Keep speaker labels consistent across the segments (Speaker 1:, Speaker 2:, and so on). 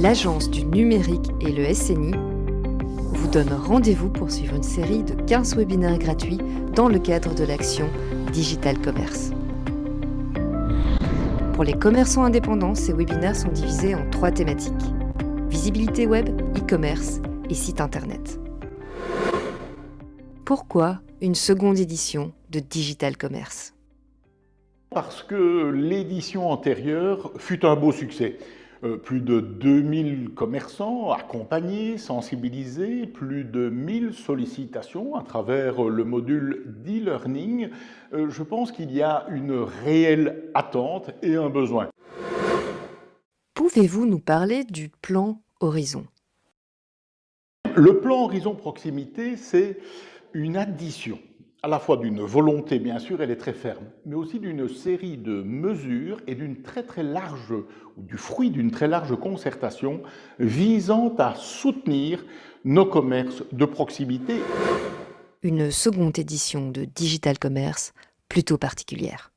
Speaker 1: l'Agence du numérique et le SNI vous donnent rendez-vous pour suivre une série de 15 webinaires gratuits dans le cadre de l'action Digital Commerce. Pour les commerçants indépendants, ces webinaires sont divisés en 3 thématiques: visibilité web, e-commerce et site internet. Pourquoi une seconde édition de Digital Commerce?
Speaker 2: Parce que l'édition antérieure fut un beau succès. Plus de 2000 commerçants accompagnés, sensibilisés, plus de 1000 sollicitations à travers le module d'e-learning. Je pense qu'il y a une réelle attente et un besoin.
Speaker 1: Pouvez-vous nous parler du plan Horizon?
Speaker 2: Le plan Horizon Proximité, c'est une addition à la fois d'une volonté, bien sûr, elle est très ferme, mais aussi d'une série de mesures et du fruit d'une très large concertation visant à soutenir nos commerces de proximité.
Speaker 1: Une seconde édition de Digital Commerce plutôt particulière.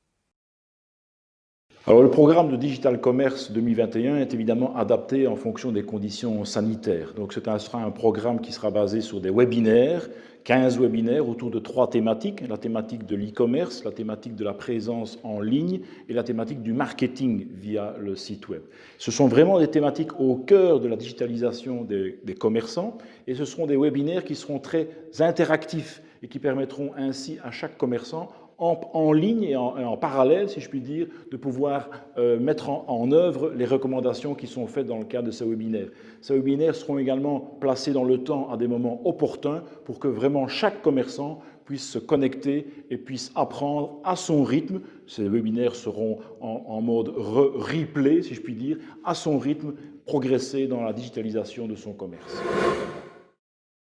Speaker 3: Alors, le programme de Digital Commerce 2021 est évidemment adapté en fonction des conditions sanitaires. Donc, ce sera un programme qui sera basé sur des webinaires, 15 webinaires autour de 3 thématiques: la thématique de l'e-commerce, la thématique de la présence en ligne et la thématique du marketing via le site web. Ce sont vraiment des thématiques au cœur de la digitalisation des commerçants, et ce seront des webinaires qui seront très interactifs et qui permettront ainsi à chaque commerçant en ligne et en parallèle, si je puis dire, de pouvoir mettre en œuvre les recommandations qui sont faites dans le cadre de ces webinaires. Ces webinaires seront également placés dans le temps à des moments opportuns pour que vraiment chaque commerçant puisse se connecter et puisse apprendre à son rythme. Ces webinaires seront en mode replay, si je puis dire, à son rythme, progresser dans la digitalisation de son commerce.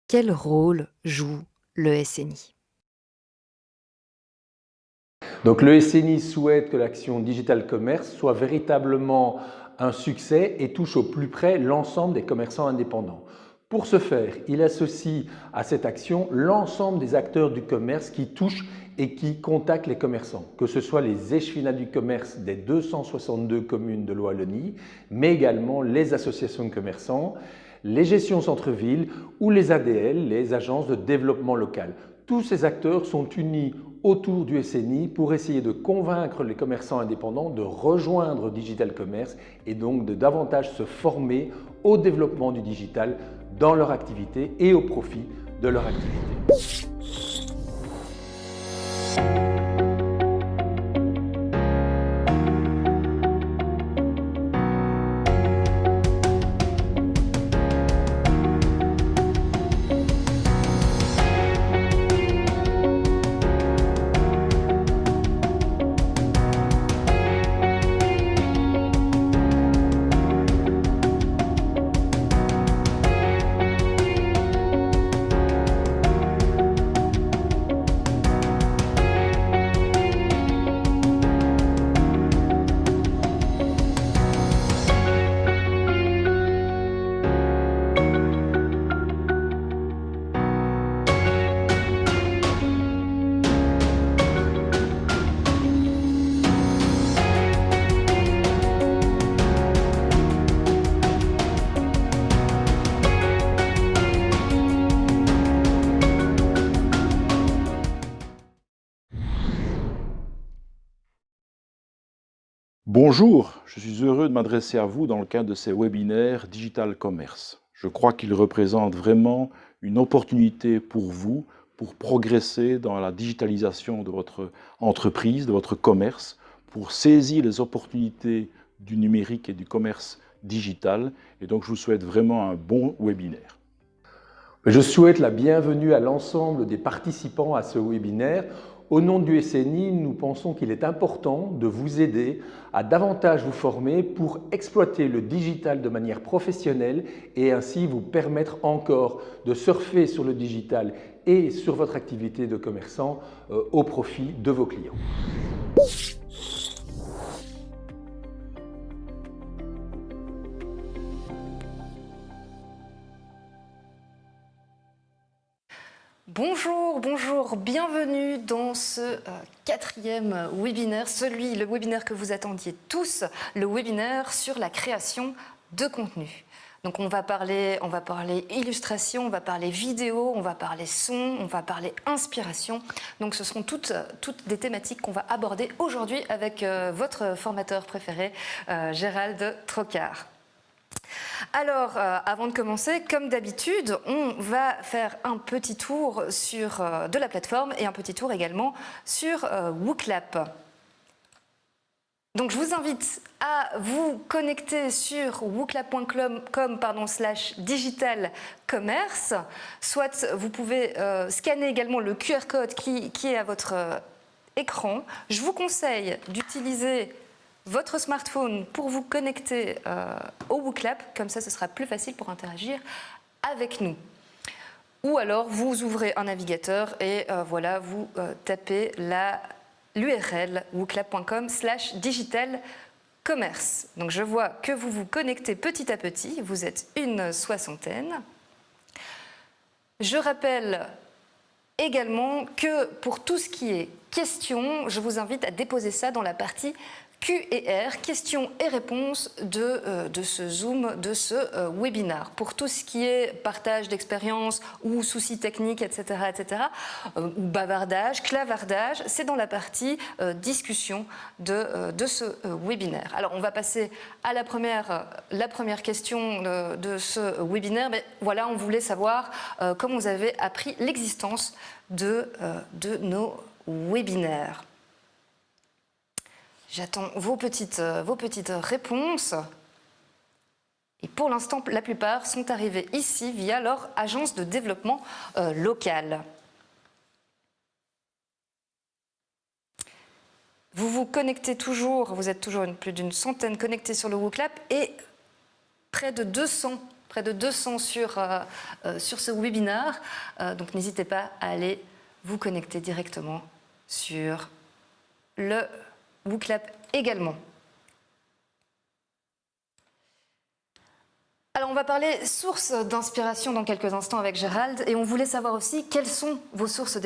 Speaker 1: Quel rôle joue le SNI?
Speaker 4: Donc le SNI souhaite que l'action Digital Commerce soit véritablement un succès et touche au plus près l'ensemble des commerçants indépendants. Pour ce faire, il associe à cette action l'ensemble des acteurs du commerce qui touchent et qui contactent les commerçants, que ce soit les échevinats du commerce des 262 communes de l'Oalonie, mais également les associations de commerçants, les gestions centre-ville ou les ADL, les agences de développement local. Tous ces acteurs sont unis autour du SNI pour essayer de convaincre les commerçants indépendants de rejoindre Digital Commerce et donc de davantage se former au développement du digital dans leur activité et au profit de leur activité.
Speaker 3: Bonjour, je suis heureux de m'adresser à vous dans le cadre de ces webinaires Digital Commerce. Je crois qu'ils représentent vraiment une opportunité pour vous pour progresser dans la digitalisation de votre entreprise, de votre commerce, pour saisir les opportunités du numérique et du commerce digital. Et donc, je vous souhaite vraiment un bon webinaire.
Speaker 4: Je souhaite la bienvenue à l'ensemble des participants à ce webinaire. Au nom du SNI, nous pensons qu'il est important de vous aider à davantage vous former pour exploiter le digital de manière professionnelle et ainsi vous permettre encore de surfer sur le digital et sur votre activité de commerçant au profit de vos clients.
Speaker 1: Bonjour, bienvenue dans ce 4e webinaire, le webinaire que vous attendiez tous, le webinaire sur la création de contenu.
Speaker 5: Donc on va parler illustration, on va parler vidéo, on va parler son, on va parler inspiration. Donc ce seront toutes des thématiques qu'on va aborder aujourd'hui avec votre formateur préféré, Gérald Trocard. Alors, avant de commencer, comme d'habitude, on va faire un petit tour de la plateforme et un petit tour également sur WooClap. Donc, je vous invite à vous connecter sur wooclap.com/digital-commerce. Soit vous pouvez scanner également le QR code qui est à votre écran. Je vous conseille d'utiliser votre smartphone pour vous connecter au WooClap, comme ça ce sera plus facile pour interagir avec nous. Ou alors vous ouvrez un navigateur et voilà, vous tapez l'URL wooclap.com/digital-commerce. Donc je vois que vous vous connectez petit à petit, vous êtes une soixantaine. Je rappelle également que pour tout ce qui est questions, je vous invite à déposer ça dans la partie Q&R, questions et réponses de ce Zoom, de ce webinaire. Pour tout ce qui est partage d'expérience ou soucis techniques, etc., ou bavardage, clavardage, c'est dans la partie discussion de ce webinaire. Alors, on va passer à la première question de ce webinaire. Mais voilà, on voulait savoir comment vous avez appris l'existence de nos webinaires. J'attends vos petites réponses. Et pour l'instant, la plupart sont arrivés ici via leur agence de développement locale. Vous vous connectez toujours, vous êtes toujours plus d'une centaine connectés sur le WooClap et près de 200 sur ce webinaire. Donc n'hésitez pas à aller vous connecter directement sur le WooClap également. Alors on va parler sources d'inspiration dans quelques instants avec Gérald et on voulait savoir aussi quelles sont vos sources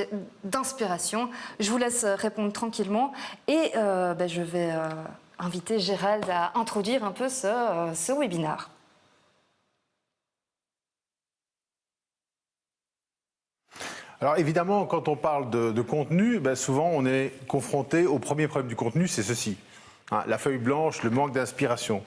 Speaker 5: d'inspiration. Je vous laisse répondre tranquillement et je vais inviter Gérald à introduire un peu ce webinaire.
Speaker 6: Alors évidemment, quand on parle de contenu, souvent on est confronté au premier problème du contenu, c'est ceci. La feuille blanche, le manque d'inspiration.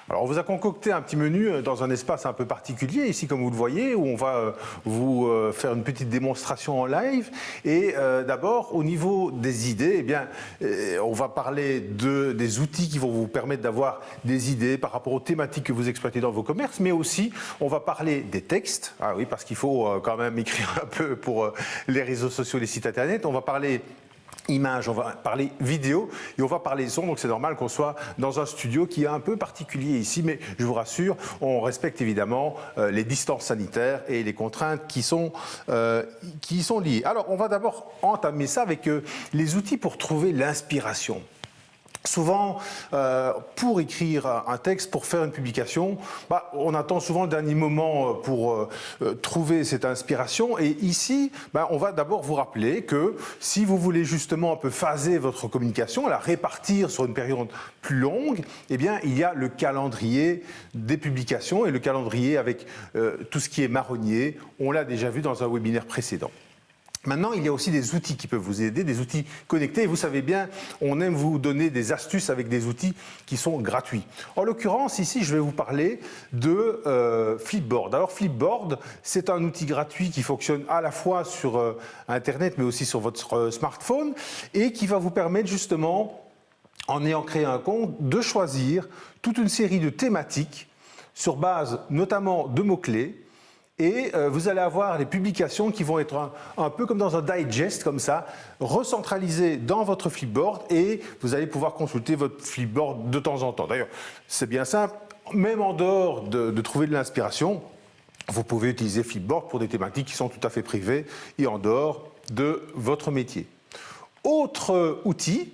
Speaker 6: Alors on vous a concocté un petit menu dans un espace un peu particulier, ici comme vous le voyez, où on va vous faire une petite démonstration en live. Et d'abord, au niveau des idées, on va parler des outils qui vont vous permettre d'avoir des idées par rapport aux thématiques que vous exploitez dans vos commerces, mais aussi on va parler des textes, oui, parce qu'il faut quand même écrire un peu pour les réseaux sociaux, les sites internet. On va parler images, on va parler vidéo et on va parler son, donc c'est normal qu'on soit dans un studio qui est un peu particulier ici, mais je vous rassure, on respecte évidemment les distances sanitaires et les contraintes qui sont liées. Alors on va d'abord entamer ça avec les outils pour trouver l'inspiration. Souvent, pour écrire un texte, pour faire une publication, on attend souvent le dernier moment pour trouver cette inspiration. Et ici, on va d'abord vous rappeler que si vous voulez justement un peu phaser votre communication, la répartir sur une période plus longue, il y a le calendrier des publications et le calendrier avec tout ce qui est marronnier. On l'a déjà vu dans un webinaire précédent. Maintenant, il y a aussi des outils qui peuvent vous aider, des outils connectés. Et vous savez bien, on aime vous donner des astuces avec des outils qui sont gratuits. En l'occurrence, ici, je vais vous parler de Flipboard. Alors, Flipboard, c'est un outil gratuit qui fonctionne à la fois sur Internet, mais aussi sur votre smartphone, et qui va vous permettre justement, en ayant créé un compte, de choisir toute une série de thématiques sur base notamment de mots-clés. Et vous allez avoir les publications qui vont être un peu comme dans un digest, comme ça, recentralisées dans votre Flipboard et vous allez pouvoir consulter votre Flipboard de temps en temps. D'ailleurs, c'est bien simple, même en dehors de trouver de l'inspiration, vous pouvez utiliser Flipboard pour des thématiques qui sont tout à fait privées et en dehors de votre métier. Autre outil,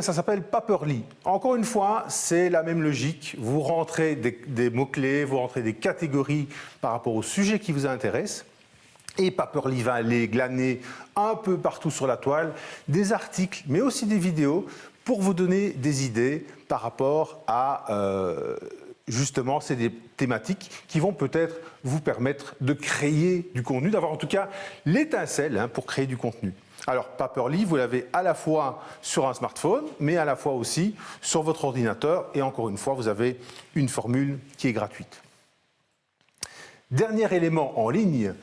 Speaker 6: ça s'appelle Paperly. Encore une fois, c'est la même logique. Vous rentrez des mots-clés, vous rentrez des catégories par rapport au sujet qui vous intéresse. Et Paperly va aller glaner un peu partout sur la toile des articles, mais aussi des vidéos pour vous donner des idées par rapport à justement, c'est des thématiques qui vont peut-être vous permettre de créer du contenu, d'avoir en tout cas l'étincelle pour créer du contenu. Alors, Paperly, vous l'avez à la fois sur un smartphone, mais à la fois aussi sur votre ordinateur. Et encore une fois, vous avez une formule qui est gratuite. Dernier élément en ligne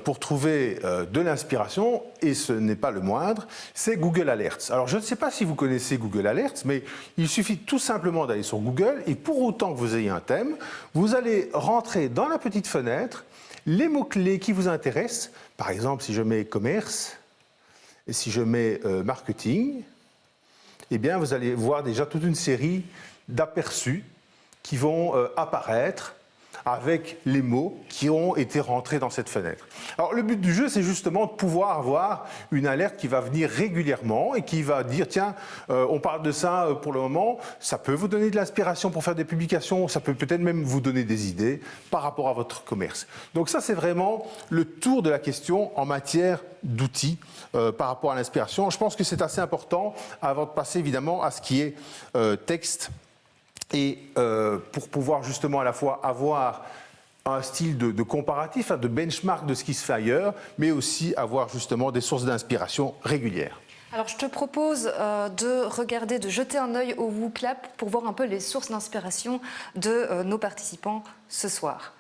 Speaker 6: pour trouver de l'inspiration, et ce n'est pas le moindre, c'est Google Alerts. Alors je ne sais pas si vous connaissez Google Alerts, mais il suffit tout simplement d'aller sur Google et pour autant que vous ayez un thème, vous allez rentrer dans la petite fenêtre les mots-clés qui vous intéressent. Par exemple, si je mets commerce et si je mets marketing, eh bien vous allez voir déjà toute une série d'aperçus qui vont apparaître avec les mots qui ont été rentrés dans cette fenêtre. Alors le but du jeu, c'est justement de pouvoir avoir une alerte qui va venir régulièrement et qui va dire, tiens, on parle de ça pour le moment, ça peut vous donner de l'inspiration pour faire des publications, ça peut peut-être même vous donner des idées par rapport à votre commerce. Donc ça, c'est vraiment le tour de la question en matière d'outils par rapport à l'inspiration. Je pense que c'est assez important avant de passer évidemment à ce qui est texte. Et pour pouvoir justement à la fois avoir un style de comparatif, de benchmark de ce qui se fait ailleurs, mais aussi avoir justement des sources d'inspiration régulières.
Speaker 5: Alors je te propose de regarder, de jeter un œil au WooClap pour voir un peu les sources d'inspiration de nos participants ce soir.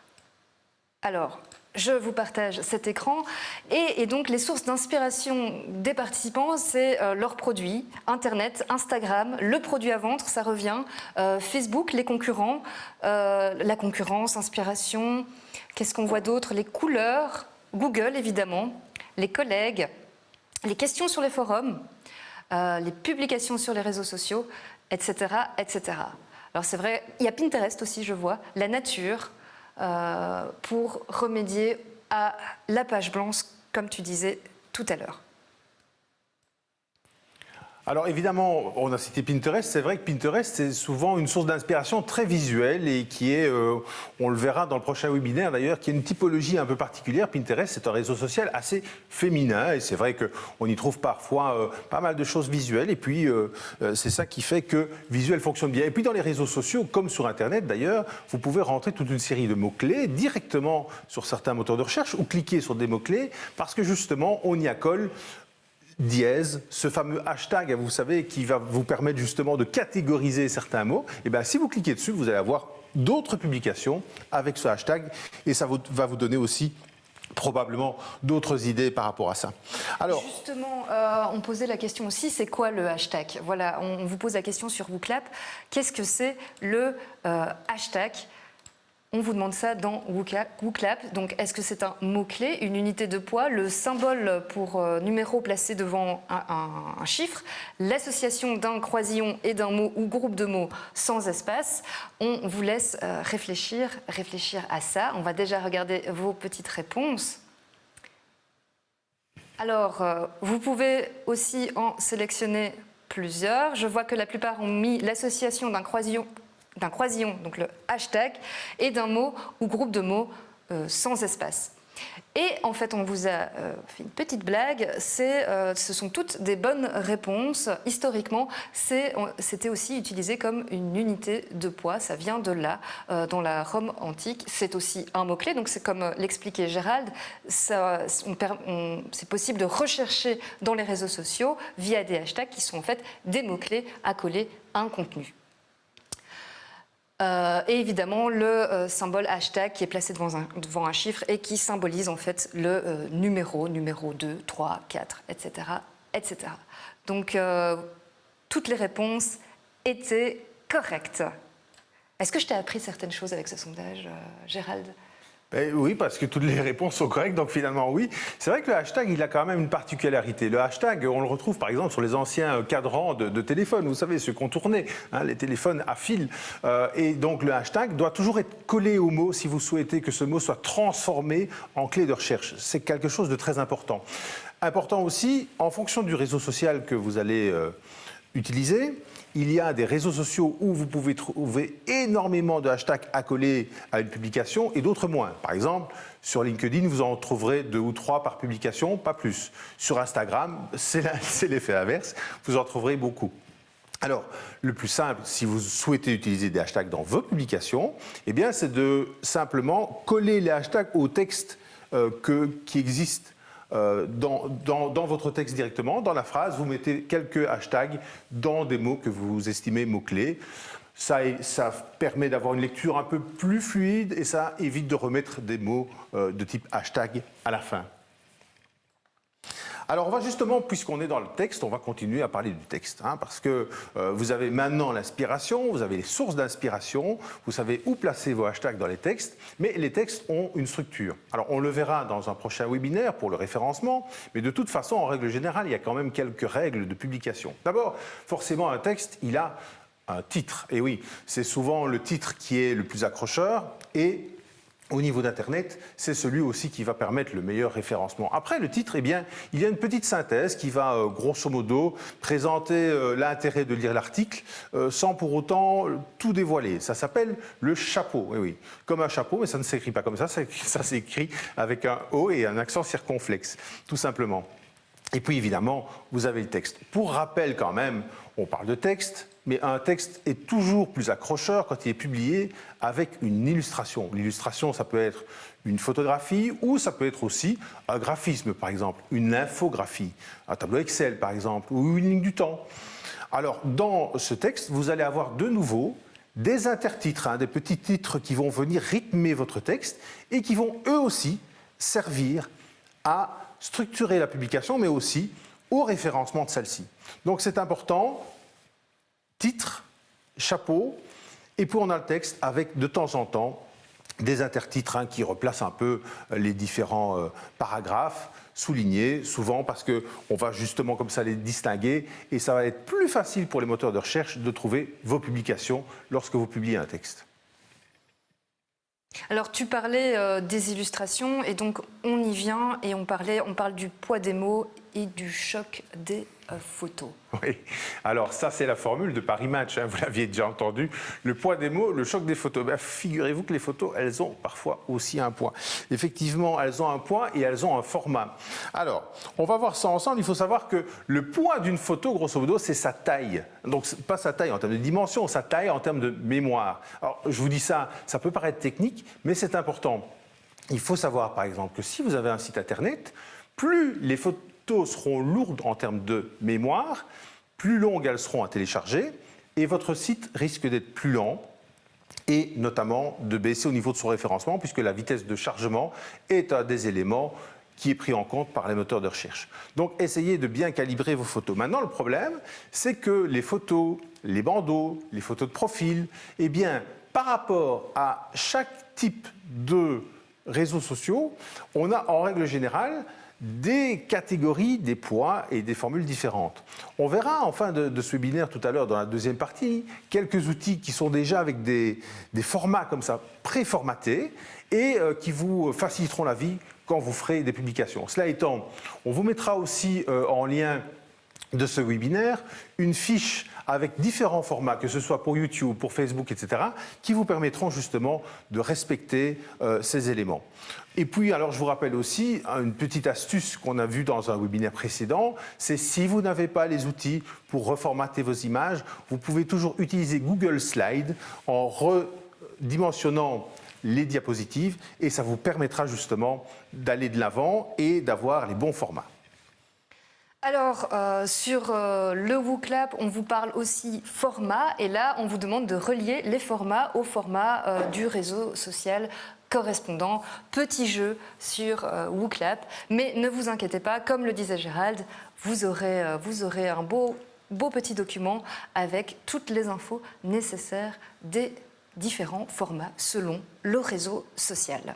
Speaker 5: Alors, je vous partage cet écran et donc les sources d'inspiration des participants, c'est leurs produits, Internet, Instagram, le produit à vendre, ça revient, Facebook, les concurrents, la concurrence, inspiration, qu'est-ce qu'on voit d'autre? Les couleurs, Google évidemment, les collègues, les questions sur les forums, les publications sur les réseaux sociaux, etc., etc. Alors c'est vrai, il y a Pinterest aussi, je vois, la nature, pour remédier à la page blanche, comme tu disais tout à l'heure.
Speaker 6: Alors évidemment, on a cité Pinterest, c'est vrai que Pinterest c'est souvent une source d'inspiration très visuelle et qui est, on le verra dans le prochain webinaire d'ailleurs, qui est une typologie un peu particulière. Pinterest c'est un réseau social assez féminin et c'est vrai qu'on y trouve parfois pas mal de choses visuelles et puis c'est ça qui fait que visuel fonctionne bien. Et puis dans les réseaux sociaux, comme sur Internet d'ailleurs, vous pouvez rentrer toute une série de mots-clés directement sur certains moteurs de recherche ou cliquer sur des mots-clés parce que justement on y accole dièse, ce fameux hashtag, vous savez, qui va vous permettre justement de catégoriser certains mots, et bien si vous cliquez dessus, vous allez avoir d'autres publications avec ce hashtag et ça va vous donner aussi probablement d'autres idées par rapport à ça.
Speaker 5: Alors, justement, on posait la question aussi, c'est quoi le hashtag? Voilà, on vous pose la question sur WooClap. Qu'est-ce que c'est le hashtag? On vous demande ça dans WooClap. Donc, est-ce que c'est un mot-clé, une unité de poids, le symbole pour numéro placé devant un chiffre, l'association d'un croisillon et d'un mot ou groupe de mots sans espace? On vous laisse réfléchir à ça. On va déjà regarder vos petites réponses. Alors, vous pouvez aussi en sélectionner plusieurs. Je vois que la plupart ont mis l'association d'un croisillon, donc le hashtag, et d'un mot ou groupe de mots sans espace. Et en fait, on vous a fait une petite blague, ce sont toutes des bonnes réponses. Historiquement, c'était aussi utilisé comme une unité de poids, ça vient de là, dans la Rome antique. C'est aussi un mot-clé, donc c'est comme l'expliquait Gérald, c'est possible de rechercher dans les réseaux sociaux via des hashtags qui sont en fait des mots-clés accolés à un contenu. Et évidemment le symbole hashtag qui est placé devant un chiffre et qui symbolise en fait le numéro 2, 3, 4, etc. etc. Donc toutes les réponses étaient correctes. Est-ce que je t'ai appris certaines choses avec ce sondage, Gérald ?
Speaker 6: Oui, parce que toutes les réponses sont correctes, donc finalement oui. C'est vrai que le hashtag, il a quand même une particularité. Le hashtag, on le retrouve par exemple sur les anciens cadrans de téléphone, vous savez, ceux qu'on tournait, les téléphones à fil. Et donc le hashtag doit toujours être collé au mot si vous souhaitez que ce mot soit transformé en clé de recherche. C'est quelque chose de très important. Important aussi, en fonction du réseau social que vous allez utiliser, il y a des réseaux sociaux où vous pouvez trouver énormément de hashtags accolés à une publication et d'autres moins. Par exemple, sur LinkedIn, vous en trouverez 2 ou 3 par publication, pas plus. Sur Instagram, c'est l'effet inverse, vous en trouverez beaucoup. Alors, le plus simple, si vous souhaitez utiliser des hashtags dans vos publications, eh bien, c'est de simplement coller les hashtags au texte qui existe dans votre texte directement. Dans la phrase, vous mettez quelques hashtags dans des mots que vous estimez mots-clés. Ça permet d'avoir une lecture un peu plus fluide et ça évite de remettre des mots de type hashtag à la fin. Alors on va justement, puisqu'on est dans le texte, on va continuer à parler du texte, parce que vous avez maintenant l'inspiration, vous avez les sources d'inspiration, vous savez où placer vos hashtags dans les textes, mais les textes ont une structure. Alors on le verra dans un prochain webinaire pour le référencement, mais de toute façon, en règle générale, il y a quand même quelques règles de publication. D'abord, forcément, un texte, il a un titre. Et oui, c'est souvent le titre qui est le plus accrocheur et au niveau d'Internet, c'est celui aussi qui va permettre le meilleur référencement. Après, le titre, eh bien, il y a une petite synthèse qui va, grosso modo, présenter l'intérêt de lire l'article sans pour autant tout dévoiler. Ça s'appelle le chapeau. Oui, oui. Comme un chapeau, mais ça ne s'écrit pas comme ça s'écrit avec un O et un accent circonflexe, tout simplement. Et puis, évidemment, vous avez le texte. Pour rappel, quand même, on parle de texte, mais un texte est toujours plus accrocheur quand il est publié avec une illustration. L'illustration, ça peut être une photographie ou ça peut être aussi un graphisme, par exemple, une infographie, un tableau Excel, par exemple, ou une ligne du temps. Alors, dans ce texte, vous allez avoir de nouveau des intertitres, des petits titres qui vont venir rythmer votre texte et qui vont eux aussi servir à structurer la publication, mais aussi au référencement de celle-ci. Donc c'est important, titre, chapeau, et puis on a le texte avec de temps en temps des intertitres qui replacent un peu les différents paragraphes soulignés, souvent parce qu'on va justement comme ça les distinguer et ça va être plus facile pour les moteurs de recherche de trouver vos publications lorsque vous publiez un texte.
Speaker 5: Alors tu parlais des illustrations et donc on y vient et on parle du poids des mots et du choc des photos.
Speaker 6: Oui, alors ça c'est la formule de Paris Match, vous l'aviez déjà entendu, le poids des mots, le choc des photos. Ben, figurez-vous que les photos, elles ont parfois aussi un poids. Effectivement, elles ont un poids et elles ont un format. Alors, on va voir ça ensemble, il faut savoir que le poids d'une photo, grosso modo, c'est sa taille. Donc pas sa taille en termes de dimension, sa taille en termes de mémoire. Alors je vous dis ça, ça peut paraître technique, mais c'est important. Il faut savoir par exemple que si vous avez un site internet, plus les photos seront lourdes en termes de mémoire, plus longues elles seront à télécharger et votre site risque d'être plus lent et notamment de baisser au niveau de son référencement puisque la vitesse de chargement est un des éléments qui est pris en compte par les moteurs de recherche. Donc essayez de bien calibrer vos photos. Maintenant le problème, c'est que les photos, les bandeaux, les photos de profil, eh bien par rapport à chaque type de réseaux sociaux, on a en règle générale des catégories, des poids et des formules différentes. On verra en fin de ce webinaire tout à l'heure dans la deuxième partie quelques outils qui sont déjà avec des formats comme ça préformatés et qui vous faciliteront la vie quand vous ferez des publications. Cela étant, on vous mettra aussi en lien de ce webinaire une fiche avec différents formats, que ce soit pour YouTube, pour Facebook, etc., qui vous permettront justement de respecter ces éléments. Et puis, alors je vous rappelle aussi une petite astuce qu'on a vue dans un webinaire précédent, c'est si vous n'avez pas les outils pour reformater vos images, vous pouvez toujours utiliser Google Slides en redimensionnant les diapositives et ça vous permettra justement d'aller de l'avant et d'avoir les bons formats.
Speaker 5: Alors, sur le WooClap, on vous parle aussi format, et là, on vous demande de relier les formats au format du réseau social correspondant. Petit jeu sur WooClap, mais ne vous inquiétez pas, comme le disait Gérald, vous aurez un beau petit document avec toutes les infos nécessaires des différents formats selon le réseau social.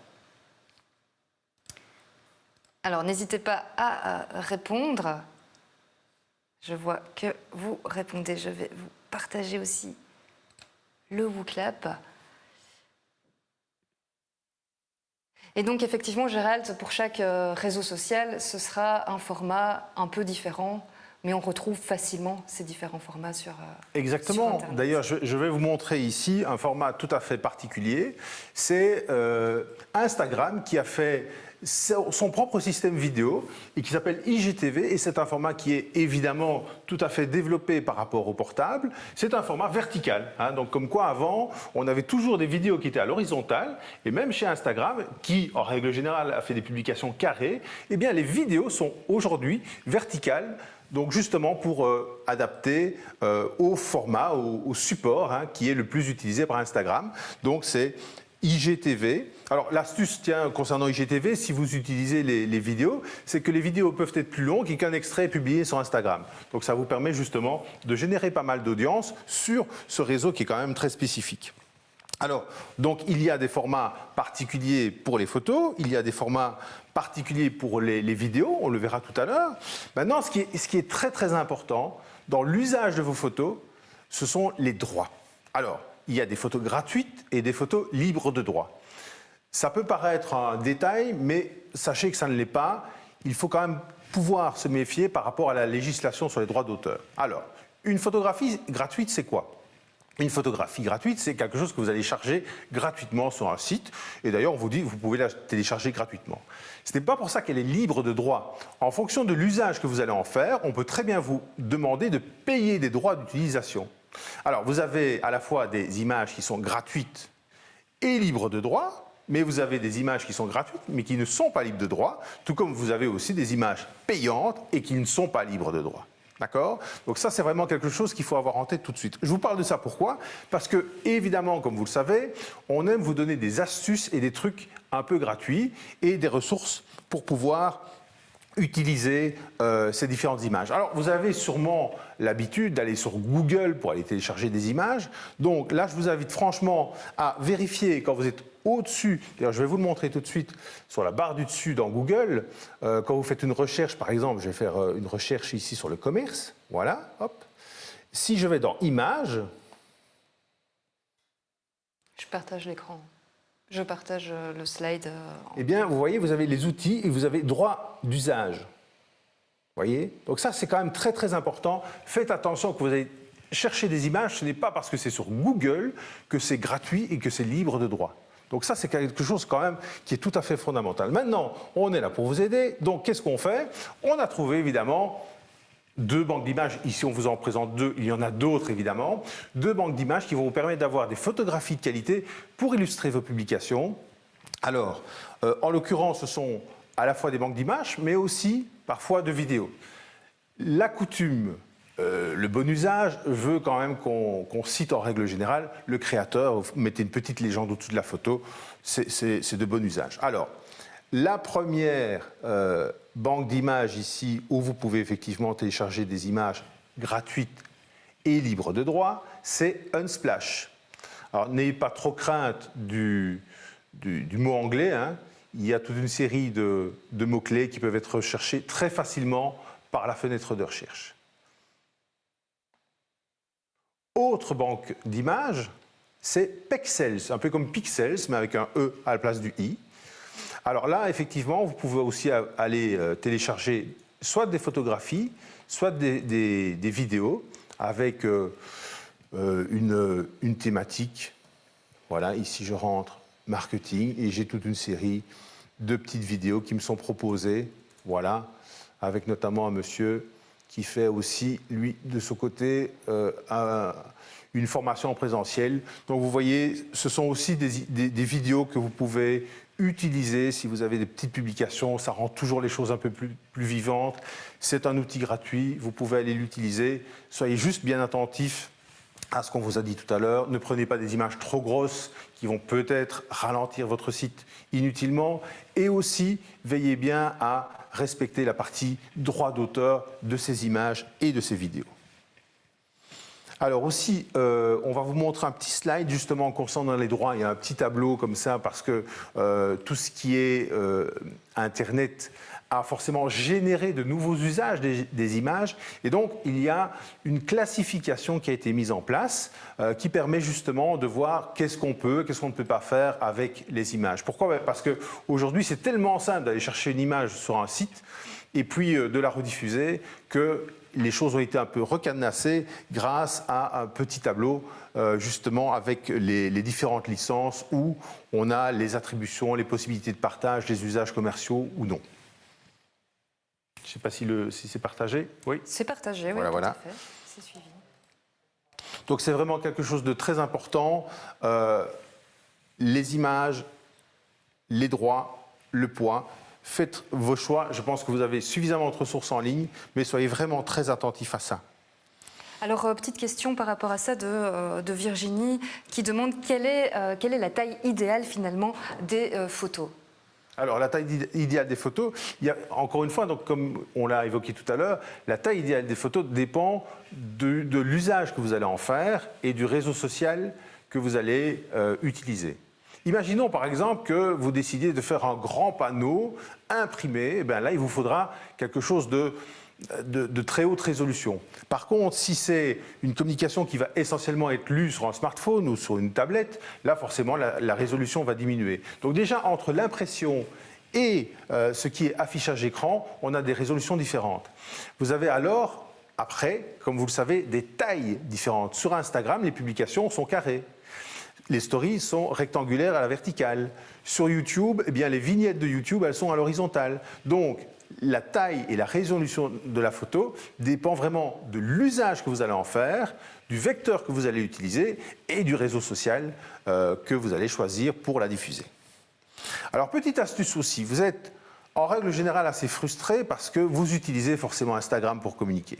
Speaker 5: Alors, n'hésitez pas à répondre. Je vois que vous répondez. Je vais vous partager aussi le WooClap. Et donc, effectivement, Gérald, pour chaque réseau social, ce sera un format un peu différent, mais on retrouve facilement ces différents formats sur
Speaker 6: Exactement.
Speaker 5: Sur
Speaker 6: D'ailleurs, je vais vous montrer ici un format tout à fait particulier. C'est Instagram qui a fait son propre système vidéo et qui s'appelle IGTV, et c'est un format qui est évidemment tout à fait développé par rapport au portable. C'est un format vertical, hein, donc comme quoi avant on avait toujours des vidéos qui étaient à l'horizontale, et même chez Instagram, qui en règle générale a fait des publications carrées, eh bien les vidéos sont aujourd'hui verticales. Donc justement pour adapter au format, au support, hein, qui est le plus utilisé par Instagram. Donc c'est IGTV. Alors l'astuce concernant IGTV, si vous utilisez les vidéos, c'est que les vidéos peuvent être plus longues et qu'un extrait est publié sur Instagram. Donc ça vous permet justement de générer pas mal d'audience sur ce réseau qui est quand même très spécifique. Alors, donc il y a des formats particuliers pour les photos, il y a des formats particuliers pour les vidéos, on le verra tout à l'heure. Maintenant, ce qui est très très important dans l'usage de vos photos, ce sont les droits. Alors, il y a des photos gratuites et des photos libres de droit. Ça peut paraître un détail, mais sachez que ça ne l'est pas. Il faut quand même pouvoir se méfier par rapport à la législation sur les droits d'auteur. Alors, une photographie gratuite, c'est quoi ? Une photographie gratuite, c'est quelque chose que vous allez charger gratuitement sur un site. Et d'ailleurs, on vous dit que vous pouvez la télécharger gratuitement. Ce n'est pas pour ça qu'elle est libre de droit. En fonction de l'usage que vous allez en faire, on peut très bien vous demander de payer des droits d'utilisation. Alors, vous avez à la fois des images qui sont gratuites et libres de droit, mais vous avez des images qui sont gratuites, mais qui ne sont pas libres de droit, tout comme vous avez aussi des images payantes et qui ne sont pas libres de droit. D'accord ? Donc ça, c'est vraiment quelque chose qu'il faut avoir en tête tout de suite. Je vous parle de ça pourquoi ? Parce que, évidemment, comme vous le savez, on aime vous donner des astuces et des trucs un peu gratuits et des ressources pour pouvoir utiliser ces différentes images. Alors, vous avez sûrement l'habitude d'aller sur Google pour aller télécharger des images. Donc là, je vous invite franchement à vérifier quand vous êtes au-dessus. D'ailleurs, je vais vous le montrer tout de suite sur la barre du dessus dans Google. Quand vous faites une recherche, par exemple, je vais faire une recherche ici sur le commerce. Voilà, hop. Si je vais dans Images.
Speaker 5: Je partage l'écran. Je partage le slide.
Speaker 6: Eh bien, vous voyez, vous avez les outils et vous avez droit d'usage. Vous voyez ? Donc ça, c'est quand même très, très important. Faites attention que vous allez chercher des images. Ce n'est pas parce que c'est sur Google que c'est gratuit et que c'est libre de droit. Donc ça, c'est quelque chose quand même qui est tout à fait fondamental. Maintenant, on est là pour vous aider. Donc, qu'est-ce qu'on fait ? On a trouvé, évidemment, 2 banques d'images. Ici, on vous en présente 2. Il y en a d'autres, évidemment. 2 banques d'images qui vont vous permettre d'avoir des photographies de qualité pour illustrer vos publications. Alors, en l'occurrence, ce sont à la fois des banques d'images, mais aussi parfois de vidéos. La coutume, le bon usage veut quand même qu'on cite en règle générale le créateur. Vous mettez une petite légende au-dessus de la photo. C'est de bon usage. Alors, la première banque d'images ici, où vous pouvez effectivement télécharger des images gratuites et libres de droit, c'est Unsplash. Alors, n'ayez pas trop crainte du mot anglais, hein. Il y a toute une série de mots-clés qui peuvent être recherchés très facilement par la fenêtre de recherche. Autre banque d'images, c'est Pexels, un peu comme Pixels, mais avec un E à la place du I. Alors là, effectivement, vous pouvez aussi aller télécharger soit des photographies, soit des vidéos avec une thématique. Voilà, ici je rentre marketing et j'ai toute une série de petites vidéos qui me sont proposées. Voilà, avec notamment un monsieur qui fait aussi, lui, de son côté, une formation en présentiel. Donc vous voyez, ce sont aussi des vidéos que vous pouvez utiliser si vous avez des petites publications. Ça rend toujours les choses un peu plus vivantes. C'est un outil gratuit, vous pouvez aller l'utiliser. Soyez juste bien attentifs à ce qu'on vous a dit tout à l'heure. Ne prenez pas des images trop grosses qui vont peut-être ralentir votre site inutilement. Et aussi, veillez bien à respecter la partie droit d'auteur de ces images et de ces vidéos. Alors aussi, on va vous montrer un petit slide justement concernant les droits. Il y a un petit tableau comme ça parce que tout ce qui est Internet a forcément généré de nouveaux usages des images. Et donc, il y a une classification qui a été mise en place qui permet justement de voir qu'est-ce qu'on peut, qu'est-ce qu'on ne peut pas faire avec les images. Pourquoi ? Parce qu'aujourd'hui, c'est tellement simple d'aller chercher une image sur un site et puis de la rediffuser, que les choses ont été un peu recadenassées grâce à un petit tableau, justement avec les différentes licences où on a les attributions, les possibilités de partage, les usages commerciaux ou non. Je ne sais pas si c'est partagé. Oui.
Speaker 5: C'est partagé, oui,
Speaker 6: Voilà.
Speaker 5: tout à fait. C'est suivi.
Speaker 6: Donc c'est vraiment quelque chose de très important. Les images, les droits, le poids. Faites vos choix. Je pense que vous avez suffisamment de ressources en ligne, mais soyez vraiment très attentifs à ça.
Speaker 5: Alors, petite question par rapport à ça de Virginie, qui demande quelle est la taille idéale finalement des photos.
Speaker 6: Alors, la taille idéale des photos, il y a, encore une fois, donc, comme on l'a évoqué tout à l'heure, la taille idéale des photos dépend de l'usage que vous allez en faire et du réseau social que vous allez utiliser. Imaginons par exemple que vous décidiez de faire un grand panneau imprimé, et bien là il vous faudra quelque chose de très haute résolution. Par contre, si c'est une communication qui va essentiellement être lue sur un smartphone ou sur une tablette, là forcément la résolution va diminuer. Donc déjà entre l'impression et ce qui est affichage écran, on a des résolutions différentes. Vous avez alors, après, comme vous le savez, des tailles différentes. Sur Instagram, les publications sont carrées. Les stories sont rectangulaires à la verticale. Sur YouTube, eh bien, les vignettes de YouTube, elles sont à l'horizontale. Donc, la taille et la résolution de la photo dépend vraiment de l'usage que vous allez en faire, du vecteur que vous allez utiliser et du réseau social que vous allez choisir pour la diffuser. Alors, petite astuce aussi, vous êtes en règle générale assez frustré parce que vous utilisez forcément Instagram pour communiquer.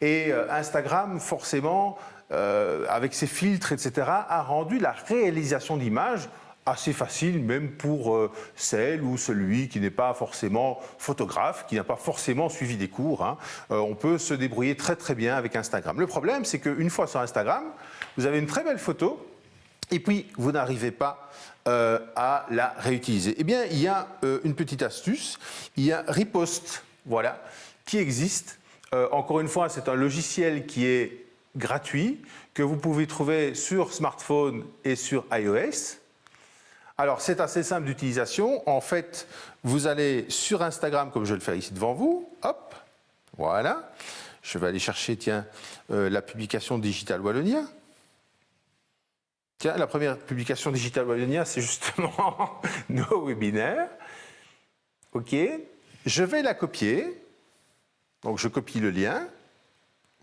Speaker 6: Et Instagram, forcément, avec ses filtres, etc., a rendu la réalisation d'images assez facile, même pour celle ou celui qui n'est pas forcément photographe, qui n'a pas forcément suivi des cours. Hein. On peut se débrouiller très très bien avec Instagram. Le problème, c'est qu'une fois sur Instagram, vous avez une très belle photo, et puis vous n'arrivez pas à la réutiliser. Eh bien, il y a une petite astuce, il y a Riposte, voilà, qui existe. Encore une fois, c'est un logiciel qui est gratuit, que vous pouvez trouver sur smartphone et sur iOS. Alors, c'est assez simple d'utilisation. En fait, vous allez sur Instagram, comme je vais le faire ici devant vous. Hop, voilà. Je vais aller chercher, tiens, la publication Digital Wallonia. Tiens, la première publication Digital Wallonia, c'est justement nos webinaires. OK. Je vais la copier. Donc, je copie le lien.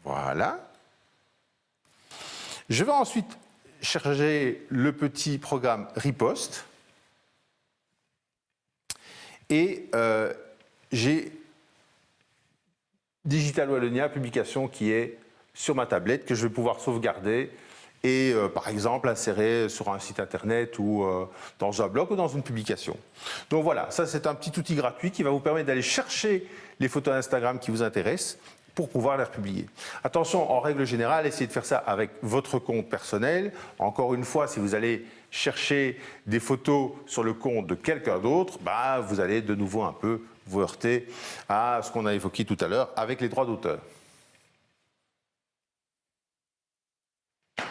Speaker 6: Voilà. Je vais ensuite charger le petit programme Riposte. Et j'ai Digital Wallonia, publication qui est sur ma tablette, que je vais pouvoir sauvegarder et, par exemple, insérer sur un site internet ou dans un blog ou dans une publication. Donc voilà, ça c'est un petit outil gratuit qui va vous permettre d'aller chercher les photos Instagram qui vous intéressent pour pouvoir les republier. Attention, en règle générale, essayez de faire ça avec votre compte personnel. Encore une fois, si vous allez chercher des photos sur le compte de quelqu'un d'autre, bah, vous allez de nouveau un peu vous heurter à ce qu'on a évoqué tout à l'heure avec les droits d'auteur.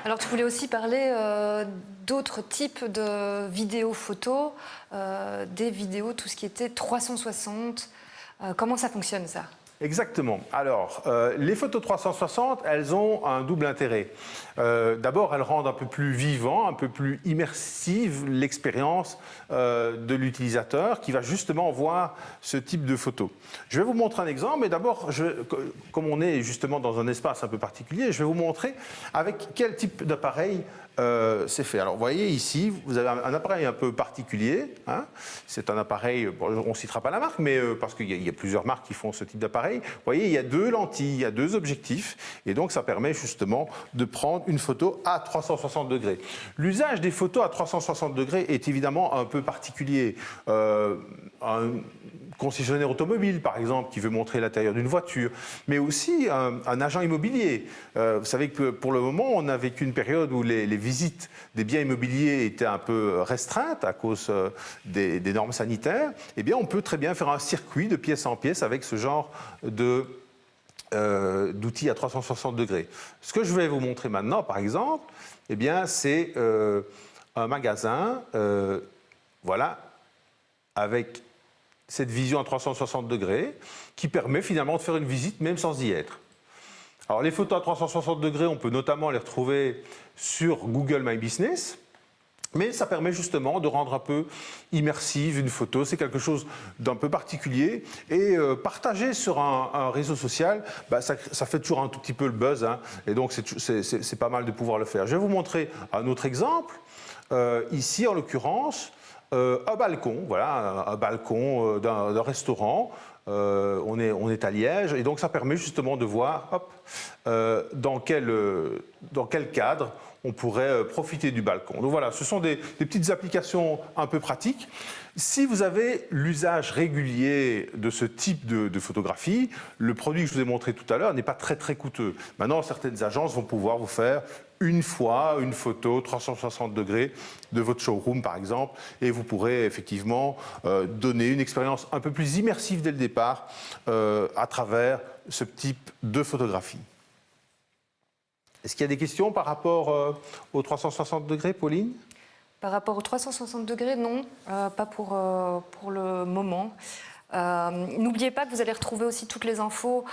Speaker 5: Alors, tu voulais aussi parler d'autres types de vidéos photos, des vidéos, tout ce qui était 360. Comment ça fonctionne, ça ?
Speaker 6: Exactement. Alors, les photos 360, elles ont un double intérêt. D'abord, elles rendent un peu plus vivant, un peu plus immersive l'expérience de l'utilisateur qui va justement voir ce type de photos. Je vais vous montrer un exemple, mais d'abord, comme on est justement dans un espace un peu particulier, je vais vous montrer avec quel type d'appareil c'est fait. Alors, vous voyez ici, vous avez un appareil un peu particulier. Hein. C'est un appareil, bon, on ne citera pas la marque, mais parce qu'il y a plusieurs marques qui font ce type d'appareil. Vous voyez, il y a deux lentilles, il y a deux objectifs, et donc ça permet justement de prendre une photo à 360 degrés. L'usage des photos à 360 degrés est évidemment un peu particulier. Un concessionnaire automobile, par exemple, qui veut montrer l'intérieur d'une voiture, mais aussi un agent immobilier. Vous savez que pour le moment, on a vécu une période où les visites des biens immobiliers étaient un peu restreintes à cause des normes sanitaires. Eh bien, on peut très bien faire un circuit de pièce en pièce avec ce genre d'outils à 360 degrés. Ce que je vais vous montrer maintenant, par exemple, eh bien, c'est un magasin, voilà, avec cette vision à 360 degrés qui permet finalement de faire une visite même sans y être. Alors les photos à 360 degrés, on peut notamment les retrouver sur Google My Business, mais ça permet justement de rendre un peu immersive une photo. C'est quelque chose d'un peu particulier. Et partager sur un réseau social, ça fait toujours un tout petit peu le buzz. Hein, et donc, c'est pas mal de pouvoir le faire. Je vais vous montrer un autre exemple. Ici, en l'occurrence, un balcon. Voilà, un balcon d'un restaurant. On est à Liège. Et donc, ça permet justement de voir dans quel cadre on pourrait profiter du balcon. Donc voilà, ce sont des petites applications un peu pratiques. Si vous avez l'usage régulier de ce type de photographie, le produit que je vous ai montré tout à l'heure n'est pas très très coûteux. Maintenant, certaines agences vont pouvoir vous faire une fois une photo 360 degrés de votre showroom par exemple, et vous pourrez effectivement donner une expérience un peu plus immersive dès le départ à travers ce type de photographie. Est-ce qu'il y a des questions par rapport aux 360 degrés, Pauline?
Speaker 5: Par rapport aux 360 degrés, non, pas pour le moment. N'oubliez pas que vous allez retrouver aussi toutes les infos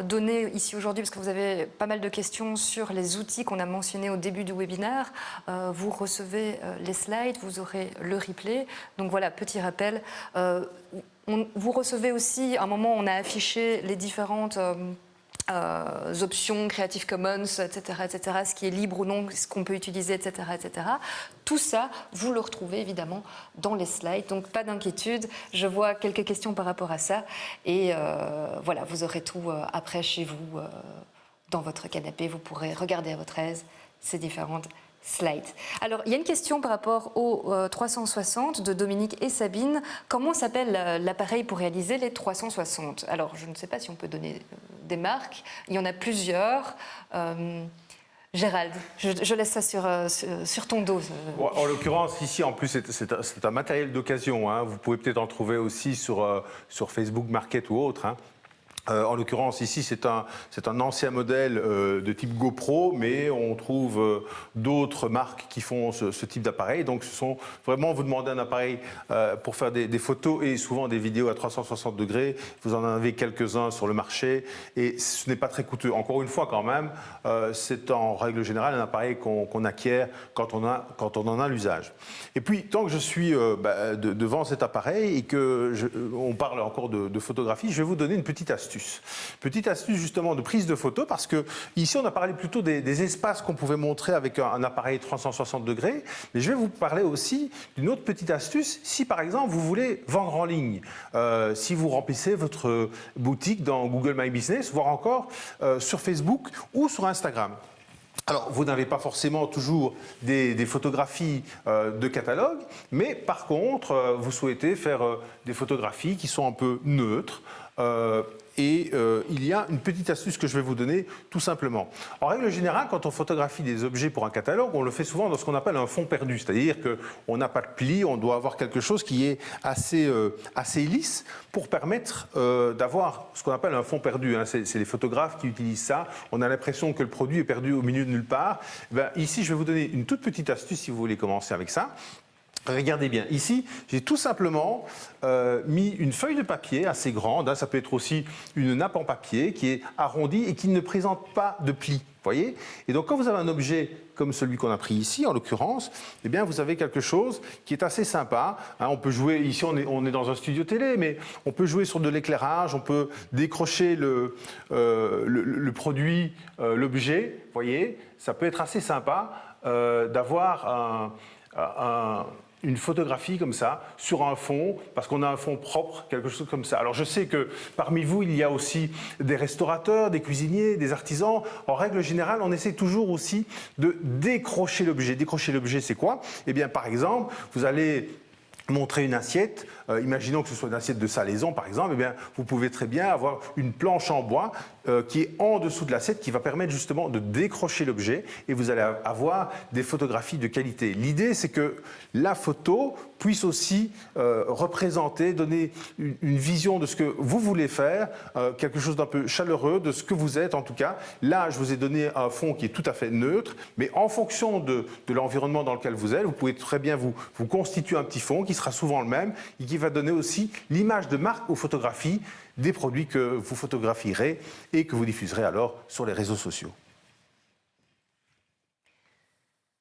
Speaker 5: données ici aujourd'hui, parce que vous avez pas mal de questions sur les outils qu'on a mentionnés au début du webinaire. Vous recevez les slides, vous aurez le replay. Donc voilà, petit rappel. Vous recevez aussi, à un moment, on a affiché les différentes options, Creative Commons, etc., ce qui est libre ou non, ce qu'on peut utiliser, etc., etc. Tout ça, vous le retrouvez évidemment dans les slides, donc pas d'inquiétude. Je vois quelques questions par rapport à ça, et voilà, vous aurez tout après chez vous, dans votre canapé. Vous pourrez regarder à votre aise ces différentes slides. Alors, il y a une question par rapport au 360 de Dominique et Sabine. Comment s'appelle l'appareil pour réaliser les 360? Alors, je ne sais pas si on peut donner des marques. Il y en a plusieurs. Gérald, je laisse ça sur ton dos.
Speaker 6: En l'occurrence, ici, en plus, c'est un matériel d'occasion. Hein. Vous pouvez peut-être en trouver aussi sur Facebook Market ou autre. Hein. En l'occurrence, ici, c'est un ancien modèle de type GoPro, mais on trouve d'autres marques qui font ce type d'appareil. Donc, ce sont vraiment, vous demandez un appareil pour faire des photos et souvent des vidéos à 360 degrés. Vous en avez quelques-uns sur le marché et ce n'est pas très coûteux. Encore une fois, quand même, c'est en règle générale un appareil qu'on acquiert quand on en a l'usage. Et puis, tant que je suis devant cet appareil et qu'on parle encore de photographie, je vais vous donner une petite astuce. Petite astuce justement de prise de photo, parce que ici on a parlé plutôt des espaces qu'on pouvait montrer avec un appareil 360 degrés, mais je vais vous parler aussi d'une autre petite astuce. Si par exemple vous voulez vendre en ligne, si vous remplissez votre boutique dans Google My Business, voire encore sur Facebook ou sur Instagram. Alors, vous n'avez pas forcément toujours des photographies de catalogue, mais par contre, vous souhaitez faire des photographies qui sont un peu neutres. Et il y a une petite astuce que je vais vous donner tout simplement. En règle générale, quand on photographie des objets pour un catalogue, on le fait souvent dans ce qu'on appelle un fond perdu, c'est-à-dire qu'on n'a pas de pli, on doit avoir quelque chose qui est assez lisse pour permettre d'avoir ce qu'on appelle un fond perdu. Hein. C'est les photographes qui utilisent ça. On a l'impression que le produit est perdu au milieu de nulle part. Ici, je vais vous donner une toute petite astuce si vous voulez commencer avec ça. Regardez bien, ici, j'ai tout simplement mis une feuille de papier assez grande, hein, ça peut être aussi une nappe en papier qui est arrondie et qui ne présente pas de plis, voyez. Et donc quand vous avez un objet comme celui qu'on a pris ici, en l'occurrence, eh bien vous avez quelque chose qui est assez sympa. Hein, on peut jouer, ici on est dans un studio télé, mais on peut jouer sur de l'éclairage, on peut décrocher le produit, l'objet, voyez. Ça peut être assez sympa d'avoir une photographie comme ça, sur un fond, parce qu'on a un fond propre, quelque chose comme ça. Alors je sais que parmi vous, il y a aussi des restaurateurs, des cuisiniers, des artisans. En règle générale, on essaie toujours aussi de décrocher l'objet. Décrocher l'objet, c'est quoi? Eh bien, par exemple, vous allez montrer une assiette, imaginons que ce soit une assiette de salaison par exemple, eh bien, vous pouvez très bien avoir une planche en bois qui est en dessous de l'assiette qui va permettre justement de décrocher l'objet et vous allez avoir des photographies de qualité. L'idée c'est que la photo puisse aussi représenter, donner une vision de ce que vous voulez faire, quelque chose d'un peu chaleureux, de ce que vous êtes en tout cas. Là, je vous ai donné un fond qui est tout à fait neutre, mais en fonction de l'environnement dans lequel vous êtes, vous pouvez très bien vous constituer un petit fond qui sera souvent le même et qui va donner aussi l'image de marque aux photographies des produits que vous photographierez et que vous diffuserez alors sur les réseaux sociaux.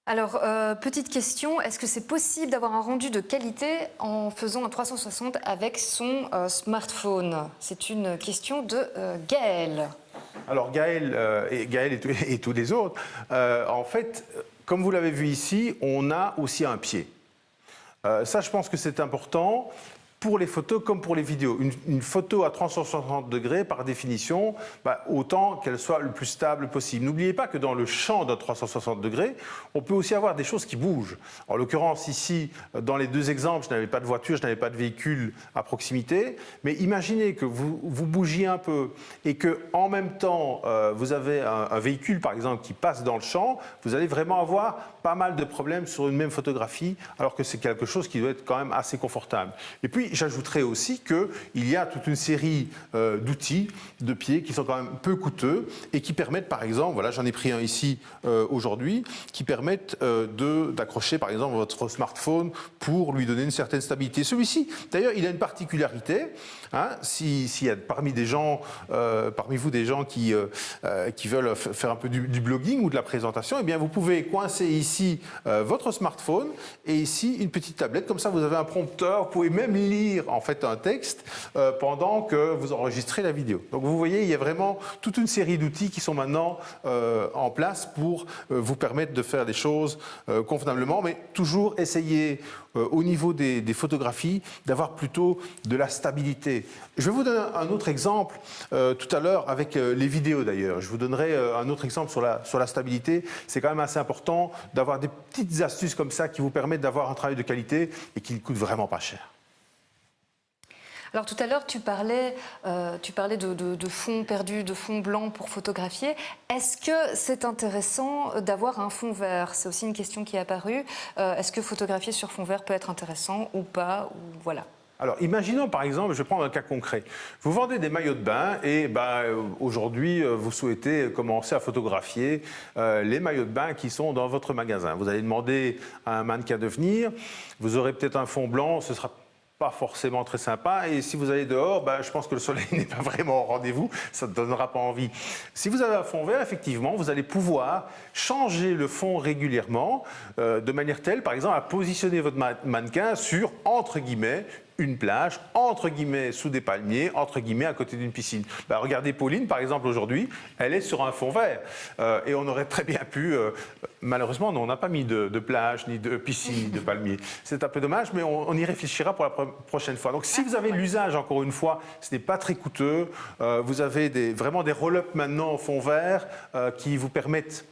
Speaker 5: Alors, petite question, est-ce que c'est possible d'avoir un rendu de qualité en faisant un 360 avec son smartphone? C'est une question de Gaël.
Speaker 6: Alors Gaël et tous les autres, en fait, comme vous l'avez vu ici, on a aussi un pied. Ça, je pense que c'est important. Pour les photos comme pour les vidéos. Une photo à 360 degrés, par définition, autant qu'elle soit le plus stable possible. N'oubliez pas que dans le champ d'un 360 degrés, on peut aussi avoir des choses qui bougent. En l'occurrence, ici, dans les deux exemples, je n'avais pas de voiture, je n'avais pas de véhicule à proximité, mais imaginez que vous bougiez un peu et que en même temps, vous avez un véhicule, par exemple, qui passe dans le champ, vous allez vraiment avoir pas mal de problèmes sur une même photographie, alors que c'est quelque chose qui doit être quand même assez confortable. Et puis, j'ajouterais aussi qu'il y a toute une série d'outils, de pieds qui sont quand même peu coûteux et qui permettent, par exemple, voilà, j'en ai pris un ici aujourd'hui, qui permettent d'accrocher, par exemple, votre smartphone pour lui donner une certaine stabilité. Celui-ci, d'ailleurs, il a une particularité. Hein, s'il y a parmi vous des gens qui veulent faire un peu du blogging ou de la présentation, eh bien, vous pouvez coincer ici votre smartphone et ici une petite tablette. Comme ça, vous avez un prompteur. Vous pouvez même lire en fait un texte pendant que vous enregistrez la vidéo. Donc vous voyez, il y a vraiment toute une série d'outils qui sont maintenant en place pour vous permettre de faire des choses convenablement, mais toujours essayer au niveau des photographies d'avoir plutôt de la stabilité. Je vais vous donner un autre exemple tout à l'heure avec les vidéos d'ailleurs. Je vous donnerai un autre exemple sur la stabilité. C'est quand même assez important d'avoir des petites astuces comme ça qui vous permettent d'avoir un travail de qualité et qui ne coûte vraiment pas cher.
Speaker 5: Alors tout à l'heure, tu parlais de fond perdu, de fond blanc pour photographier. Est-ce que c'est intéressant d'avoir un fond vert? C'est aussi une question qui est apparue. Est-ce que photographier sur fond vert peut être intéressant ou pas, ou voilà. Alors,
Speaker 6: imaginons par exemple, je vais prendre un cas concret. Vous vendez des maillots de bain et aujourd'hui, vous souhaitez commencer à photographier les maillots de bain qui sont dans votre magasin. Vous allez demander à un mannequin de venir. Vous aurez peut-être un fond blanc, ce sera pas forcément très sympa, et si vous allez dehors, je pense que le soleil n'est pas vraiment au rendez-vous, ça ne donnera pas envie. Si vous avez un fond vert, effectivement, vous allez pouvoir changer le fond régulièrement, de manière telle, par exemple, à positionner votre mannequin sur, entre guillemets, une plage, entre guillemets, sous des palmiers, entre guillemets, à côté d'une piscine. Regardez Pauline, par exemple, aujourd'hui, elle est sur un fond vert. Et on aurait très bien pu... malheureusement, non, on n'a pas mis de plage, ni de piscine, ni de palmiers. C'est un peu dommage, mais on y réfléchira pour la prochaine fois. Donc, si vous avez l'usage, encore une fois, ce n'est pas très coûteux. Vous avez vraiment des roll-ups maintenant au fond vert qui vous permettent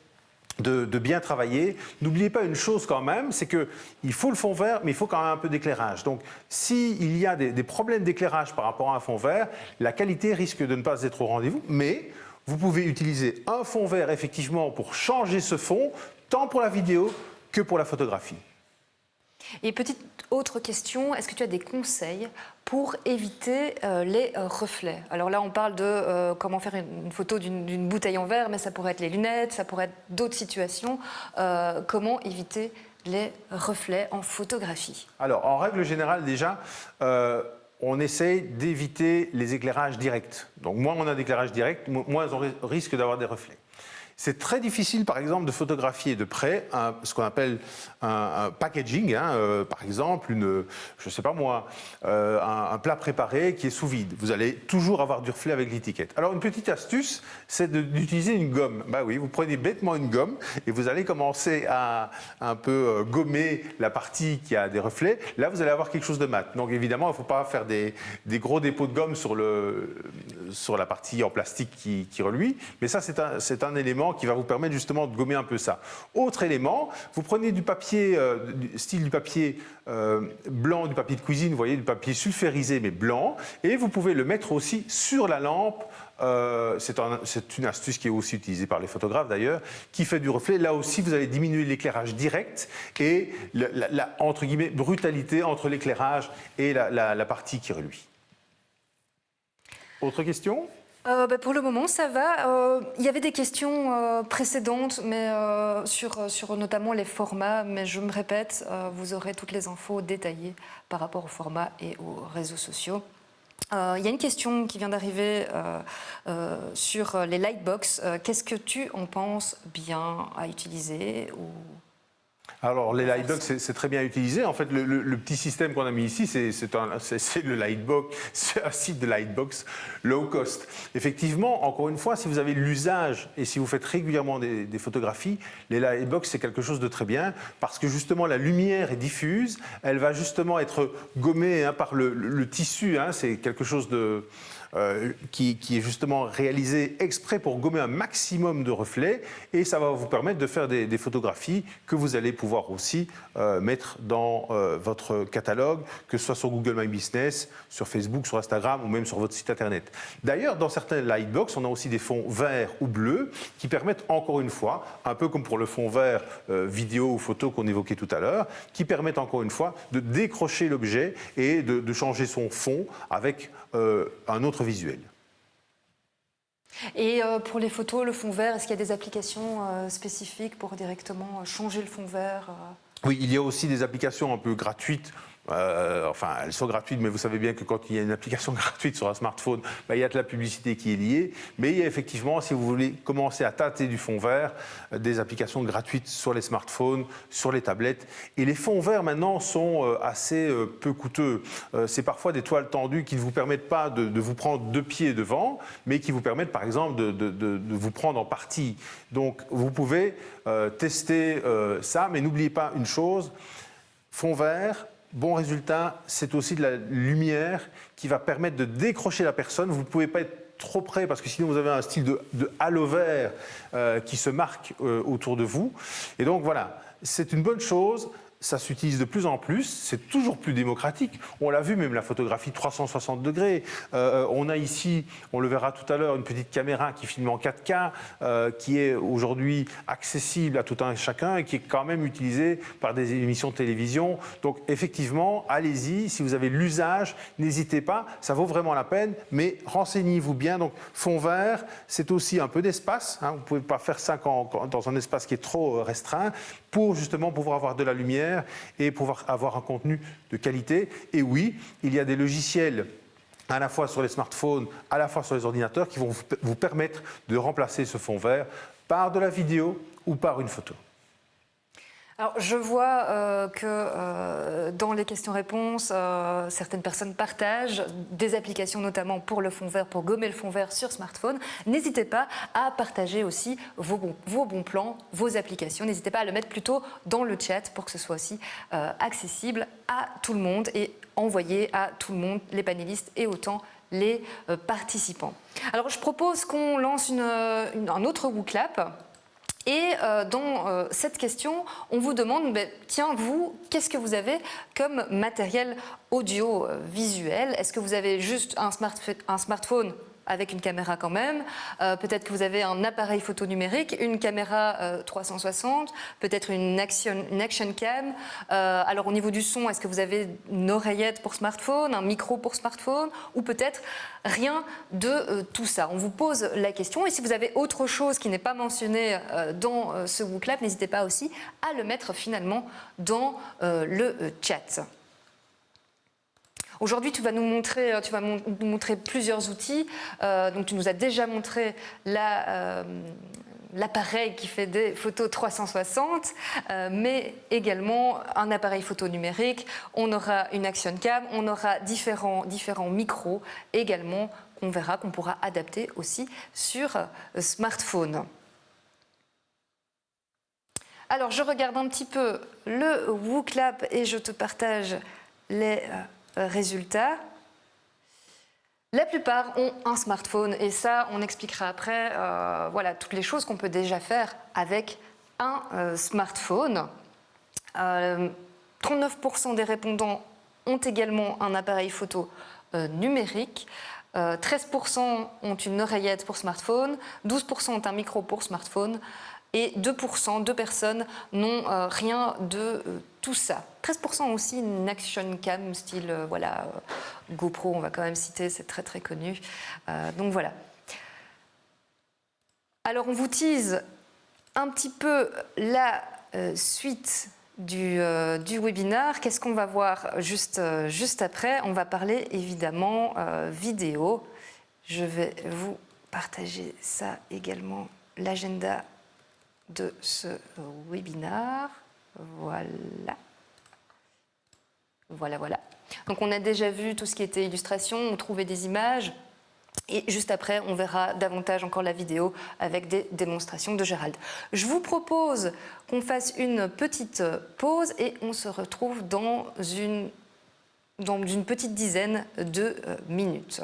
Speaker 6: de bien travailler. N'oubliez pas une chose quand même, c'est qu'il faut le fond vert, mais il faut quand même un peu d'éclairage. Donc, s'il y a des problèmes d'éclairage par rapport à un fond vert, la qualité risque de ne pas être au rendez-vous, mais vous pouvez utiliser un fond vert effectivement pour changer ce fond, tant pour la vidéo que pour la photographie.
Speaker 5: Et petite autre question, est-ce que tu as des conseils pour éviter les reflets? Alors là, on parle de comment faire une photo d'une bouteille en verre, mais ça pourrait être les lunettes, ça pourrait être d'autres situations. Comment éviter les reflets en photographie?
Speaker 6: Alors, en règle générale, déjà, on essaye d'éviter les éclairages directs. Donc, moins on a d'éclairage direct, moins on risque d'avoir des reflets. C'est très difficile, par exemple, de photographier de près ce qu'on appelle un packaging, par exemple, je sais pas moi, un plat préparé qui est sous vide. Vous allez toujours avoir du reflet avec l'étiquette. Alors, une petite astuce, c'est d'utiliser une gomme. Oui, vous prenez bêtement une gomme et vous allez commencer à un peu gommer la partie qui a des reflets. Là, vous allez avoir quelque chose de mat. Donc, évidemment, il ne faut pas faire des gros dépôts de gomme sur la partie en plastique qui reluit. Mais ça, c'est un élément élément qui va vous permettre justement de gommer un peu ça. Autre élément, vous prenez du papier, style du papier blanc, du papier de cuisine, vous voyez, du papier sulfurisé mais blanc, et vous pouvez le mettre aussi sur la lampe. C'est une astuce qui est aussi utilisée par les photographes d'ailleurs, qui fait du reflet. Là aussi, vous allez diminuer l'éclairage direct et la entre guillemets brutalité entre l'éclairage et la partie qui reluit. Autre question ?
Speaker 5: Pour le moment, ça va. Il y avait des questions précédentes, mais sur notamment les formats. Mais je me répète, vous aurez toutes les infos détaillées par rapport au format et aux réseaux sociaux. Il y a une question qui vient d'arriver sur les lightbox. Qu'est-ce que tu en penses bien à utiliser ou...
Speaker 6: Alors, les lightbox, c'est très bien utilisé. En fait, le petit système qu'on a mis ici, c'est le lightbox, c'est un site de lightbox low cost. Effectivement, encore une fois, si vous avez l'usage et si vous faites régulièrement des photographies, les lightbox, c'est quelque chose de très bien parce que justement, la lumière est diffuse. Elle va justement être gommée par le tissu. C'est quelque chose de... qui est justement réalisé exprès pour gommer un maximum de reflets et ça va vous permettre de faire des photographies que vous allez pouvoir aussi mettre dans votre catalogue, que ce soit sur Google My Business, sur Facebook, sur Instagram ou même sur votre site internet. D'ailleurs, dans certains lightbox, on a aussi des fonds verts ou bleus qui permettent encore une fois, un peu comme pour le fond vert vidéo ou photo qu'on évoquait tout à l'heure, qui permettent encore une fois de décrocher l'objet et de changer son fond avec un autre visuel.
Speaker 5: Et pour les photos, le fond vert, est-ce qu'il y a des applications spécifiques pour directement changer le fond vert
Speaker 6: Oui, il y a aussi des applications un peu gratuites. Enfin, elles sont gratuites, mais vous savez bien que quand il y a une application gratuite sur un smartphone, il y a de la publicité qui est liée. Mais il y a effectivement, si vous voulez commencer à tâter du fond vert, des applications gratuites sur les smartphones, sur les tablettes. Et les fonds verts maintenant sont assez peu coûteux. C'est parfois des toiles tendues qui ne vous permettent pas de vous prendre 2 pieds devant, mais qui vous permettent par exemple de vous prendre en partie. Donc vous pouvez tester ça, mais n'oubliez pas une chose, fond vert, bon résultat, c'est aussi de la lumière qui va permettre de décrocher la personne. Vous ne pouvez pas être trop près parce que sinon vous avez un style de halo vert qui se marque autour de vous. Et donc voilà, c'est une bonne chose. Ça s'utilise de plus en plus, c'est toujours plus démocratique. On l'a vu, même la photographie 360 degrés. On a ici, on le verra tout à l'heure, une petite caméra qui filme en 4K, qui est aujourd'hui accessible à tout un chacun et qui est quand même utilisée par des émissions de télévision. Donc effectivement, allez-y, si vous avez l'usage, n'hésitez pas, ça vaut vraiment la peine, mais renseignez-vous bien. Donc fond vert, c'est aussi un peu d'espace. Vous ne pouvez pas faire ça dans un espace qui est trop restreint pour justement pouvoir avoir de la lumière et pouvoir avoir un contenu de qualité. Et oui, il y a des logiciels à la fois sur les smartphones, à la fois sur les ordinateurs qui vont vous permettre de remplacer ce fond vert par de la vidéo ou par une photo.
Speaker 5: Alors, je vois que dans les questions-réponses, certaines personnes partagent des applications, notamment pour le fond vert, pour gommer le fond vert sur smartphone. N'hésitez pas à partager aussi vos bons plans, vos applications. N'hésitez pas à le mettre plutôt dans le chat pour que ce soit aussi accessible à tout le monde et envoyé à tout le monde, les panélistes et autant les participants. Alors, je propose qu'on lance un autre WooClap. Et dans cette question, on vous demande, tiens, vous, qu'est-ce que vous avez comme matériel audio-visuel? Est-ce que vous avez juste un smartphone avec une caméra quand même, peut-être que vous avez un appareil photo numérique, une caméra 360, peut-être une action cam. Alors au niveau du son, est-ce que vous avez une oreillette pour smartphone, un micro pour smartphone, ou peut-être rien de tout ça? On vous pose la question, et si vous avez autre chose qui n'est pas mentionné dans ce WooClap, n'hésitez pas aussi à le mettre finalement dans le chat. Aujourd'hui, tu vas nous montrer plusieurs outils. Donc, tu nous as déjà montré l'appareil qui fait des photos 360, mais également un appareil photo numérique. On aura une action cam, on aura différents micros également qu'on verra, qu'on pourra adapter aussi sur smartphone. Alors, je regarde un petit peu le WooClap et je te partage les résultats. La plupart ont un smartphone et ça, on expliquera après voilà, toutes les choses qu'on peut déjà faire avec un smartphone. 39% des répondants ont également un appareil photo numérique. 13% ont une oreillette pour smartphone, 12% ont un micro pour smartphone et 2% de personnes n'ont rien de tout ça. 13% ont aussi une action cam style voilà, GoPro, on va quand même citer, c'est très très connu. Donc voilà. Alors on vous tease un petit peu la suite du webinaire. Qu'est-ce qu'on va voir juste après? On va parler évidemment vidéo. Je vais vous partager ça également, l'agenda de ce webinaire. Voilà. Voilà. Donc on a déjà vu tout ce qui était illustration, on trouvait des images. Et juste après, on verra davantage encore la vidéo avec des démonstrations de Gérald. Je vous propose qu'on fasse une petite pause et on se retrouve dans une petite dizaine de minutes.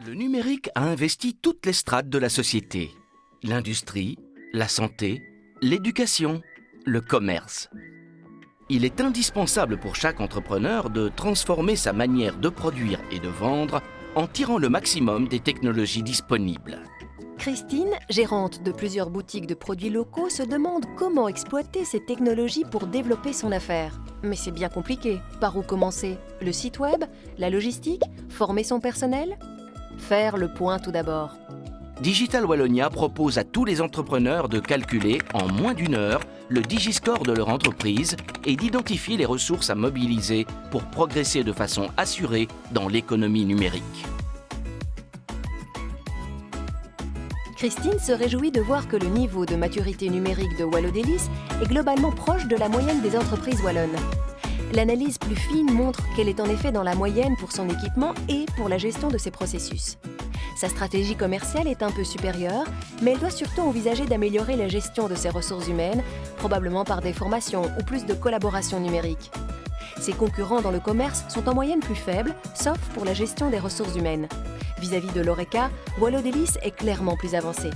Speaker 7: Le numérique a investi toutes les strates de la société. L'industrie, la santé, l'éducation, le commerce. Il est indispensable pour chaque entrepreneur de transformer sa manière de produire et de vendre en tirant le maximum des technologies disponibles.
Speaker 8: Christine, gérante de plusieurs boutiques de produits locaux, se demande comment exploiter ces technologies pour développer son affaire. Mais c'est bien compliqué. Par où commencer? Le site web? La logistique? Former son personnel? Faire le point tout d'abord.
Speaker 7: Digital Wallonia propose à tous les entrepreneurs de calculer en moins d'1 heure le Digiscore de leur entreprise et d'identifier les ressources à mobiliser pour progresser de façon assurée dans l'économie numérique.
Speaker 8: Christine se réjouit de voir que le niveau de maturité numérique de Wallodelis est globalement proche de la moyenne des entreprises wallonnes. L'analyse plus fine montre qu'elle est en effet dans la moyenne pour son équipement et pour la gestion de ses processus. Sa stratégie commerciale est un peu supérieure, mais elle doit surtout envisager d'améliorer la gestion de ses ressources humaines, probablement par des formations ou plus de collaboration numérique. Ses concurrents dans le commerce sont en moyenne plus faibles, sauf pour la gestion des ressources humaines. Vis-à-vis de l'Oreca, Wallodelis est clairement plus avancé.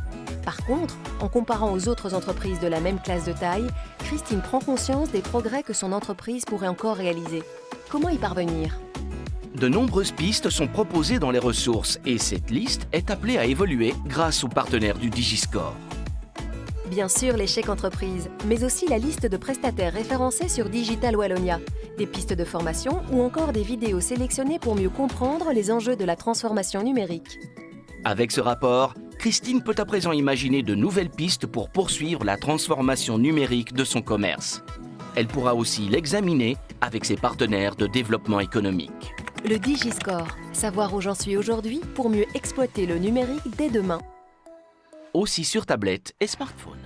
Speaker 8: Par contre, en comparant aux autres entreprises de la même classe de taille, Christine prend conscience des progrès que son entreprise pourrait encore réaliser. Comment y parvenir ?
Speaker 7: De nombreuses pistes sont proposées dans les ressources et cette liste est appelée à évoluer grâce aux partenaires du Digiscore.
Speaker 8: Bien sûr, les chèques entreprises, mais aussi la liste de prestataires référencés sur Digital Wallonia, des pistes de formation ou encore des vidéos sélectionnées pour mieux comprendre les enjeux de la transformation numérique.
Speaker 7: Avec ce rapport, Christine peut à présent imaginer de nouvelles pistes pour poursuivre la transformation numérique de son commerce. Elle pourra aussi l'examiner avec ses partenaires de développement économique.
Speaker 8: Le Digiscore, savoir où j'en suis aujourd'hui pour mieux exploiter le numérique dès demain.
Speaker 7: Aussi sur tablette et smartphone.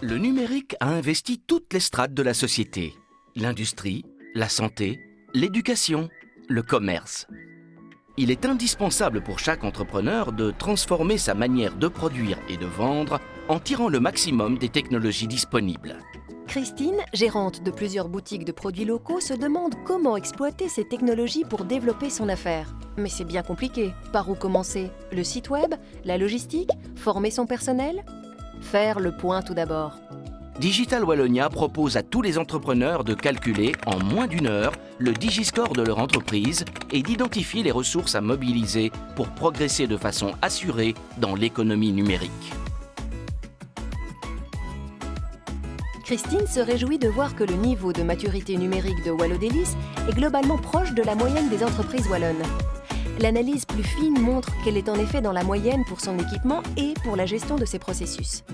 Speaker 7: Le numérique a investi toutes les strates de la société. L'industrie, la santé, l'éducation, le commerce. Il est indispensable pour chaque entrepreneur de transformer sa manière de produire et de vendre en tirant le maximum des technologies disponibles.
Speaker 8: Christine, gérante de plusieurs boutiques de produits locaux, se demande comment exploiter ces technologies pour développer son affaire. Mais c'est bien compliqué. Par où commencer? Le site web? La logistique? Former son personnel? Faire le point tout d'abord.
Speaker 7: Digital Wallonia propose à tous les entrepreneurs de calculer en moins d'1 heure le Digiscore de leur entreprise et d'identifier les ressources à mobiliser pour progresser de façon assurée dans l'économie numérique.
Speaker 8: Christine se réjouit de voir que le niveau de maturité numérique de Wallodelis est globalement proche de la moyenne des entreprises wallonnes. L'analyse plus fine montre qu'elle est en effet dans la moyenne pour son équipement et pour la gestion de ses processus.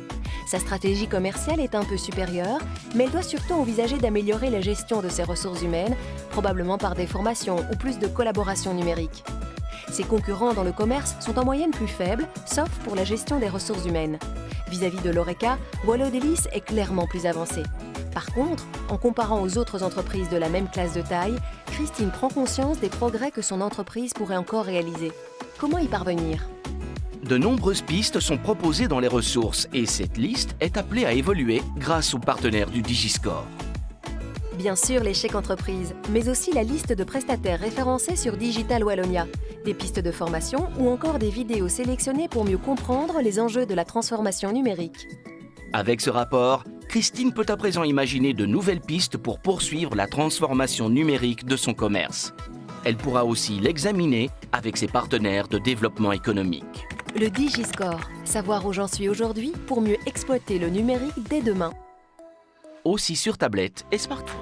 Speaker 8: Sa stratégie commerciale est un peu supérieure, mais elle doit surtout envisager d'améliorer la gestion de ses ressources humaines, probablement par des formations ou plus de collaboration numérique. Ses concurrents dans le commerce sont en moyenne plus faibles, sauf pour la gestion des ressources humaines. Vis-à-vis de l'Horeca, Wallodelis est clairement plus avancé. Par contre, en comparant aux autres entreprises de la même classe de taille, Christine prend conscience des progrès que son entreprise pourrait encore réaliser. Comment y parvenir ?
Speaker 7: De nombreuses pistes sont proposées dans les ressources et cette liste est appelée à évoluer grâce aux partenaires du Digiscore.
Speaker 8: Bien sûr, les chèques entreprises, mais aussi la liste de prestataires référencés sur Digital Wallonia, des pistes de formation ou encore des vidéos sélectionnées pour mieux comprendre les enjeux de la transformation numérique.
Speaker 7: Avec ce rapport, Christine peut à présent imaginer de nouvelles pistes pour poursuivre la transformation numérique de son commerce. Elle pourra aussi l'examiner avec ses partenaires de développement économique.
Speaker 8: Le Digiscore, savoir où j'en suis aujourd'hui pour mieux exploiter le numérique dès demain.
Speaker 7: Aussi sur tablette et smartphone.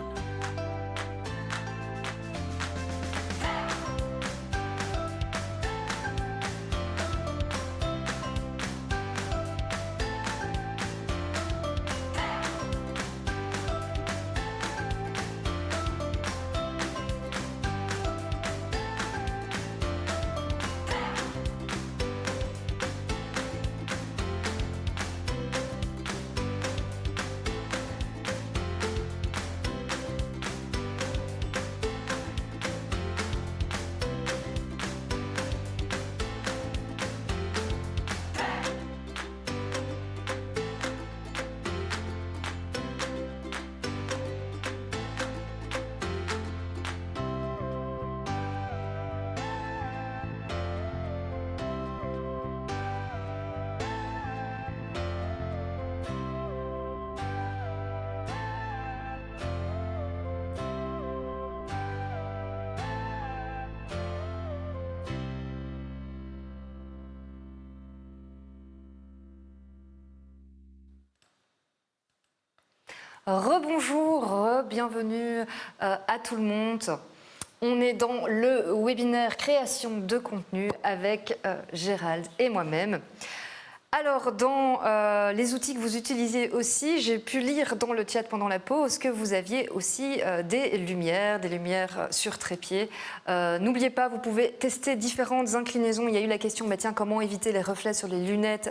Speaker 5: Rebonjour, bienvenue à tout le monde. On est dans le webinaire création de contenu avec Gérald et moi-même. Alors, dans les outils que vous utilisez aussi, j'ai pu lire dans le chat pendant la pause que vous aviez aussi des lumières sur trépied. N'oubliez pas, vous pouvez tester différentes inclinaisons. Il y a eu la question, tiens, comment éviter les reflets sur les lunettes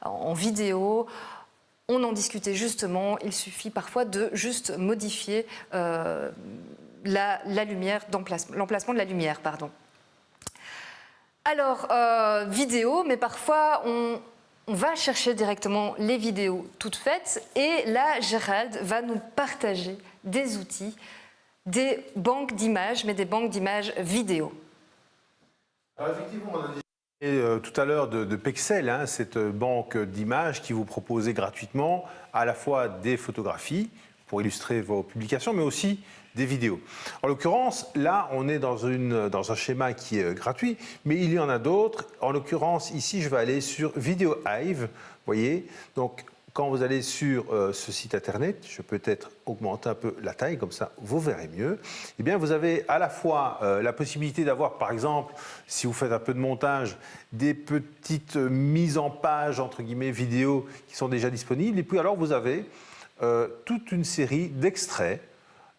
Speaker 5: en vidéo ? On en discutait justement, il suffit parfois de juste modifier la lumière, l'emplacement de la lumière, pardon. Alors, vidéo, mais parfois on va chercher directement les vidéos toutes faites et là, Gérald va nous partager des outils, des banques d'images, mais des banques d'images vidéo.
Speaker 6: Alors effectivement, on a dit tout à l'heure de Pexel, cette banque d'images qui vous proposait gratuitement à la fois des photographies pour illustrer vos publications, mais aussi des vidéos. En l'occurrence, là, on est dans un schéma qui est gratuit, mais il y en a d'autres. En l'occurrence, ici, je vais aller sur Video Hive, vous voyez. Donc, quand vous allez sur ce site internet, je peux peut-être augmenter un peu la taille, comme ça vous verrez mieux. Eh bien, vous avez à la fois la possibilité d'avoir, par exemple, si vous faites un peu de montage, des petites mises en page, entre guillemets, vidéo qui sont déjà disponibles. Et puis alors, vous avez toute une série d'extraits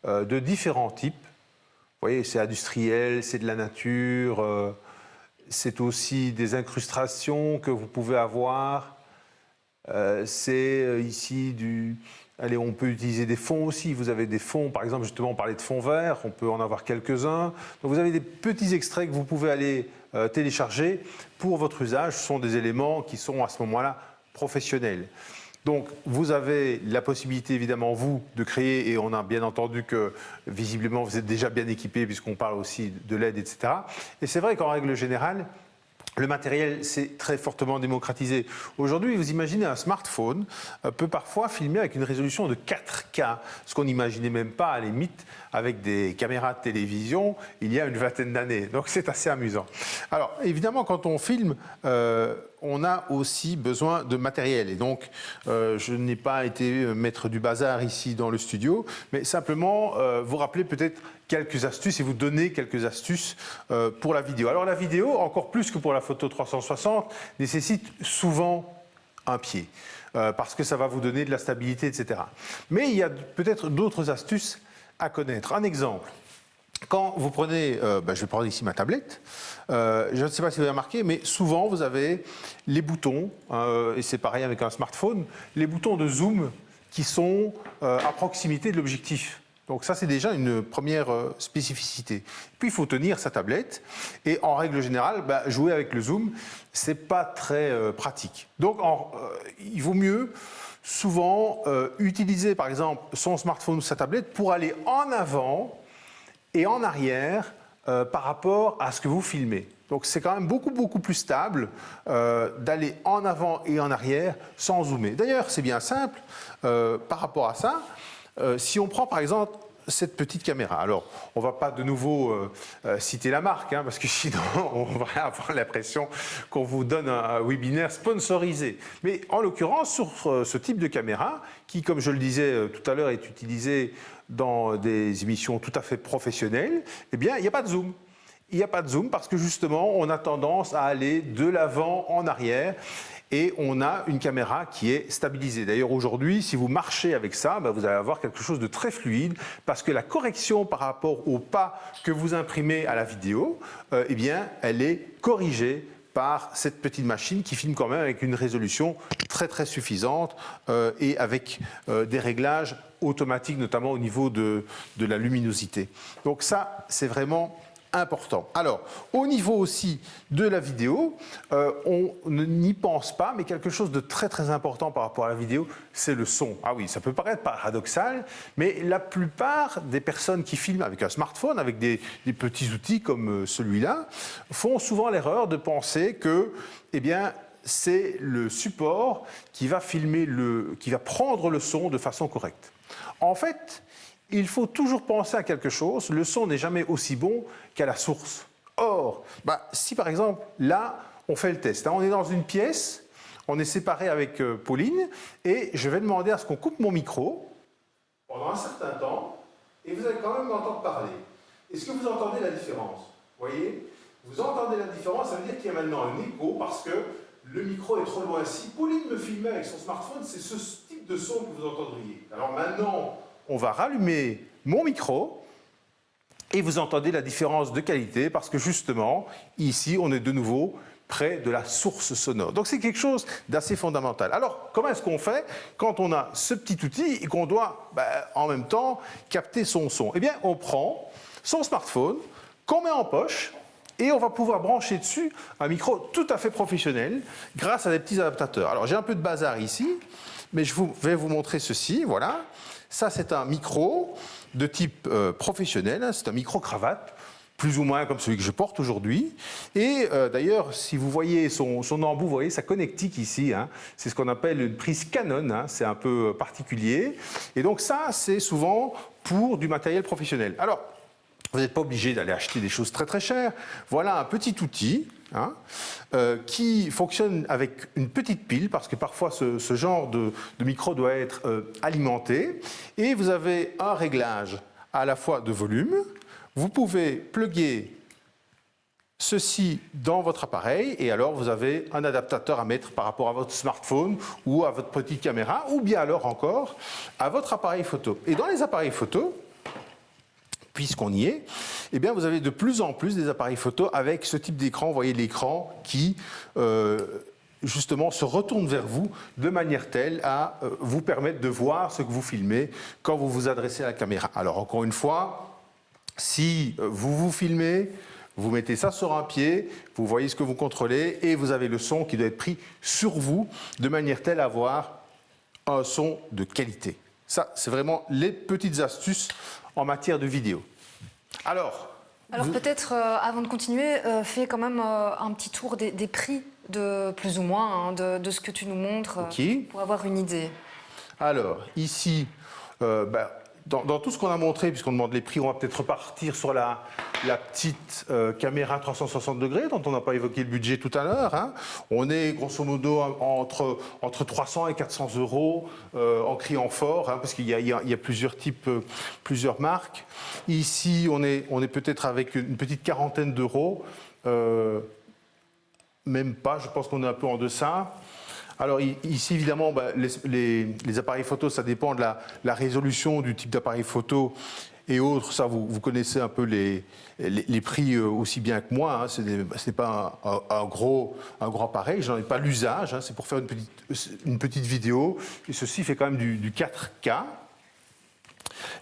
Speaker 6: de différents types. Vous voyez, c'est industriel, c'est de la nature, c'est aussi des incrustations que vous pouvez avoir. C'est ici du... Allez, on peut utiliser des fonds aussi. Vous avez des fonds, par exemple, justement, on parlait de fonds verts, on peut en avoir quelques-uns. Donc vous avez des petits extraits que vous pouvez aller télécharger pour votre usage. Ce sont des éléments qui sont à ce moment-là professionnels. Donc vous avez la possibilité, évidemment, vous, de créer, et on a bien entendu que, visiblement, vous êtes déjà bien équipé puisqu'on parle aussi de l'aide, etc. Et c'est vrai qu'en règle générale, le matériel s'est très fortement démocratisé. Aujourd'hui, vous imaginez un smartphone peut parfois filmer avec une résolution de 4K, ce qu'on n'imaginait même pas, à la limite, avec des caméras de télévision il y a une vingtaine d'années. Donc c'est assez amusant. Alors évidemment, quand on filme, on a aussi besoin de matériel. Et donc, je n'ai pas été mettre du bazar ici dans le studio, mais simplement vous rappeler peut-être quelques astuces et vous donner quelques astuces pour la vidéo. Alors la vidéo, encore plus que pour la photo 360, nécessite souvent un pied, parce que ça va vous donner de la stabilité, etc. Mais il y a peut-être d'autres astuces à connaître. Un exemple. Quand vous prenez, je vais prendre ici ma tablette, je ne sais pas si vous avez remarqué, mais souvent vous avez les boutons, et c'est pareil avec un smartphone, les boutons de zoom qui sont à proximité de l'objectif. Donc ça, c'est déjà une première spécificité. Puis il faut tenir sa tablette, et en règle générale, jouer avec le zoom, c'est pas très pratique. Donc il vaut mieux souvent utiliser par exemple son smartphone ou sa tablette pour aller en avant et en arrière par rapport à ce que vous filmez. Donc c'est quand même beaucoup plus stable d'aller en avant et en arrière sans zoomer. D'ailleurs, c'est bien simple par rapport à ça. Si on prend par exemple cette petite caméra, alors on ne va pas de nouveau citer la marque, parce que sinon on va avoir l'impression qu'on vous donne un webinaire sponsorisé. Mais en l'occurrence, sur ce type de caméra, qui, comme je le disais tout à l'heure, est utilisé dans des émissions tout à fait professionnelles, eh bien, il n'y a pas de zoom. Il n'y a pas de zoom parce que justement, on a tendance à aller de l'avant en arrière et on a une caméra qui est stabilisée. D'ailleurs, aujourd'hui, si vous marchez avec ça, vous allez avoir quelque chose de très fluide parce que la correction par rapport au pas que vous imprimez à la vidéo, eh bien, elle est corrigée par cette petite machine qui filme quand même avec une résolution très suffisante et avec des réglages automatiques, notamment au niveau de la luminosité. Donc ça, c'est vraiment important. Alors, au niveau aussi de la vidéo, on n'y pense pas, mais quelque chose de très important par rapport à la vidéo, c'est le son. Ah oui, ça peut paraître paradoxal, mais la plupart des personnes qui filment avec un smartphone, avec des petits outils comme celui-là, font souvent l'erreur de penser que, eh bien, c'est le support qui va filmer qui va prendre le son de façon correcte. En fait, il faut toujours penser à quelque chose. Le son n'est jamais aussi bon qu'à la source. Or, si par exemple, là, on fait le test. On est dans une pièce, on est séparé avec Pauline, et je vais demander à ce qu'on coupe mon micro pendant un certain temps, et vous allez quand même m'entendre parler. Est-ce que vous entendez la différence? Vous voyez? Vous entendez la différence, ça veut dire qu'il y a maintenant un écho, parce que le micro est trop loin. Si Pauline me filmait avec son smartphone, c'est ce type de son que vous entendriez. Alors maintenant, on va rallumer mon micro et vous entendez la différence de qualité parce que justement, ici, on est de nouveau près de la source sonore. Donc c'est quelque chose d'assez fondamental. Alors, comment est-ce qu'on fait quand on a ce petit outil et qu'on doit en même temps capter son son? Eh bien, on prend son smartphone, qu'on met en poche, et on va pouvoir brancher dessus un micro tout à fait professionnel grâce à des petits adaptateurs. Alors, j'ai un peu de bazar ici, mais je vais vous montrer ceci, voilà. Ça, c'est un micro de type professionnel, c'est un micro-cravate, plus ou moins comme celui que je porte aujourd'hui. Et d'ailleurs, si vous voyez son embout, vous voyez sa connectique ici, c'est ce qu'on appelle une prise Canon, c'est un peu particulier. Et donc ça, c'est souvent pour du matériel professionnel. Alors, vous n'êtes pas obligé d'aller acheter des choses très chères. Voilà un petit outil qui fonctionne avec une petite pile, parce que parfois ce genre de micro doit être alimenté. Et vous avez un réglage à la fois de volume. Vous pouvez plugger ceci dans votre appareil et alors vous avez un adaptateur à mettre par rapport à votre smartphone ou à votre petite caméra, ou bien alors encore à votre appareil photo. Et dans les appareils photo, puisqu'on y est, eh bien vous avez de plus en plus des appareils photo avec ce type d'écran. Vous voyez l'écran qui justement se retourne vers vous de manière telle à vous permettre de voir ce que vous filmez quand vous vous adressez à la caméra. Alors encore une fois, si vous vous filmez, vous mettez ça sur un pied, vous voyez ce que vous contrôlez et vous avez le son qui doit être pris sur vous de manière telle à avoir un son de qualité. Ça, c'est vraiment les petites astuces en matière de vidéo. Alors
Speaker 5: peut-être, avant de continuer, fais quand même un petit tour des prix, de plus ou moins, hein, de ce que tu nous montres, pour avoir une idée.
Speaker 6: Alors, ici, dans tout ce qu'on a montré, puisqu'on demande les prix, on va peut-être repartir sur la petite caméra 360 degrés, dont on n'a pas évoqué le budget tout à l'heure. Hein. On est grosso modo entre 300 et 400 euros en criant fort, hein, parce qu'il y a plusieurs types, plusieurs marques. Ici, on est peut-être avec une petite quarantaine d'euros. Même pas, je pense qu'on est un peu en deçà. Alors ici, évidemment, les appareils photo, ça dépend de la résolution du type d'appareil photo et autres. Ça, vous connaissez un peu les prix aussi bien que moi. Hein. Ce n'est pas un gros appareil, j'en ai pas l'usage. Hein. C'est pour faire une petite vidéo. Et ceci fait quand même du 4K.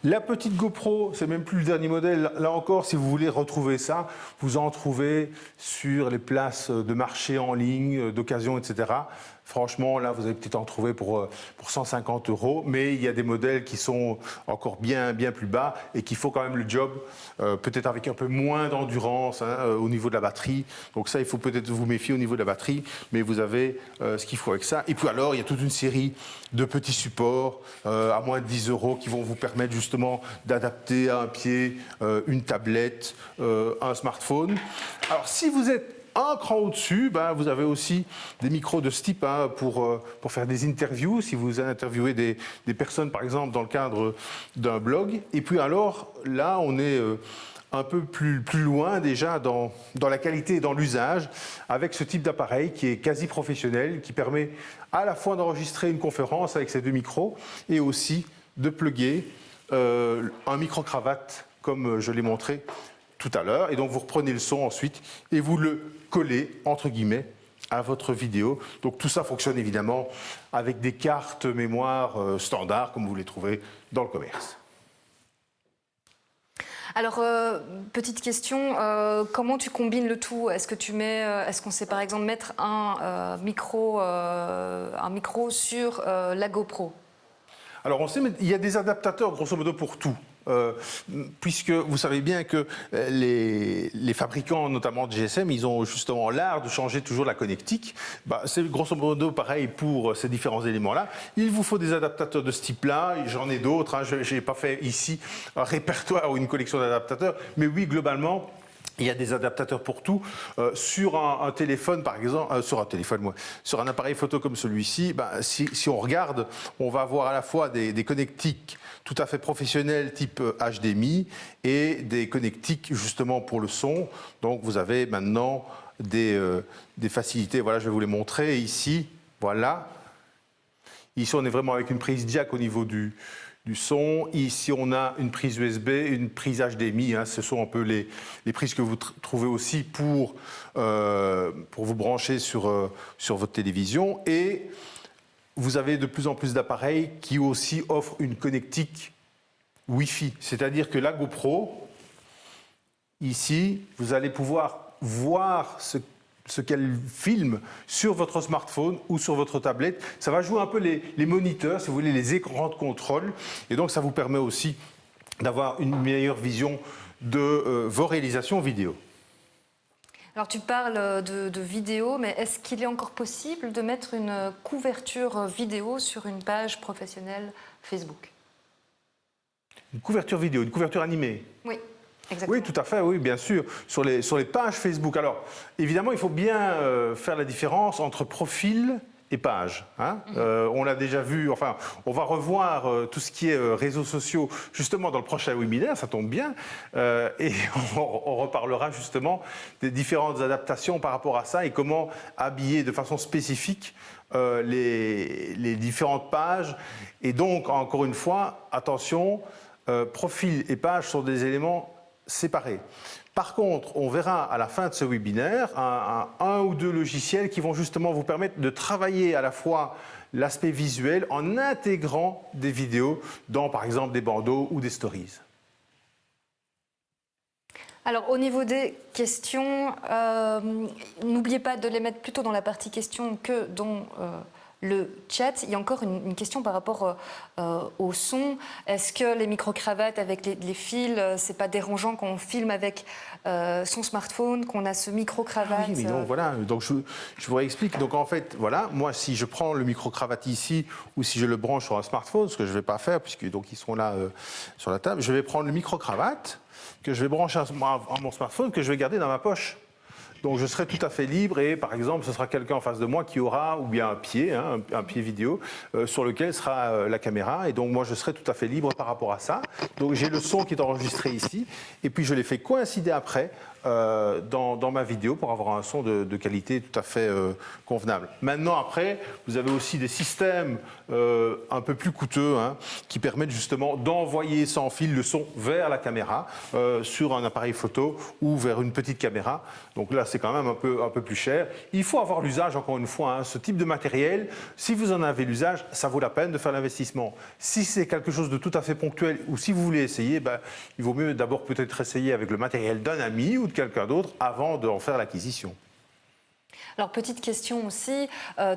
Speaker 6: La petite GoPro, c'est même plus le dernier modèle. Là encore, si vous voulez retrouver ça, vous en trouvez sur les places de marché en ligne, d'occasion, etc. Franchement, là, vous allez peut-être en trouver pour 150 euros, mais il y a des modèles qui sont encore bien plus bas et qui font quand même le job, peut-être avec un peu moins d'endurance au niveau de la batterie. Donc ça, il faut peut-être vous méfier au niveau de la batterie, mais vous avez ce qu'il faut avec ça. Et puis alors, il y a toute une série de petits supports à moins de 10 euros qui vont vous permettre justement d'adapter à un pied une tablette, un smartphone. Alors, si vous êtes un cran au-dessus, vous avez aussi des micros de ce type pour faire des interviews, si vous interviewez des personnes, par exemple, dans le cadre d'un blog. Et puis alors, là, on est un peu plus loin déjà dans la qualité et dans l'usage, avec ce type d'appareil qui est quasi professionnel, qui permet à la fois d'enregistrer une conférence avec ces deux micros et aussi de plugger un micro-cravate, comme je l'ai montré tout à l'heure. Et donc, vous reprenez le son ensuite et vous le collez, entre guillemets, à votre vidéo. Donc, tout ça fonctionne évidemment avec des cartes mémoire standards, comme vous les trouvez dans le commerce.
Speaker 5: Alors, petite question, comment tu combines le tout? Est-ce qu'on sait par exemple mettre un micro sur la GoPro?
Speaker 6: Alors, on sait, mais il y a des adaptateurs, grosso modo, pour tout. Puisque vous savez bien que les fabricants, notamment de GSM, ils ont justement l'art de changer toujours la connectique. C'est grosso modo pareil pour ces différents éléments-là. Il vous faut des adaptateurs de ce type-là. J'en ai d'autres. Hein. Je n'ai pas fait ici un répertoire ou une collection d'adaptateurs. Mais oui, globalement, il y a des adaptateurs pour tout. Sur un téléphone, par exemple, sur un appareil photo comme celui-ci, si on regarde, on va avoir à la fois des connectiques tout à fait professionnels type HDMI et des connectiques justement pour le son. Donc vous avez maintenant des facilités. Voilà, je vais vous les montrer ici. Voilà. Ici, on est vraiment avec une prise jack au niveau du son. Ici, on a une prise USB, une prise HDMI. Hein. Ce sont un peu les prises que vous trouvez aussi pour vous brancher sur votre télévision. Et vous avez de plus en plus d'appareils qui aussi offrent une connectique Wi-Fi. C'est-à-dire que la GoPro, ici, vous allez pouvoir voir ce qu'elle filme sur votre smartphone ou sur votre tablette. Ça va jouer un peu les moniteurs, si vous voulez, les écrans de contrôle. Et donc, ça vous permet aussi d'avoir une meilleure vision de vos réalisations vidéo.
Speaker 5: Alors, tu parles de vidéo, mais est-ce qu'il est encore possible de mettre une couverture vidéo sur une page professionnelle Facebook?
Speaker 6: Une couverture vidéo, une couverture animée?
Speaker 5: Oui. Exactement.
Speaker 6: Oui, tout à fait, oui, bien sûr. Sur les pages Facebook. Alors, évidemment, il faut bien faire la différence entre profil et page. Hein. On l'a déjà vu, enfin, on va revoir tout ce qui est réseaux sociaux, justement, dans le prochain webinaire, ça tombe bien. Et on reparlera justement des différentes adaptations par rapport à ça et comment habiller de façon spécifique les différentes pages. Et donc, encore une fois, attention, profil et page sont des éléments séparés. Par contre, on verra à la fin de ce webinaire un ou deux logiciels qui vont justement vous permettre de travailler à la fois l'aspect visuel en intégrant des vidéos dans, par exemple, des bandeaux ou des stories.
Speaker 5: Alors, au niveau des questions, n'oubliez pas de les mettre plutôt dans la partie questions que dans le chat. Il y a encore une question par rapport au son. Est-ce que les micro-cravates avec les fils, c'est pas dérangeant quand on filme avec son smartphone, qu'on a ce micro-cravate?
Speaker 6: Oui, mais non, voilà. Donc, je vous réexplique. Donc, en fait, voilà, moi, si je prends le micro-cravate ici ou si je le branche sur un smartphone, ce que je ne vais pas faire, puisque donc, ils seront là sur la table, je vais prendre le micro-cravate que je vais brancher à mon smartphone, que je vais garder dans ma poche. Donc je serai tout à fait libre et par exemple ce sera quelqu'un en face de moi qui aura ou bien un pied, hein, un pied vidéo sur lequel sera la caméra et donc moi je serai tout à fait libre par rapport à ça. Donc j'ai le son qui est enregistré ici et puis je l'ai fait coïncider après dans ma vidéo pour avoir un son de qualité tout à fait convenable. Maintenant après vous avez aussi des systèmes un peu plus coûteux hein, qui permettent justement d'envoyer sans fil le son vers la caméra sur un appareil photo ou vers une petite caméra. Donc là c'est quand même un peu plus cher. Il faut avoir l'usage encore une fois, hein, ce type de matériel, si vous en avez l'usage, ça vaut la peine de faire l'investissement. Si c'est quelque chose de tout à fait ponctuel ou si vous voulez essayer, ben, il vaut mieux d'abord peut-être essayer avec le matériel d'un ami ou de quelqu'un d'autre avant d'en faire l'acquisition.
Speaker 5: Alors, petite question aussi,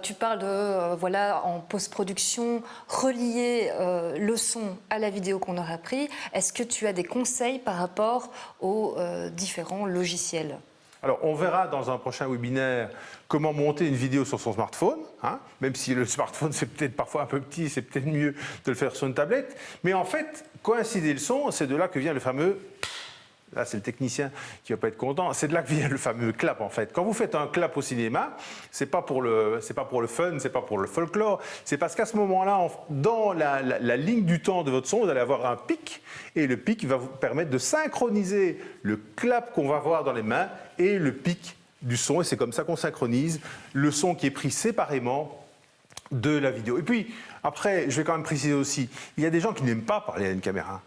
Speaker 5: tu parles de, voilà, en post-production, relier le son à la vidéo qu'on aura pris. Est-ce que tu as des conseils par rapport aux différents logiciels ?
Speaker 6: Alors, on verra dans un prochain webinaire comment monter une vidéo sur son smartphone, hein, même si le smartphone c'est peut-être parfois un peu petit, c'est peut-être mieux de le faire sur une tablette. Mais en fait, coïncider le son, c'est de là que vient le fameux... Là, c'est le technicien qui ne va pas être content. C'est de là que vient le fameux clap, en fait. Quand vous faites un clap au cinéma, c'est pas pour le fun, c'est pas pour le folklore. C'est parce qu'à ce moment-là, dans la ligne du temps de votre son, vous allez avoir un pic. Et le pic va vous permettre de synchroniser le clap qu'on va voir dans les mains et le pic du son. Et c'est comme ça qu'on synchronise le son qui est pris séparément de la vidéo. Et puis, après, je vais quand même préciser aussi, il y a des gens qui n'aiment pas parler à une caméra.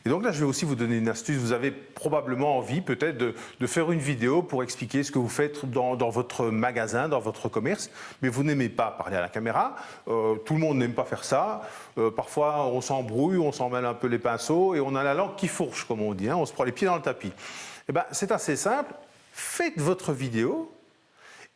Speaker 6: Et donc là, je vais aussi vous donner une astuce. Vous avez probablement envie peut-être de faire une vidéo pour expliquer ce que vous faites dans votre magasin, dans votre commerce, mais vous n'aimez pas parler à la caméra. Tout le monde n'aime pas faire ça. Parfois, on s'embrouille, on s'en mêle un peu les pinceaux et on a la langue qui fourche, comme on dit. Hein, on se prend les pieds dans le tapis. Eh bien, c'est assez simple. Faites votre vidéo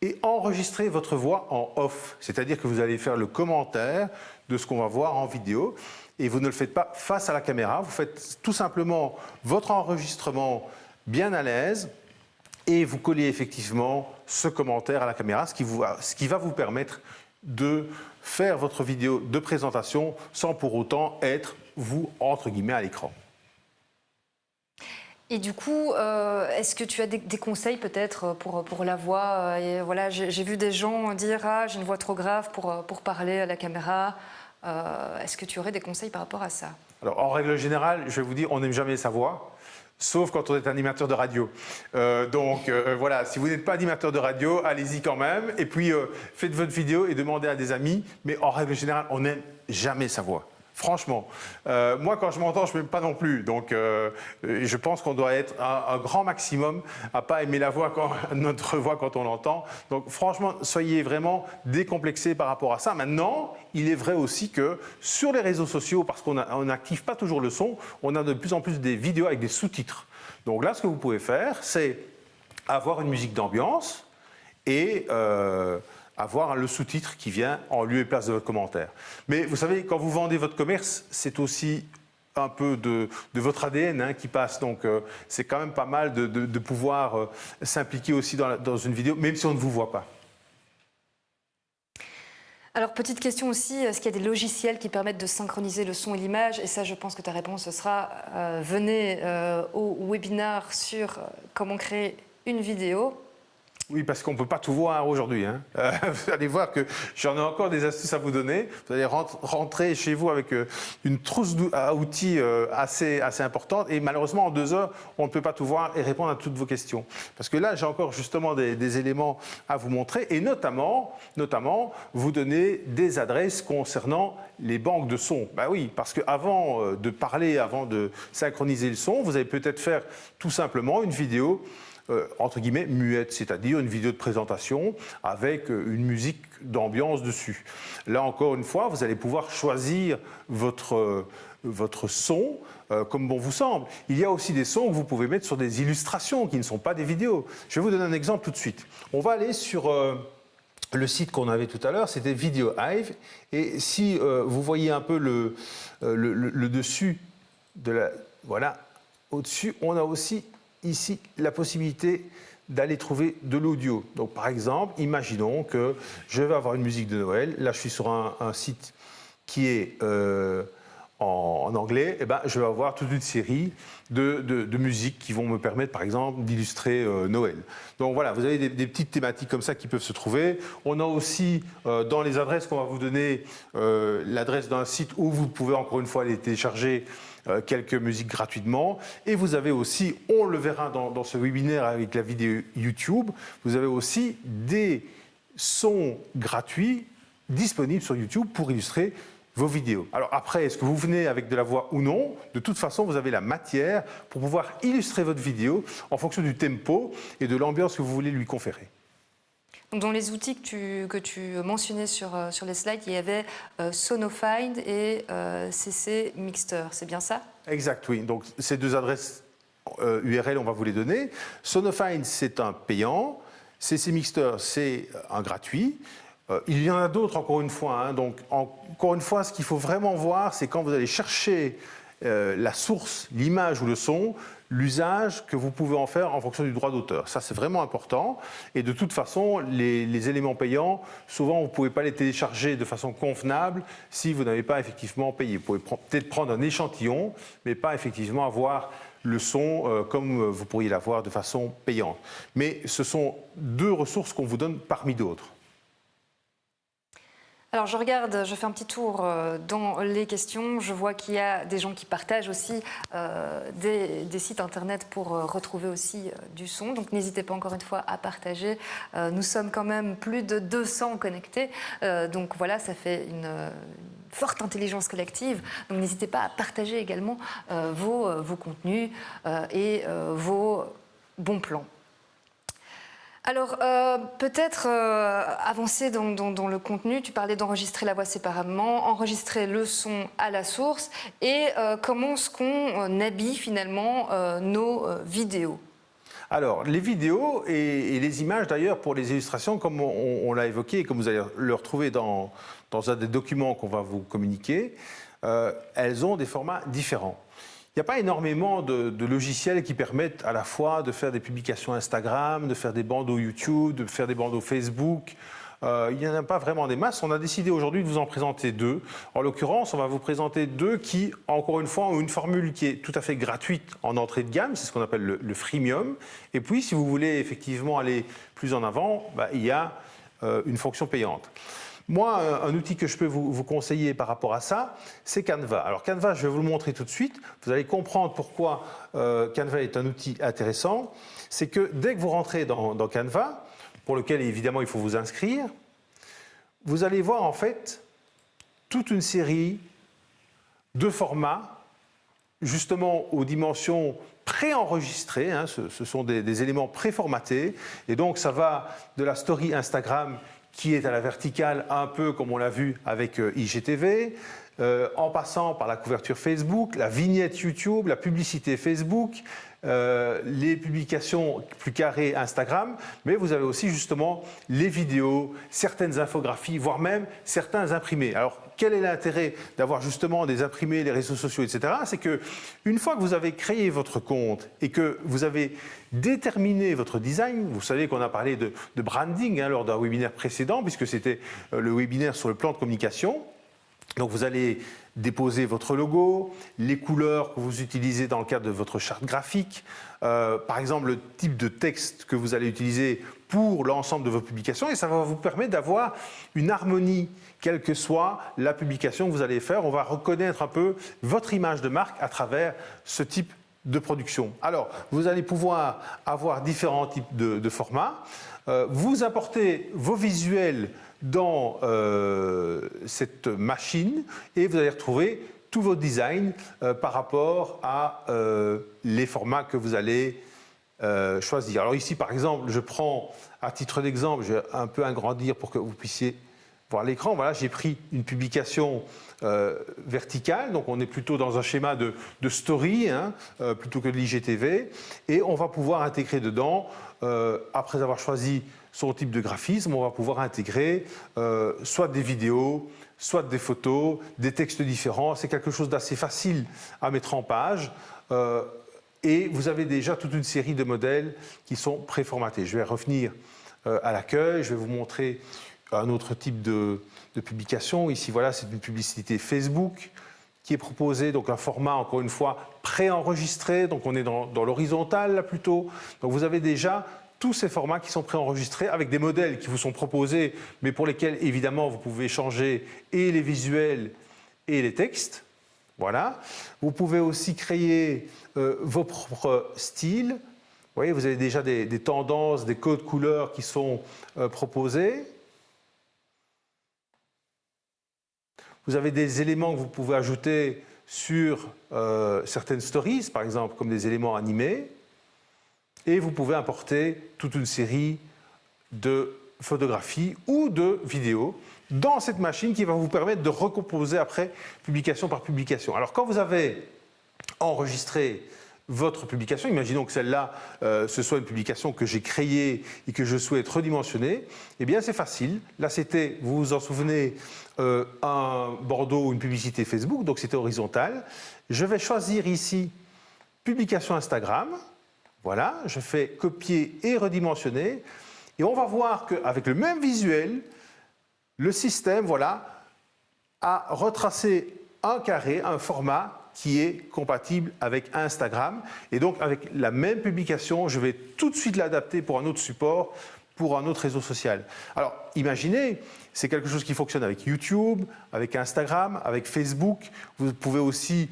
Speaker 6: et enregistrez votre voix en off. C'est-à-dire que vous allez faire le commentaire de ce qu'on va voir en vidéo. Et vous ne le faites pas face à la caméra, vous faites tout simplement votre enregistrement bien à l'aise et vous collez effectivement ce commentaire à la caméra, ce qui va vous permettre de faire votre vidéo de présentation sans pour autant être, vous, entre guillemets, à l'écran.
Speaker 5: Et du coup, est-ce que tu as des conseils peut-être pour la voix et voilà, j'ai vu des gens dire « Ah, j'ai une voix trop grave pour parler à la caméra ». Est-ce que tu aurais des conseils par rapport à ça?
Speaker 6: Alors, en règle générale, je vais vous dire, on n'aime jamais sa voix, sauf quand on est animateur de radio. Voilà, si vous n'êtes pas animateur de radio, allez-y quand même. Et puis, faites votre vidéo et demandez à des amis. Mais en règle générale, on n'aime jamais sa voix. Franchement, moi quand je m'entends, je ne m'aime pas non plus. Donc je pense qu'on doit être un grand maximum à ne pas aimer notre voix quand on l'entend. Donc franchement, soyez vraiment décomplexés par rapport à ça. Maintenant, il est vrai aussi que sur les réseaux sociaux, parce qu'on n'active pas toujours le son, on a de plus en plus des vidéos avec des sous-titres. Donc là, ce que vous pouvez faire, c'est avoir une musique d'ambiance et... avoir le sous-titre qui vient en lieu et place de votre commentaire. Mais vous savez, quand vous vendez votre commerce, c'est aussi un peu de votre ADN hein, qui passe. Donc, c'est quand même pas mal de pouvoir s'impliquer aussi dans une vidéo, même si on ne vous voit pas.
Speaker 5: Alors, petite question aussi, est-ce qu'il y a des logiciels qui permettent de synchroniser le son et l'image? Et ça, je pense que ta réponse sera venez au webinaire sur comment créer une vidéo.
Speaker 6: Oui, parce qu'on ne peut pas tout voir aujourd'hui. Hein. Vous allez voir que j'en ai encore des astuces à vous donner. Vous allez rentrer chez vous avec une trousse à outils assez importante. Et malheureusement, en 2 heures, on ne peut pas tout voir et répondre à toutes vos questions. Parce que là, j'ai encore justement des éléments à vous montrer. Et notamment, vous donner des adresses concernant les banques de sons. Ben oui, parce qu'avant de parler, avant de synchroniser le son, vous allez peut-être faire tout simplement une vidéo entre guillemets muette, c'est-à-dire une vidéo de présentation avec une musique d'ambiance dessus. Là encore une fois, vous allez pouvoir choisir votre son comme bon vous semble. Il y a aussi des sons que vous pouvez mettre sur des illustrations qui ne sont pas des vidéos. Je vais vous donner un exemple tout de suite. On va aller sur le site qu'on avait tout à l'heure, c'était Video Hive. Et si vous voyez un peu le dessus de la... Voilà, au-dessus, on a aussi ici la possibilité d'aller trouver de l'audio. Donc par exemple, imaginons que je vais avoir une musique de Noël. Là, je suis sur un site qui est en anglais. Et ben, je vais avoir toute une série de musiques qui vont me permettre, par exemple, d'illustrer Noël. Donc voilà, vous avez des petites thématiques comme ça qui peuvent se trouver. On a aussi, dans les adresses qu'on va vous donner, l'adresse d'un site où vous pouvez encore une fois les télécharger quelques musiques gratuitement. Et vous avez aussi, on le verra dans ce webinaire avec la vidéo YouTube, vous avez aussi des sons gratuits disponibles sur YouTube pour illustrer vos vidéos. Alors après, est-ce que vous venez avec de la voix ou non? De toute façon, vous avez la matière pour pouvoir illustrer votre vidéo en fonction du tempo et de l'ambiance que vous voulez lui conférer.
Speaker 5: Dans les outils que tu mentionnais sur les slides, il y avait Sonofind et CC Mixter, c'est bien ça? Exact,
Speaker 6: oui. Donc ces 2 adresses URL, on va vous les donner. Sonofind, c'est un payant. CC Mixter, c'est un gratuit. Il y en a d'autres, encore une fois. Hein. Donc, encore une fois, ce qu'il faut vraiment voir, c'est quand vous allez chercher la source, l'image ou le son, l'usage que vous pouvez en faire en fonction du droit d'auteur. Ça, c'est vraiment important. Et de toute façon, les éléments payants, souvent, vous ne pouvez pas les télécharger de façon convenable si vous n'avez pas effectivement payé. Vous pouvez peut-être prendre un échantillon, mais pas effectivement avoir le son comme vous pourriez l'avoir de façon payante. Mais ce sont 2 ressources qu'on vous donne parmi d'autres.
Speaker 5: Alors je regarde, je fais un petit tour dans les questions. Je vois qu'il y a des gens qui partagent aussi des sites internet pour retrouver aussi du son. Donc n'hésitez pas encore une fois à partager. Nous sommes quand même plus de 200 connectés. Donc voilà, ça fait une forte intelligence collective. Donc n'hésitez pas à partager également vos contenus et vos bons plans. Alors, peut-être avancer dans le contenu, tu parlais d'enregistrer la voix séparément, enregistrer le son à la source, et comment est-ce qu'on habille finalement nos vidéos?
Speaker 6: Alors, les vidéos et les images d'ailleurs pour les illustrations, comme on l'a évoqué et comme vous allez le retrouver dans un des documents qu'on va vous communiquer, elles ont des formats différents. Il n'y a pas énormément de logiciels qui permettent à la fois de faire des publications Instagram, de faire des bandeaux YouTube, de faire des bandeaux Facebook. Il n'y en a pas vraiment des masses. On a décidé aujourd'hui de vous en présenter 2. En l'occurrence, on va vous présenter 2 qui, encore une fois, ont une formule qui est tout à fait gratuite en entrée de gamme. C'est ce qu'on appelle le freemium. Et puis, si vous voulez effectivement aller plus en avant, il y a une fonction payante. Moi, un outil que je peux vous conseiller par rapport à ça, c'est Canva. Alors Canva, je vais vous le montrer tout de suite. Vous allez comprendre pourquoi Canva est un outil intéressant. C'est que dès que vous rentrez dans Canva, pour lequel évidemment il faut vous inscrire, vous allez voir en fait toute une série de formats, justement aux dimensions préenregistrées, hein, ce sont des éléments préformatés, et donc ça va de la story Instagram qui est à la verticale, un peu comme on l'a vu avec IGTV, en passant par la couverture Facebook, la vignette YouTube, la publicité Facebook, les publications plus carrées Instagram, mais vous avez aussi justement les vidéos, certaines infographies, voire même certains imprimés. Alors, quel est l'intérêt d'avoir justement des imprimés, les réseaux sociaux, etc. C'est que une fois que vous avez créé votre compte et que vous avez déterminé votre design, vous savez qu'on a parlé de branding lors d'un webinaire précédent, puisque c'était le webinaire sur le plan de communication. Donc vous allez déposer votre logo, les couleurs que vous utilisez dans le cadre de votre charte graphique, par exemple le type de texte que vous allez utiliser pour l'ensemble de vos publications, et ça va vous permettre d'avoir une harmonie, quelle que soit la publication que vous allez faire. On va reconnaître un peu votre image de marque à travers ce type de production. Alors, vous allez pouvoir avoir différents types de formats. Vous apportez vos visuels dans cette machine et vous allez retrouver tous vos designs par rapport à les formats que vous allez choisir. Alors ici, par exemple, je prends à titre d'exemple, je vais un peu agrandir pour que vous puissiez voir l'écran. Voilà, j'ai pris une publication verticale, donc on est plutôt dans un schéma de story plutôt que de l'IGTV, et on va pouvoir intégrer dedans, après avoir choisi son type de graphisme, on va pouvoir intégrer soit des vidéos, soit des photos, des textes différents. C'est quelque chose d'assez facile à mettre en page. Et vous avez déjà toute une série de modèles qui sont préformatés. Je vais revenir à l'accueil, je vais vous montrer un autre type de publication. Ici, voilà, c'est une publicité Facebook qui est proposée, donc un format, encore une fois, préenregistré. Donc on est dans l'horizontale, là, plutôt. Donc vous avez déjà tous ces formats qui sont préenregistrés avec des modèles qui vous sont proposés, mais pour lesquels, évidemment, vous pouvez changer et les visuels et les textes. Voilà. Vous pouvez aussi créer vos propres styles. Vous voyez, vous avez déjà des tendances, des codes couleurs qui sont proposés. Vous avez des éléments que vous pouvez ajouter sur certaines stories, par exemple, comme des éléments animés. Et vous pouvez importer toute une série de photographies ou de vidéos dans cette machine qui va vous permettre de recomposer après publication par publication. Alors quand vous avez enregistré votre publication, imaginons que celle-là, ce soit une publication que j'ai créée et que je souhaite redimensionner, eh bien c'est facile. Là c'était, vous vous en souvenez, un bandeau ou une publicité Facebook, donc c'était horizontal. Je vais choisir ici publication Instagram. Voilà, je fais copier et redimensionner. Et on va voir qu'avec le même visuel, le système, voilà, a retracé un carré, un format qui est compatible avec Instagram. Et donc, avec la même publication, je vais tout de suite l'adapter pour un autre support, pour un autre réseau social. Alors, imaginez, c'est quelque chose qui fonctionne avec YouTube, avec Instagram, avec Facebook. Vous pouvez aussi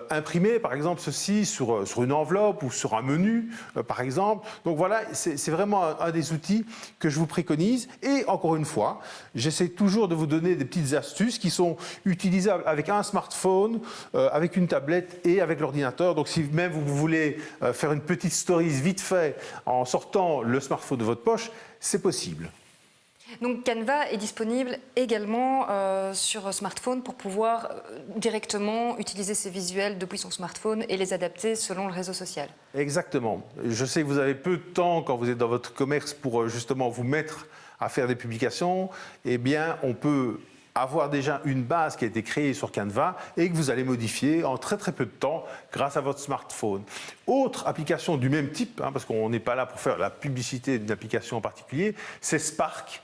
Speaker 6: imprimer, par exemple, ceci sur une enveloppe ou sur un menu, par exemple. Donc voilà, c'est vraiment un des outils que je vous préconise. Et encore une fois, j'essaie toujours de vous donner des petites astuces qui sont utilisables avec un smartphone, avec une tablette et avec l'ordinateur. Donc si même vous voulez faire une petite story vite fait en sortant le smartphone de votre poche, c'est possible.
Speaker 5: Donc Canva est disponible également sur smartphone pour pouvoir directement utiliser ses visuels depuis son smartphone et les adapter selon le réseau social.
Speaker 6: Exactement. Je sais que vous avez peu de temps quand vous êtes dans votre commerce pour justement vous mettre à faire des publications. Eh bien, on peut avoir déjà une base qui a été créée sur Canva et que vous allez modifier en très très peu de temps grâce à votre smartphone. Autre application du même type, parce qu'on n'est pas là pour faire la publicité d'une application en particulier, c'est Spark.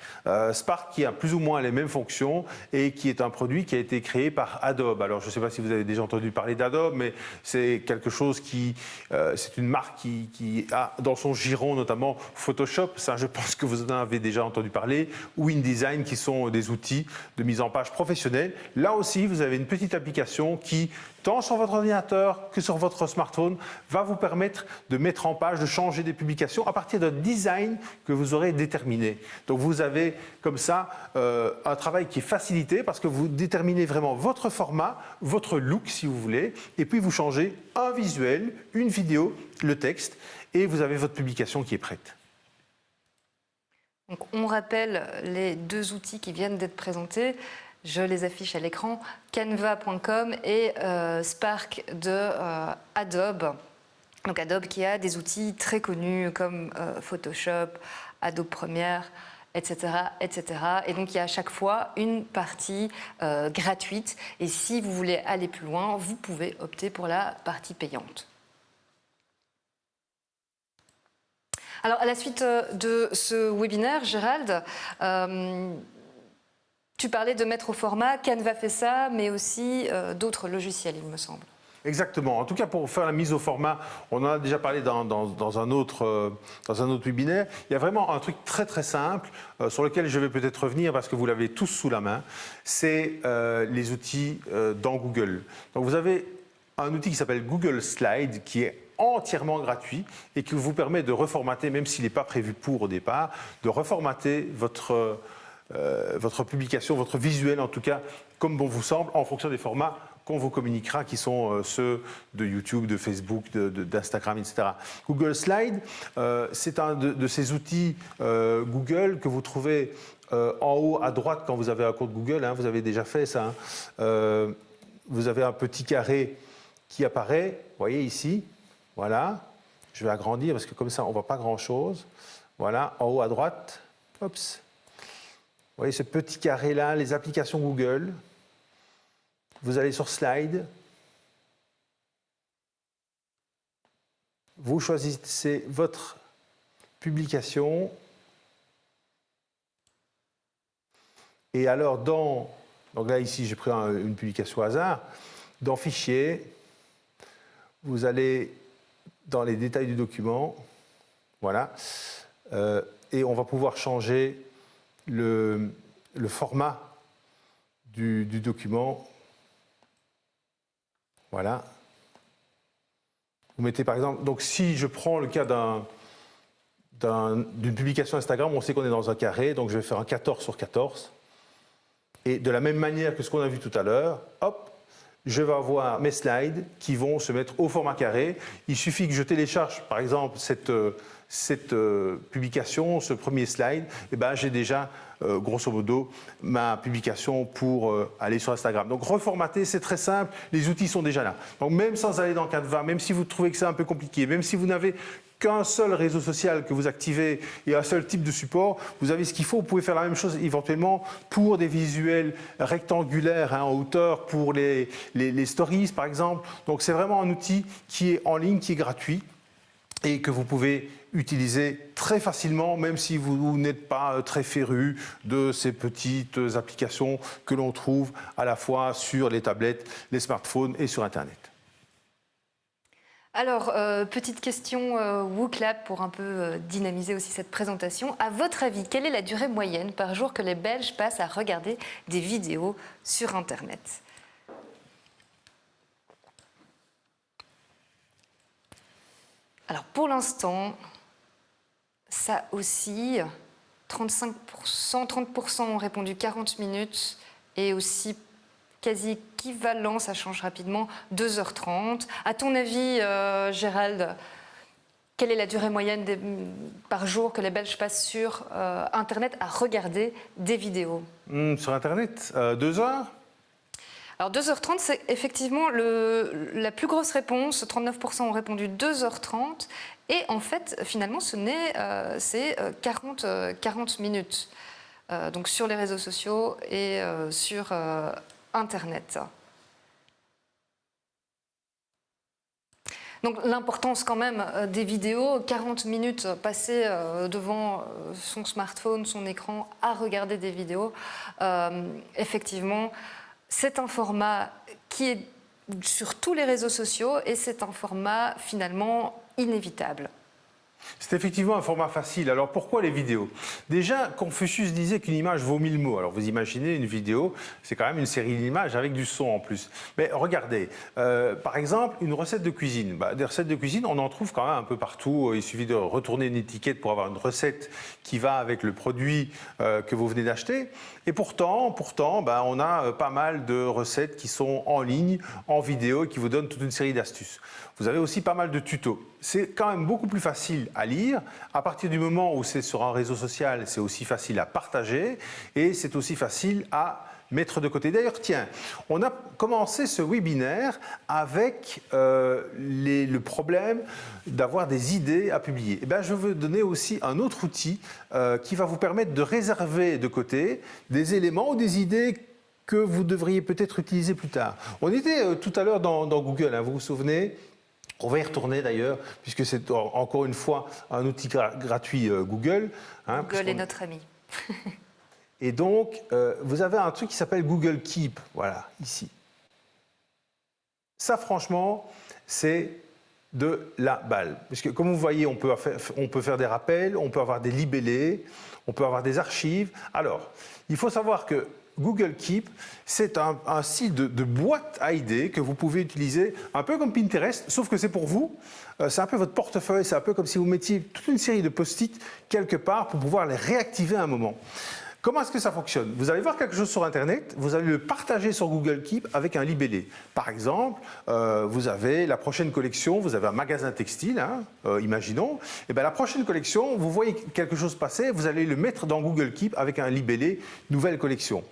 Speaker 6: Spark qui a plus ou moins les mêmes fonctions et qui est un produit qui a été créé par Adobe. Alors je ne sais pas si vous avez déjà entendu parler d'Adobe, mais c'est quelque chose qui... c'est une marque qui a dans son giron notamment Photoshop, ça je pense que vous en avez déjà entendu parler, ou InDesign qui sont des outils de mise en page professionnelle. Là aussi, vous avez une petite application qui, tant sur votre ordinateur que sur votre smartphone, va vous permettre de mettre en page, de changer des publications à partir d'un design que vous aurez déterminé. Donc vous avez comme ça un travail qui est facilité parce que vous déterminez vraiment votre format, votre look si vous voulez, et puis vous changez un visuel, une vidéo, le texte, et vous avez votre publication qui est prête.
Speaker 5: Donc, on rappelle les deux outils qui viennent d'être présentés. Je les affiche à l'écran, canva.com et Spark de Adobe. Donc Adobe qui a des outils très connus comme Photoshop, Adobe Premiere, etc., etc. Et donc il y a à chaque fois une partie gratuite. Et si vous voulez aller plus loin, vous pouvez opter pour la partie payante. Alors, à la suite de ce webinaire, Gérald, Tu parlais de mettre au format, Canva fait ça, mais aussi d'autres logiciels, il me semble.
Speaker 6: Exactement. En tout cas, pour faire la mise au format, on en a déjà parlé dans un autre webinaire. Il y a vraiment un truc très très simple sur lequel je vais peut-être revenir parce que vous l'avez tous sous la main. C'est les outils dans Google. Donc vous avez un outil qui s'appelle Google Slide qui est entièrement gratuit et qui vous permet de reformater, même s'il n'est pas prévu pour au départ, de reformater votre publication, votre visuel en tout cas, comme bon vous semble, en fonction des formats qu'on vous communiquera, qui sont ceux de YouTube, de Facebook, d'Instagram, etc. Google Slide, c'est un de ces outils Google que vous trouvez en haut à droite quand vous avez un compte Google, hein, vous avez déjà fait ça. Hein. Vous avez un petit carré qui apparaît, vous voyez ici, voilà. Je vais agrandir parce que comme ça on ne voit pas grand-chose. Voilà, en haut à droite, Ops. Vous voyez ce petit carré-là, les applications Google. Vous allez sur Slide. Vous choisissez votre publication. Et alors, donc là, ici, j'ai pris une publication au hasard. Dans Fichier, vous allez dans les détails du document. Voilà. Et on va pouvoir changer le format du document. Voilà. Vous mettez par exemple, donc si je prends le cas d'une publication Instagram, on sait qu'on est dans un carré, donc je vais faire un 14 sur 14. Et de la même manière que ce qu'on a vu tout à l'heure, hop, je vais avoir mes slides qui vont se mettre au format carré. Il suffit que je télécharge par exemple cette publication, ce premier slide, et ben j'ai déjà grosso modo ma publication pour aller sur Instagram. Donc reformater, c'est très simple, les outils sont déjà là. Donc même sans aller dans Canva, même si vous trouvez que c'est un peu compliqué, même si vous n'avez qu'un seul réseau social que vous activez et un seul type de support, vous avez ce qu'il faut. Vous pouvez faire la même chose éventuellement pour des visuels rectangulaires en hauteur, pour les stories par exemple. Donc c'est vraiment un outil qui est en ligne, qui est gratuit et que vous pouvez utiliser très facilement, même si vous n'êtes pas très féru de ces petites applications que l'on trouve à la fois sur les tablettes, les smartphones et sur Internet.
Speaker 5: Alors, petite question WooClap pour un peu dynamiser aussi cette présentation. À votre avis, quelle est la durée moyenne par jour que les Belges passent à regarder des vidéos sur Internet ? Alors, pour l'instant, ça oscille. 35%, 30% ont répondu 40 minutes et aussi quasi équivalent, ça change rapidement, 2h30. À ton avis, Gérald, quelle est la durée moyenne par jour que les Belges passent sur Internet à regarder des vidéos ?
Speaker 6: Sur Internet, 2 heures ?
Speaker 5: Alors 2h30, c'est effectivement la plus grosse réponse. 39% ont répondu 2h30. Et en fait, finalement, c'est 40 minutes. Donc sur les réseaux sociaux et sur Internet. Donc l'importance quand même des vidéos, 40 minutes passées devant son smartphone, son écran, à regarder des vidéos. Effectivement, c'est un format qui est sur tous les réseaux sociaux et c'est un format finalement inévitable.
Speaker 6: C'est effectivement un format facile. Alors pourquoi les vidéos ? Déjà, Confucius disait qu'une image vaut 1000 mots. Alors vous imaginez une vidéo, c'est quand même une série d'images avec du son en plus. Mais regardez, par exemple, une recette de cuisine. Des recettes de cuisine, on en trouve quand même un peu partout. Il suffit de retourner une étiquette pour avoir une recette qui va avec le produit que vous venez d'acheter. Et pourtant, on a pas mal de recettes qui sont en ligne, en vidéo, et qui vous donnent toute une série d'astuces. Vous avez aussi pas mal de tutos. C'est quand même beaucoup plus facile à lire. À partir du moment où c'est sur un réseau social, c'est aussi facile à partager et c'est aussi facile à mettre de côté. D'ailleurs, tiens, on a commencé ce webinaire avec le problème d'avoir des idées à publier. Eh bien, je veux donner aussi un autre outil qui va vous permettre de réserver de côté des éléments ou des idées que vous devriez peut-être utiliser plus tard. On était tout à l'heure dans Google, hein, vous vous souvenez ? On va y retourner d'ailleurs, puisque c'est encore une fois un outil gratuit Google.
Speaker 5: Google est notre ami.
Speaker 6: Et donc, vous avez un truc qui s'appelle Google Keep, voilà, ici. Ça, franchement, c'est de la balle. Parce que, comme vous voyez, on peut faire des rappels, on peut avoir des libellés, on peut avoir des archives. Alors, il faut savoir que Google Keep, c'est un style de boîte à idées que vous pouvez utiliser un peu comme Pinterest, sauf que c'est pour vous. C'est un peu votre portefeuille, c'est un peu comme si vous mettiez toute une série de post-it quelque part pour pouvoir les réactiver à un moment. Comment est-ce que ça fonctionne? Vous allez voir quelque chose sur Internet, vous allez le partager sur Google Keep avec un libellé. Par exemple, vous avez la prochaine collection, vous avez un magasin textile, hein, imaginons. Et bien, la prochaine collection, vous voyez quelque chose passer, vous allez le mettre dans Google Keep avec un libellé nouvelle collection.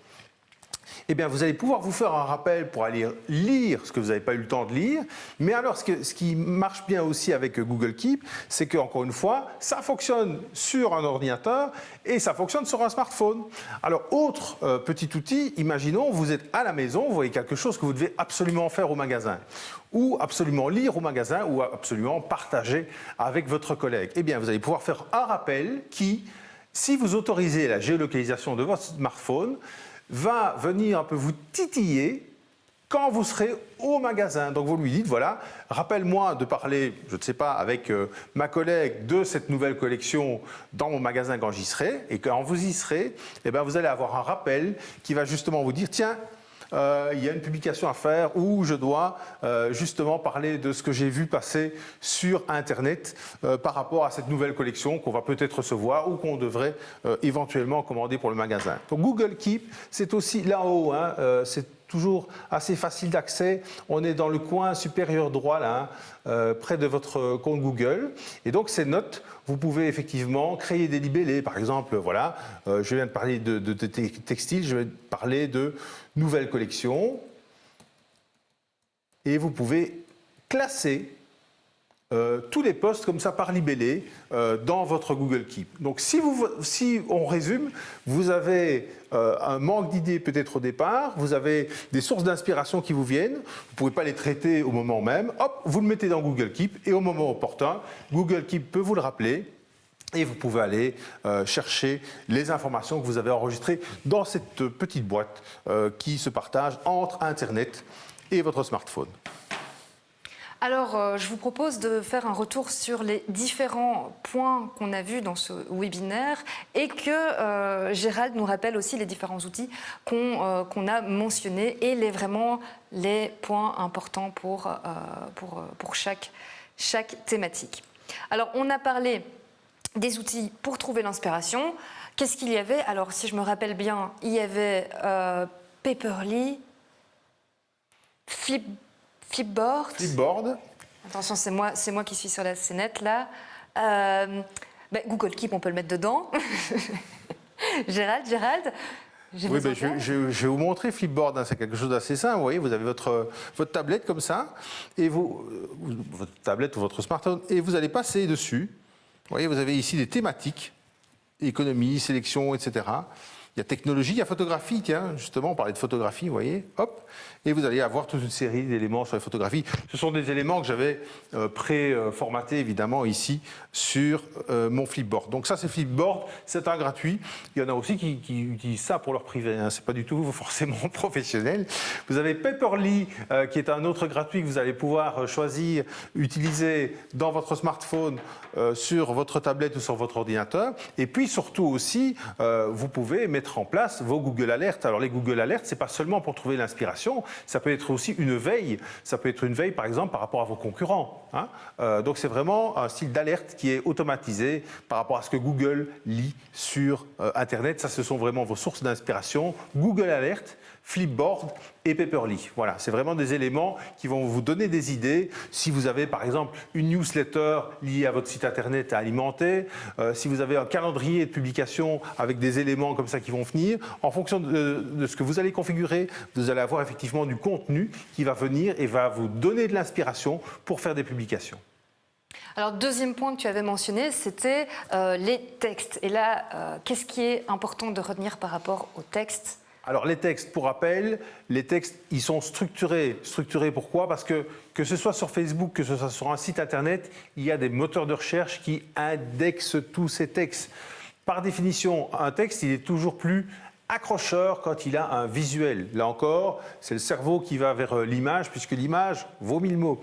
Speaker 6: Eh bien, vous allez pouvoir vous faire un rappel pour aller lire ce que vous n'avez pas eu le temps de lire. Mais alors, ce qui marche bien aussi avec Google Keep, c'est qu'encore une fois, ça fonctionne sur un ordinateur et ça fonctionne sur un smartphone. Alors, autre petit outil, imaginons, vous êtes à la maison, vous voyez quelque chose que vous devez absolument faire au magasin, ou absolument lire au magasin, ou absolument partager avec votre collègue. Eh bien, vous allez pouvoir faire un rappel qui, si vous autorisez la géolocalisation de votre smartphone, va venir un peu vous titiller quand vous serez au magasin. Donc vous lui dites, voilà, rappelle-moi de parler, je ne sais pas, avec ma collègue de cette nouvelle collection dans mon magasin quand j'y serai. Et quand vous y serez, eh bien, vous allez avoir un rappel qui va justement vous dire, tiens, il y a une publication à faire où je dois justement parler de ce que j'ai vu passer sur Internet par rapport à cette nouvelle collection qu'on va peut-être recevoir ou qu'on devrait éventuellement commander pour le magasin. Donc Google Keep, c'est aussi là-haut, hein, c'est toujours assez facile d'accès. On est dans le coin supérieur droit, là, hein, près de votre compte Google. Et donc, ces notes, vous pouvez effectivement créer des libellés. Par exemple, voilà, je viens de parler de textile, je vais parler de nouvelles collections. Et vous pouvez classer tous les postes comme ça par libellé dans votre Google Keep. Donc si on résume, vous avez un manque d'idées peut-être au départ, vous avez des sources d'inspiration qui vous viennent, vous ne pouvez pas les traiter au moment même, hop, vous le mettez dans Google Keep et au moment opportun, Google Keep peut vous le rappeler et vous pouvez aller chercher les informations que vous avez enregistrées dans cette petite boîte qui se partage entre Internet et votre smartphone.
Speaker 5: Alors, je vous propose de faire un retour sur les différents points qu'on a vus dans ce webinaire et que Gérald nous rappelle aussi les différents outils qu'on a mentionnés et vraiment les points importants pour chaque thématique. Alors, on a parlé des outils pour trouver l'inspiration. Qu'est-ce qu'il y avait? Alors, si je me rappelle bien, il y avait Paper.ly, Flipboard.
Speaker 6: Flipboard.
Speaker 5: Attention, c'est moi qui suis sur la scénette là. Google Keep, on peut le mettre dedans. Gérald.
Speaker 6: Oui, je vais vous montrer Flipboard. Hein, c'est quelque chose d'assez simple. Vous voyez, vous avez votre tablette comme ça, et votre tablette ou votre smartphone, et vous allez passer dessus. Vous voyez, vous avez ici des thématiques, économie, sélection, etc. Il y a technologie, il y a photographie, tiens, justement, on parlait de photographie, vous voyez, hop, et vous allez avoir toute une série d'éléments sur les photographies. Ce sont des éléments que j'avais pré-formatés, évidemment, ici, sur mon Flipboard. Donc ça, c'est Flipboard, c'est un gratuit. Il y en a aussi qui utilisent ça pour leur privé, hein. C'est pas du tout forcément professionnel. Vous avez Paper.ly, qui est un autre gratuit que vous allez pouvoir choisir, utiliser dans votre smartphone, sur votre tablette ou sur votre ordinateur. Et puis, surtout aussi, vous pouvez mettre en place vos Google Alerts. Alors les Google Alerts, c'est pas seulement pour trouver l'inspiration, ça peut être aussi une veille. Ça peut être une veille, par exemple, par rapport à vos concurrents. Hein. Donc c'est vraiment un style d'alerte qui est automatisé par rapport à ce que Google lit sur Internet. Ça, ce sont vraiment vos sources d'inspiration. Google Alerts, Flipboard et Paper.ly. Voilà, c'est vraiment des éléments qui vont vous donner des idées. Si vous avez par exemple une newsletter liée à votre site internet à alimenter, si vous avez un calendrier de publication avec des éléments comme ça qui vont venir, en fonction de ce que vous allez configurer, vous allez avoir effectivement du contenu qui va venir et va vous donner de l'inspiration pour faire des publications.
Speaker 5: Alors, deuxième point que tu avais mentionné, c'était les textes. Et là, qu'est-ce qui est important de retenir par rapport aux textes ?
Speaker 6: Alors les textes, pour rappel, les textes, ils sont structurés. Structurés pourquoi? Parce que ce soit sur Facebook, que ce soit sur un site internet, il y a des moteurs de recherche qui indexent tous ces textes. Par définition, un texte, il est toujours plus accrocheur quand il a un visuel. Là encore, c'est le cerveau qui va vers l'image, puisque l'image vaut 1000 mots.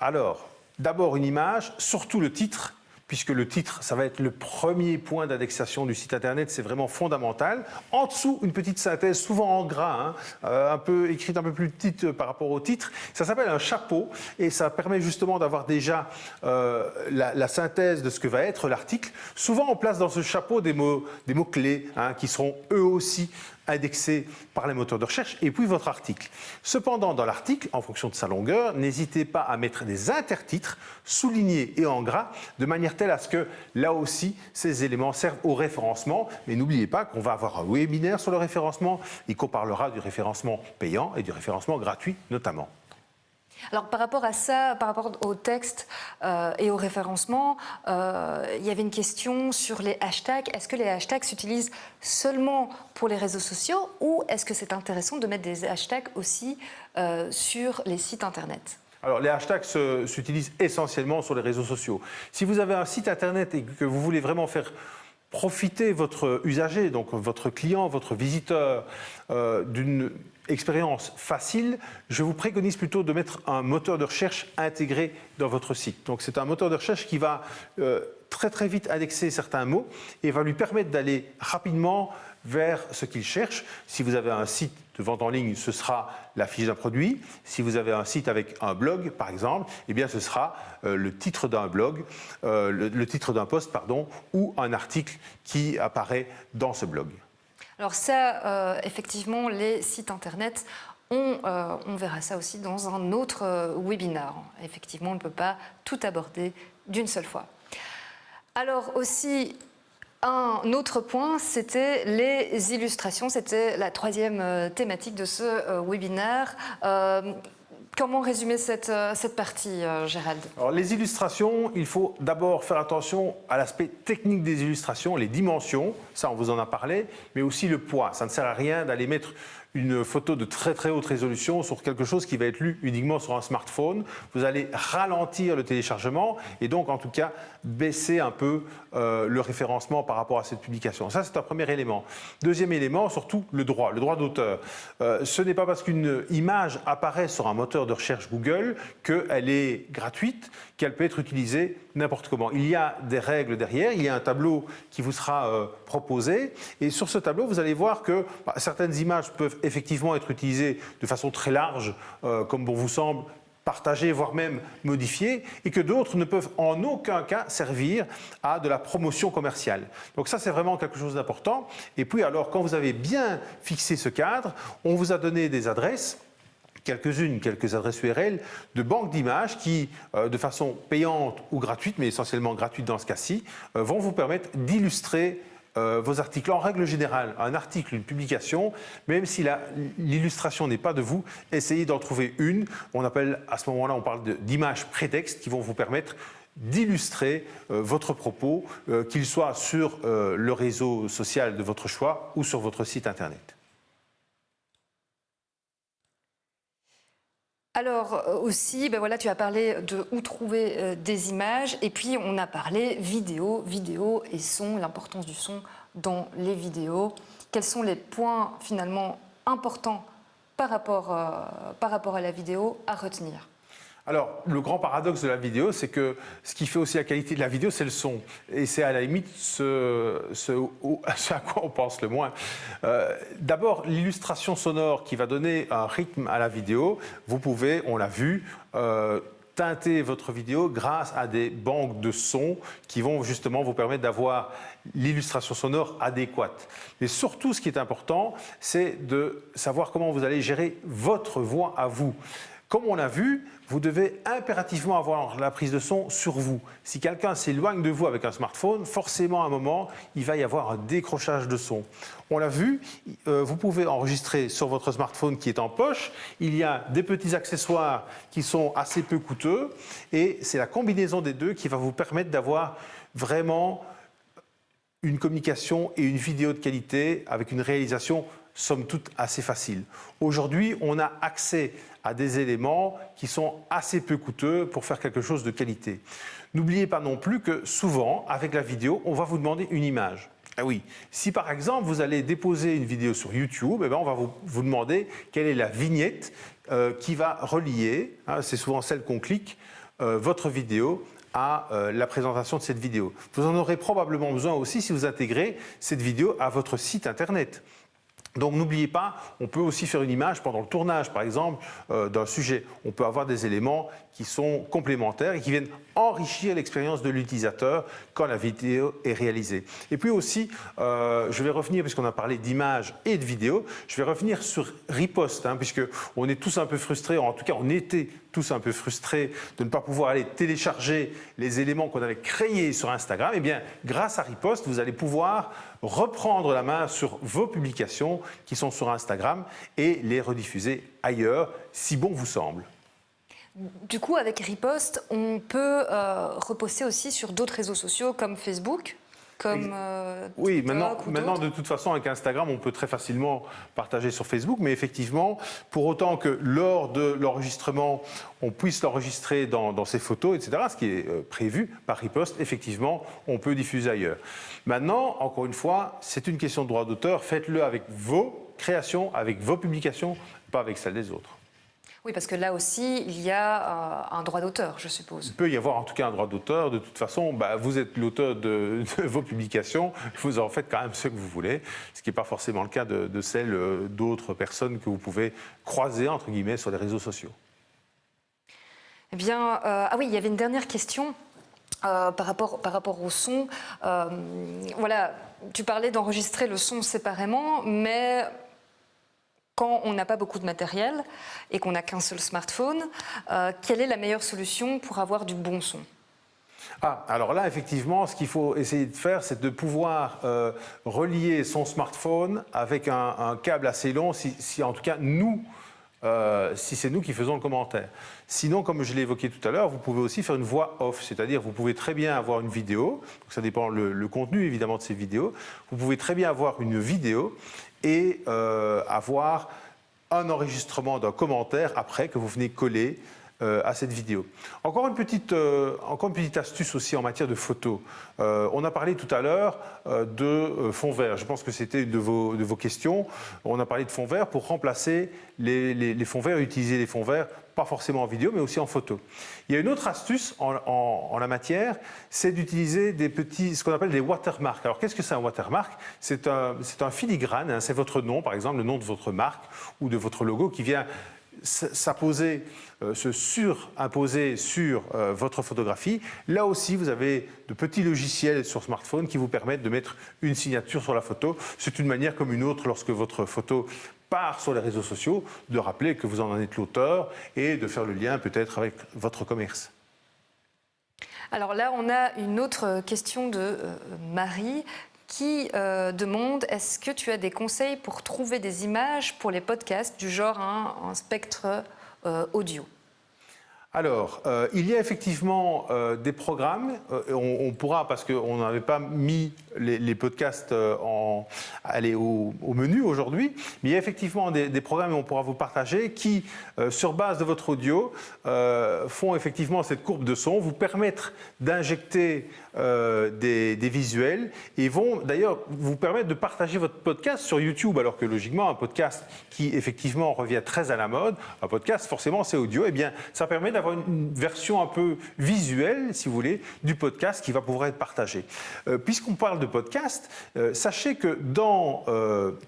Speaker 6: Alors, d'abord une image, surtout le titre, puisque le titre, ça va être le premier point d'indexation du site internet, c'est vraiment fondamental. En dessous, une petite synthèse, souvent en gras, un peu écrite un peu plus petite par rapport au titre. Ça s'appelle un chapeau et ça permet justement d'avoir déjà la synthèse de ce que va être l'article. Souvent, on place dans ce chapeau des mots-clés qui seront eux aussi indexé par les moteurs de recherche, et puis votre article. Cependant, dans l'article, en fonction de sa longueur, n'hésitez pas à mettre des intertitres soulignés et en gras, de manière telle à ce que, là aussi, ces éléments servent au référencement. Mais n'oubliez pas qu'on va avoir un webinaire sur le référencement et qu'on parlera du référencement payant et du référencement gratuit, notamment.
Speaker 5: Alors par rapport à ça, par rapport au texte et au référencement, il y avait une question sur les hashtags. Est-ce que les hashtags s'utilisent seulement pour les réseaux sociaux ou est-ce que c'est intéressant de mettre des hashtags aussi sur les sites internet ?
Speaker 6: Alors, les hashtags s'utilisent essentiellement sur les réseaux sociaux. Si vous avez un site internet et que vous voulez vraiment faire profiter votre usager, donc votre client, votre visiteur, d'une expérience facile, je vous préconise plutôt de mettre un moteur de recherche intégré dans votre site. Donc c'est un moteur de recherche qui va très vite indexer certains mots et va lui permettre d'aller rapidement vers ce qu'il cherche. Si vous avez un site de vente en ligne, ce sera la fiche d'un produit. Si vous avez un site avec un blog, par exemple, eh bien ce sera le titre d'un blog, le titre d'un post, pardon, ou un article qui apparaît dans ce blog.
Speaker 5: Alors ça, effectivement, les sites internet, on verra ça aussi dans un autre webinaire. Effectivement, on ne peut pas tout aborder d'une seule fois. Alors aussi, un autre point, c'était les illustrations. C'était la troisième thématique de ce webinaire. Comment résumer cette partie, Gérald ?
Speaker 6: Alors, les illustrations, il faut d'abord faire attention à l'aspect technique des illustrations, les dimensions, ça on vous en a parlé, mais aussi le poids. Ça ne sert à rien d'aller mettre une photo de très haute résolution sur quelque chose qui va être lu uniquement sur un smartphone. Vous allez ralentir le téléchargement et donc en tout cas baisser un peu le référencement par rapport à cette publication. Ça c'est un premier élément. Deuxième élément, surtout le droit d'auteur. Ce n'est pas parce qu'une image apparaît sur un moteur de recherche Google qu'elle est gratuite, qu'elle peut être utilisée n'importe comment. Il y a des règles derrière, il y a un tableau qui vous sera proposé et sur ce tableau vous allez voir que certaines images peuvent effectivement être utilisées de façon très large, comme bon vous semble, partagées, voire même modifiées, et que d'autres ne peuvent en aucun cas servir à de la promotion commerciale. Donc ça, c'est vraiment quelque chose d'important. Et puis alors, quand vous avez bien fixé ce cadre, on vous a donné des adresses, quelques adresses URL de banques d'images qui, de façon payante ou gratuite, mais essentiellement gratuite dans ce cas-ci, vont vous permettre d'illustrer vos articles. En règle générale, un article, une publication, même si l'illustration n'est pas de vous, essayez d'en trouver une. On appelle, à ce moment-là, on parle d'images prétextes qui vont vous permettre d'illustrer votre propos, qu'il soit sur le réseau social de votre choix ou sur votre site internet.
Speaker 5: Alors aussi, ben voilà, tu as parlé de où trouver des images et puis on a parlé vidéo et son, l'importance du son dans les vidéos. Quels sont les points finalement importants par rapport à la vidéo à retenir ?
Speaker 6: Alors, le grand paradoxe de la vidéo, c'est que ce qui fait aussi la qualité de la vidéo, c'est le son. Et c'est à la limite ce à quoi on pense le moins. D'abord, l'illustration sonore qui va donner un rythme à la vidéo. Vous pouvez, on l'a vu, teinter votre vidéo grâce à des banques de sons qui vont justement vous permettre d'avoir l'illustration sonore adéquate. Mais surtout, ce qui est important, c'est de savoir comment vous allez gérer votre voix à vous. Comme on l'a vu, vous devez impérativement avoir la prise de son sur vous. Si quelqu'un s'éloigne de vous avec un smartphone, forcément à un moment, il va y avoir un décrochage de son. On l'a vu, vous pouvez enregistrer sur votre smartphone qui est en poche. Il y a des petits accessoires qui sont assez peu coûteux et c'est la combinaison des deux qui va vous permettre d'avoir vraiment une communication et une vidéo de qualité avec une réalisation somme toute assez facile. Aujourd'hui, on a accès à des éléments qui sont assez peu coûteux pour faire quelque chose de qualité. N'oubliez pas non plus que souvent, avec la vidéo, on va vous demander une image. Ah oui, si par exemple vous allez déposer une vidéo sur YouTube, eh bien, on va vous demander quelle est la vignette qui va relier, hein, c'est souvent celle qu'on clique, votre vidéo à la présentation de cette vidéo. Vous en aurez probablement besoin aussi si vous intégrez cette vidéo à votre site internet. Donc n'oubliez pas, on peut aussi faire une image pendant le tournage, par exemple, d'un sujet. On peut avoir des éléments qui sont complémentaires et qui viennent enrichir l'expérience de l'utilisateur quand la vidéo est réalisée. Et puis aussi, je vais revenir, puisqu'on a parlé d'images et de vidéos, je vais revenir sur Riposte, hein, puisqu'on est tous un peu frustrés, en tout cas on était tous un peu frustrés de ne pas pouvoir aller télécharger les éléments qu'on avait créés sur Instagram. Eh bien, grâce à Riposte, vous allez pouvoir reprendre la main sur vos publications qui sont sur Instagram et les rediffuser ailleurs, si bon vous semble.
Speaker 5: Du coup, avec Riposte, on peut reposter aussi sur d'autres réseaux sociaux comme Facebook, comme
Speaker 6: oui,
Speaker 5: TikTok
Speaker 6: maintenant de toute façon, avec Instagram, on peut très facilement partager sur Facebook, mais effectivement, pour autant que lors de l'enregistrement, on puisse l'enregistrer dans ses photos, etc., ce qui est prévu par Riposte, effectivement, on peut diffuser ailleurs. Maintenant, encore une fois, c'est une question de droit d'auteur, faites-le avec vos créations, avec vos publications, pas avec celles des autres.
Speaker 5: Oui, parce que là aussi, il y a un droit d'auteur, je suppose.
Speaker 6: Il peut y avoir en tout cas un droit d'auteur. De toute façon, vous êtes l'auteur de vos publications, vous en faites quand même ce que vous voulez, ce qui n'est pas forcément le cas de celles d'autres personnes que vous pouvez croiser, entre guillemets, sur les réseaux sociaux.
Speaker 5: Eh bien, ah oui, il y avait une dernière question. Par rapport au son, voilà, tu parlais d'enregistrer le son séparément, mais quand on n'a pas beaucoup de matériel et qu'on n'a qu'un seul smartphone, quelle est la meilleure solution pour avoir du bon son ?
Speaker 6: Ah, alors là, effectivement, ce qu'il faut essayer de faire, c'est de pouvoir relier son smartphone avec un câble assez long, si en tout cas nous, si c'est nous qui faisons le commentaire. Sinon, comme je l'ai évoqué tout à l'heure, vous pouvez aussi faire une voix off, c'est-à-dire vous pouvez très bien avoir une vidéo, donc ça dépend le contenu évidemment de ces vidéos, vous pouvez très bien avoir une vidéo et avoir un enregistrement d'un commentaire après que vous venez coller à cette vidéo. Encore une petite astuce aussi en matière de photos. On a parlé tout à l'heure de fond vert. Je pense que c'était une de vos questions. On a parlé de fond vert pour remplacer les fonds verts et utiliser les fonds verts, pas forcément en vidéo, mais aussi en photo. Il y a une autre astuce en la matière, c'est d'utiliser ce qu'on appelle des watermarks. Alors, qu'est-ce que c'est un watermark ? C'est un filigrane, hein, c'est votre nom, par exemple, le nom de votre marque ou de votre logo qui vient s'imposer, se surimposer sur votre photographie. Là aussi, vous avez de petits logiciels sur smartphone qui vous permettent de mettre une signature sur la photo. C'est une manière comme une autre, lorsque votre photo part sur les réseaux sociaux, de rappeler que vous en êtes l'auteur et de faire le lien peut-être avec votre commerce.
Speaker 5: Alors là, on a une autre question de Marie qui demande, est-ce que tu as des conseils pour trouver des images pour les podcasts du genre un spectre audio ?
Speaker 6: Alors, il y a effectivement des programmes, on pourra, parce qu'on n'avait pas mis les podcasts au menu aujourd'hui, mais il y a effectivement des programmes, et on pourra vous partager, qui, sur base de votre audio, font effectivement cette courbe de son, vous permettre d'injecter des visuels, et vont d'ailleurs vous permettre de partager votre podcast sur YouTube, alors que logiquement, un podcast qui effectivement revient très à la mode, un podcast forcément c'est audio, et bien ça permet d'avoir une version un peu visuelle, si vous voulez, du podcast qui va pouvoir être partagé. Puisqu'on parle de podcast, sachez que dans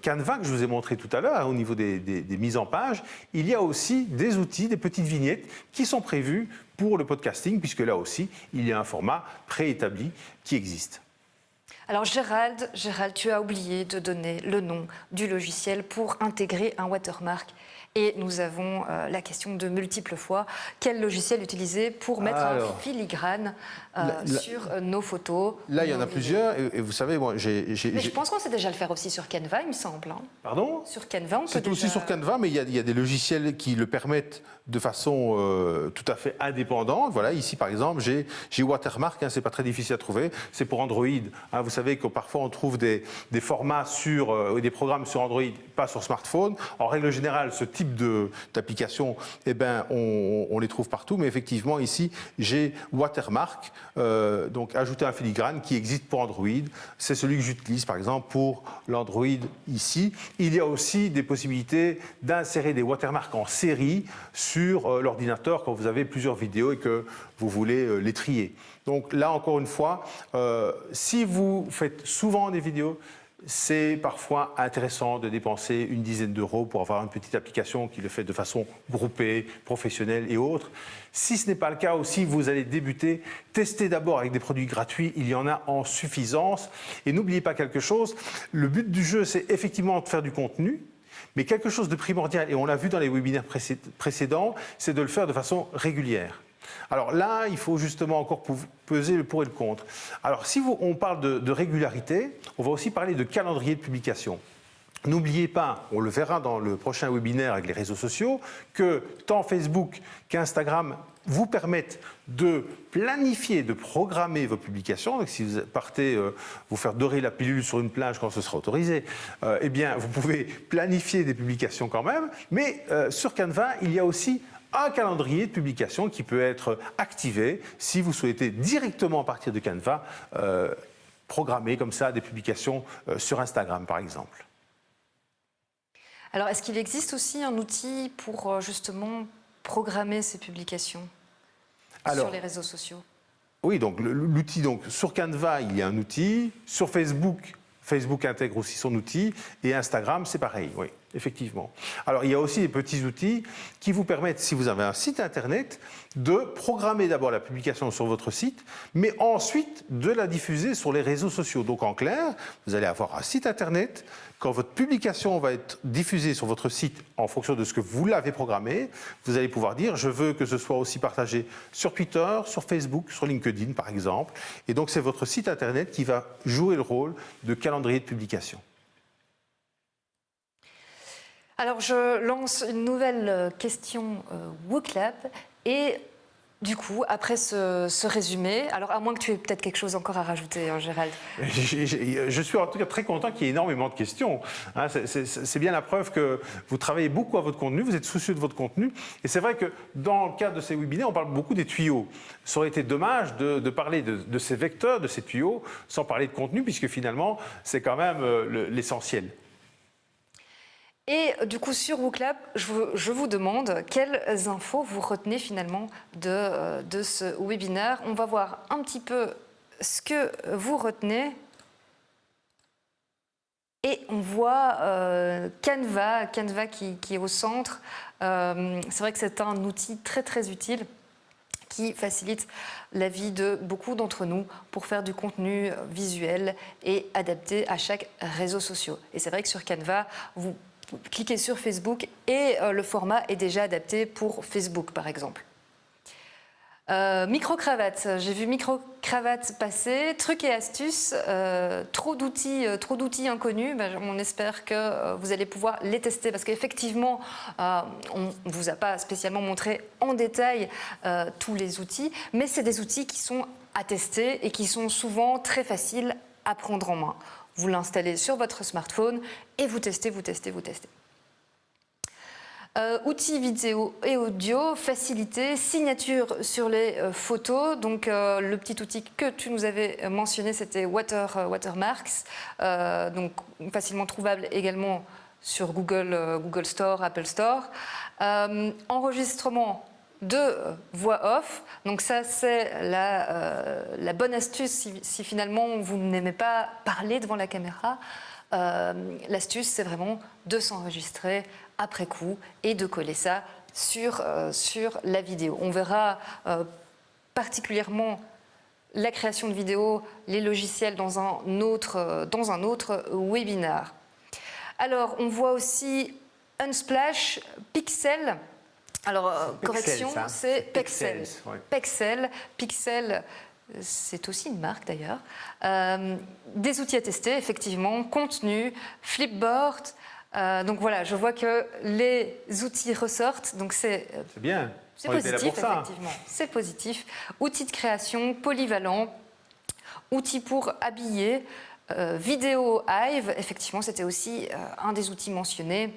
Speaker 6: Canva, que je vous ai montré tout à l'heure, hein, au niveau des mises en page, il y a aussi des outils, des petites vignettes qui sont prévues pour le podcasting, puisque là aussi, il y a un format préétabli qui existe.
Speaker 5: Alors Gérald, tu as oublié de donner le nom du logiciel pour intégrer un watermark. Et nous avons la question de multiples fois, quel logiciel utiliser pour mettre un filigrane sur nos photos?
Speaker 6: Là, il y en a plusieurs, et vous savez, moi,
Speaker 5: Mais je pense qu'on sait déjà le faire aussi sur Canva, il me semble. Hein.
Speaker 6: Pardon?
Speaker 5: Sur Canva, on peut
Speaker 6: C'est aussi sur Canva, mais il y a des logiciels qui le permettent de façon tout à fait indépendante. Voilà, ici, par exemple, j'ai Watermark, hein, c'est pas très difficile à trouver, c'est pour Android. Hein, vous savez que parfois on trouve des formats des programmes sur Android, pas sur smartphone. En règle générale, ce type d'application, eh ben, on les trouve partout. Mais effectivement, ici, j'ai Watermark, donc ajouter un filigrane qui existe pour Android. C'est celui que j'utilise, par exemple, pour l'Android ici. Il y a aussi des possibilités d'insérer des watermarks en série sur l'ordinateur quand vous avez plusieurs vidéos et que vous voulez les trier. Donc là, encore une fois, si vous faites souvent des vidéos, c'est parfois intéressant de dépenser une dizaine d'euros pour avoir une petite application qui le fait de façon groupée, professionnelle et autres. Si ce n'est pas le cas, ou si vous allez débuter, testez d'abord avec des produits gratuits, il y en a en suffisance. Et n'oubliez pas quelque chose, le but du jeu, c'est effectivement de faire du contenu, mais quelque chose de primordial, et on l'a vu dans les webinaires précédents, c'est de le faire de façon régulière. Alors là, il faut justement encore peser le pour et le contre. Alors si on parle de régularité, on va aussi parler de calendrier de publication. N'oubliez pas, on le verra dans le prochain webinaire avec les réseaux sociaux, que tant Facebook qu'Instagram vous permettent de planifier, de programmer vos publications. Donc, si vous partez vous faire dorer la pilule sur une plage quand ce sera autorisé, eh bien, vous pouvez planifier des publications quand même. Mais sur Canva, il y a aussi un calendrier de publication qui peut être activé si vous souhaitez directement à partir de Canva programmer comme ça des publications sur Instagram, par exemple.
Speaker 5: Alors, est-ce qu'il existe aussi un outil pour justement programmer ces publications sur les réseaux sociaux?
Speaker 6: Oui, donc l'outil, sur Canva, il y a un outil. Sur Facebook, Facebook intègre aussi son outil. Et Instagram, c'est pareil, oui, effectivement. Alors, il y a aussi des petits outils qui vous permettent, si vous avez un site internet, de programmer d'abord la publication sur votre site, mais ensuite de la diffuser sur les réseaux sociaux. Donc, en clair, vous allez avoir un site internet. Quand votre publication va être diffusée sur votre site en fonction de ce que vous l'avez programmé, vous allez pouvoir dire « je veux que ce soit aussi partagé sur Twitter, sur Facebook, sur LinkedIn par exemple ». Et donc c'est votre site internet qui va jouer le rôle de calendrier de publication.
Speaker 5: Alors je lance une nouvelle question WooClub et du coup, après ce résumé, alors à moins que tu aies peut-être quelque chose encore à rajouter, hein, Gérald.
Speaker 6: Je suis en tout cas très content qu'il y ait énormément de questions. Hein, c'est bien la preuve que vous travaillez beaucoup à votre contenu, vous êtes soucieux de votre contenu. Et c'est vrai que dans le cadre de ces webinaires, on parle beaucoup des tuyaux. Ça aurait été dommage de parler de ces vecteurs, de ces tuyaux, sans parler de contenu, puisque finalement, c'est quand même l'essentiel.
Speaker 5: Et du coup, sur WooClub, je vous demande quelles infos vous retenez finalement de ce webinaire. On va voir un petit peu ce que vous retenez. Et on voit Canva qui est au centre. C'est vrai que c'est un outil très très utile qui facilite la vie de beaucoup d'entre nous pour faire du contenu visuel et adapté à chaque réseau social. Et c'est vrai que sur Canva, vous cliquez sur Facebook et le format est déjà adapté pour Facebook, par exemple. Micro-cravate, j'ai vu micro-cravate passer. Trucs et astuces, trop d'outils inconnus. Ben, on espère que vous allez pouvoir les tester parce qu'effectivement, on ne vous a pas spécialement montré en détail tous les outils, mais c'est des outils qui sont à tester et qui sont souvent très faciles à prendre en main. Vous l'installez sur votre smartphone et vous testez. Outils vidéo et audio, facilité, signature sur les photos. Donc le petit outil que tu nous avais mentionné, c'était Watermarks, donc facilement trouvable également sur Google Store, Apple Store. Enregistrement de voix off, donc ça c'est la bonne astuce si finalement vous n'aimez pas parler devant la caméra. L'astuce c'est vraiment de s'enregistrer après coup et de coller ça sur la vidéo. On verra particulièrement la création de vidéos, les logiciels dans un autre webinaire. Alors on voit aussi Unsplash, Pexels. Alors, correction, c'est Pexels.
Speaker 6: Ouais.
Speaker 5: Pexels, c'est aussi une marque d'ailleurs. Des outils à tester, effectivement, contenu, Flipboard. Donc voilà, je vois que les outils ressortent. Donc c'est
Speaker 6: bien.
Speaker 5: C'est positif, effectivement. C'est positif. Outils de création, polyvalent. outils pour habiller, vidéo Hive, effectivement, c'était aussi un des outils mentionnés.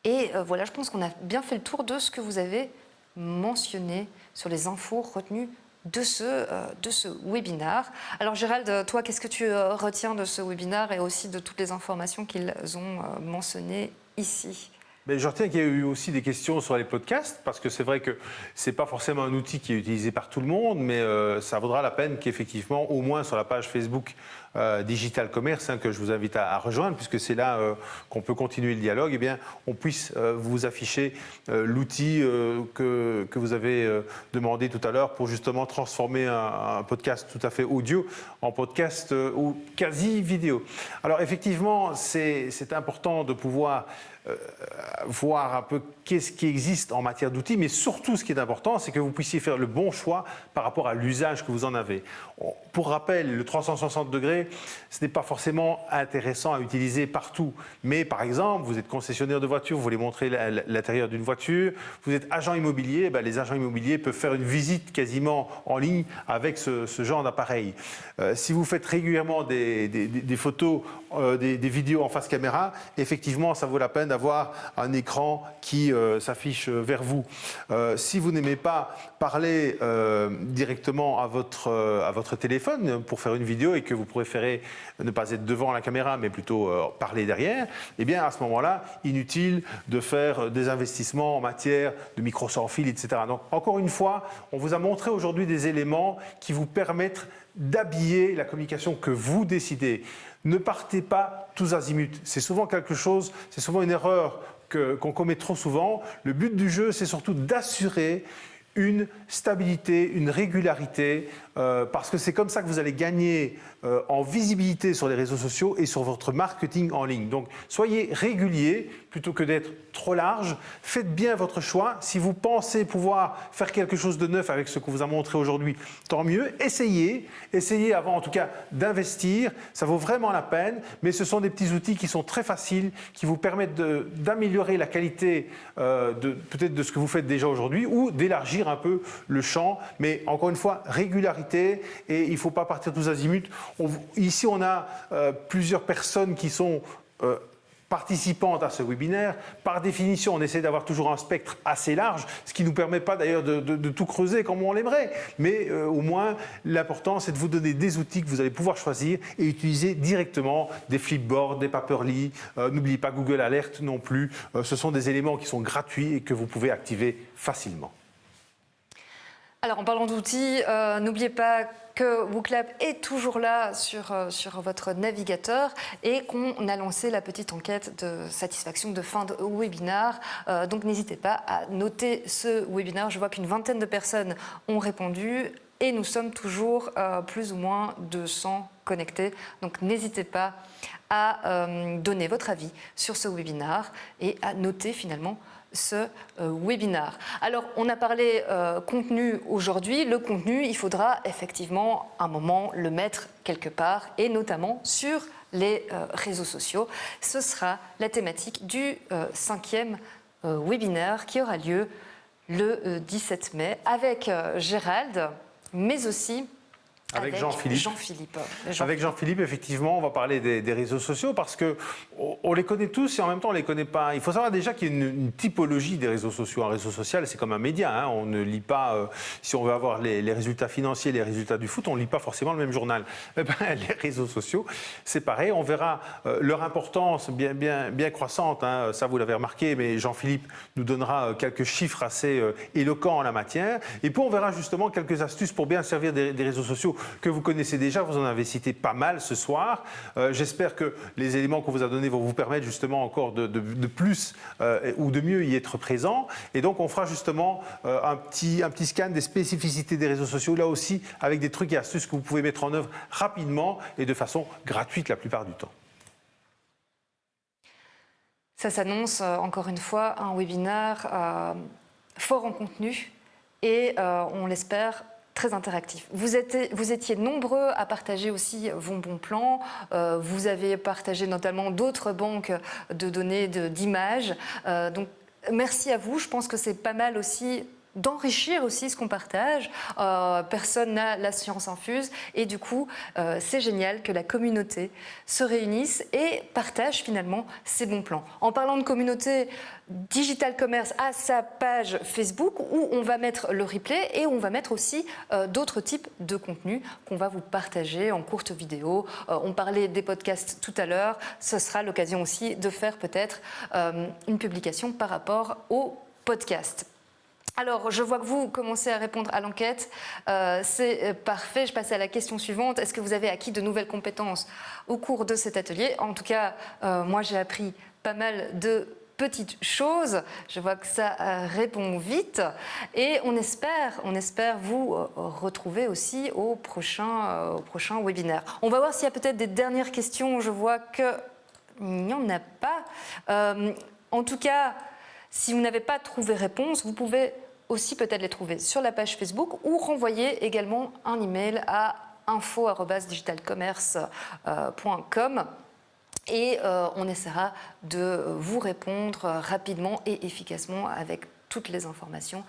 Speaker 5: Et voilà, je pense qu'on a bien fait le tour de ce que vous avez mentionné sur les infos retenues de ce webinaire. Alors Gérald, toi, qu'est-ce que tu retiens de ce webinaire et aussi de toutes les informations qu'ils ont mentionnées ici?
Speaker 6: Mais je retiens qu'il y a eu aussi des questions sur les podcasts, parce que c'est vrai que ce n'est pas forcément un outil qui est utilisé par tout le monde, mais ça vaudra la peine qu'effectivement, au moins sur la page Facebook Digital Commerce, que je vous invite à rejoindre, puisque c'est là qu'on peut continuer le dialogue, eh bien, on puisse vous afficher l'outil que vous avez demandé tout à l'heure pour justement transformer un podcast tout à fait audio en podcast ou quasi vidéo. Alors effectivement, c'est important de pouvoir voir un peu qu'est-ce qui existe en matière d'outils, mais surtout ce qui est important, c'est que vous puissiez faire le bon choix par rapport à l'usage que vous en avez. Pour rappel, le 360 degrés, ce n'est pas forcément intéressant à utiliser partout, mais par exemple, vous êtes concessionnaire de voiture, vous voulez montrer l'intérieur d'une voiture, vous êtes agent immobilier, les agents immobiliers peuvent faire une visite quasiment en ligne avec ce genre d'appareil. Si vous faites régulièrement des photos, des vidéos en face caméra, effectivement, ça vaut la peine d'avoir un écran qui s'affiche vers vous. Si vous n'aimez pas parler directement à votre téléphone pour faire une vidéo et que vous préférez ne pas être devant la caméra mais plutôt parler derrière, eh bien à ce moment-là, inutile de faire des investissements en matière de micro sans fil, etc. Donc encore une fois, on vous a montré aujourd'hui des éléments qui vous permettent d'habiller la communication que vous décidez. Ne partez pas tous azimuts. C'est souvent quelque chose, c'est souvent une erreur qu'on commet trop souvent. Le but du jeu, c'est surtout d'assurer une stabilité, une régularité, parce que c'est comme ça que vous allez gagner en visibilité sur les réseaux sociaux et sur votre marketing en ligne. Donc, soyez réguliers plutôt que d'être trop large. Faites bien votre choix. Si vous pensez pouvoir faire quelque chose de neuf avec ce que vous a montré aujourd'hui, tant mieux. Essayez avant en tout cas d'investir. Ça vaut vraiment la peine, mais ce sont des petits outils qui sont très faciles, qui vous permettent d'améliorer la qualité peut-être de ce que vous faites déjà aujourd'hui ou d'élargir un peu le champ. Mais encore une fois, régularité et il ne faut pas partir tous azimuts. Ici, on a plusieurs personnes qui sont participantes à ce webinaire. Par définition, on essaie d'avoir toujours un spectre assez large, ce qui ne nous permet pas d'ailleurs de tout creuser comme on l'aimerait. Mais au moins, l'important, c'est de vous donner des outils que vous allez pouvoir choisir et utiliser directement, des flipboards, des paperly. N'oubliez pas Google Alert non plus. Ce sont des éléments qui sont gratuits et que vous pouvez activer facilement.
Speaker 5: Alors en parlant d'outils, n'oubliez pas que WooClap est toujours là sur votre navigateur et qu'on a lancé la petite enquête de satisfaction de fin de webinaire. Donc n'hésitez pas à noter ce webinaire. Je vois qu'une vingtaine de personnes ont répondu et nous sommes toujours plus ou moins 200 connectés. Donc n'hésitez pas à donner votre avis sur ce webinaire et à noter finalement ce webinaire. Alors, on a parlé contenu aujourd'hui. Le contenu, il faudra effectivement un moment le mettre quelque part et notamment sur les réseaux sociaux. Ce sera la thématique du 5e webinaire qui aura lieu le 17 mai avec Gérald, mais aussi avec Jean-Philippe.
Speaker 6: Avec Jean-Philippe, effectivement, on va parler des réseaux sociaux parce qu'on les connaît tous et en même temps on ne les connaît pas. Il faut savoir déjà qu'il y a une typologie des réseaux sociaux. Un réseau social, c'est comme un média. On ne lit pas, si on veut avoir les résultats financiers, les résultats du foot, on ne lit pas forcément le même journal. Eh ben, les réseaux sociaux, c'est pareil. On verra leur importance bien croissante. Ça, vous l'avez remarqué, mais Jean-Philippe nous donnera quelques chiffres assez éloquents en la matière. Et puis on verra justement quelques astuces pour bien servir des réseaux sociaux que vous connaissez déjà, vous en avez cité pas mal ce soir. J'espère que les éléments qu'on vous a donnés vont vous permettre justement encore de plus ou de mieux y être présent. Et donc on fera justement un petit scan des spécificités des réseaux sociaux, là aussi avec des trucs et astuces que vous pouvez mettre en œuvre rapidement et de façon gratuite la plupart du temps.
Speaker 5: Ça s'annonce encore une fois un webinaire fort en contenu et on l'espère très interactif. Vous étiez nombreux à partager aussi vos bons plans. Vous avez partagé notamment d'autres banques de données, d'images. Donc merci à vous. Je pense que c'est pas mal aussi d'enrichir aussi ce qu'on partage. Personne n'a la science infuse et du coup, c'est génial que la communauté se réunisse et partage finalement ses bons plans. En parlant de communauté, Digital Commerce a sa page Facebook où on va mettre le replay et on va mettre aussi d'autres types de contenus qu'on va vous partager en courte vidéo. On parlait des podcasts tout à l'heure, ce sera l'occasion aussi de faire peut-être une publication par rapport au podcast. Alors, je vois que vous commencez à répondre à l'enquête. C'est parfait. Je passe à la question suivante. Est-ce que vous avez acquis de nouvelles compétences au cours de cet atelier? En tout cas, moi, j'ai appris pas mal de petites choses. Je vois que ça répond vite. Et on espère vous retrouver aussi au prochain webinaire. On va voir s'il y a peut-être des dernières questions. Je vois qu'il n'y en a pas. En tout cas, si vous n'avez pas trouvé réponse, vous pouvez aussi peut-être les trouver sur la page Facebook ou renvoyer également un email à info@digitalcommerce.com et on essaiera de vous répondre rapidement et efficacement avec toutes les informations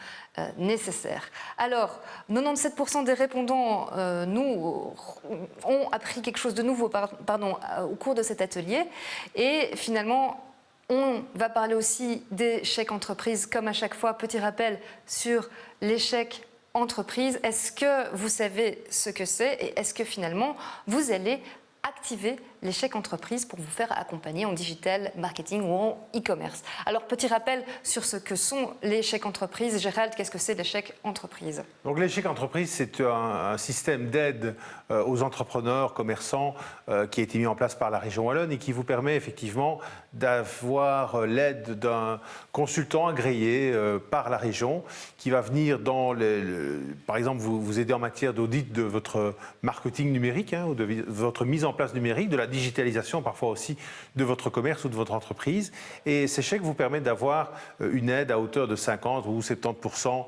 Speaker 5: nécessaires. Alors, 97% des répondants ont appris quelque chose de nouveau au cours de cet atelier et finalement, on va parler aussi des chèques entreprises, comme à chaque fois, petit rappel sur les chèques entreprises. Est-ce que vous savez ce que c'est et est-ce que finalement vous allez activer les chèques entreprises pour vous faire accompagner en digital marketing ou en e-commerce? Alors, petit rappel sur ce que sont les chèques entreprises. Gérald, qu'est-ce que c'est les chèques entreprises?
Speaker 6: Donc les chèques entreprises, c'est un système d'aide aux entrepreneurs, commerçants qui a été mis en place par la région Wallonne et qui vous permet effectivement d'avoir l'aide d'un consultant agréé par la région qui va venir par exemple vous aider en matière d'audit de votre marketing numérique ou de votre mise en place numérique, de la digitalisation parfois aussi de votre commerce ou de votre entreprise. Et ces chèques vous permettent d'avoir une aide à hauteur de 50 ou 70%.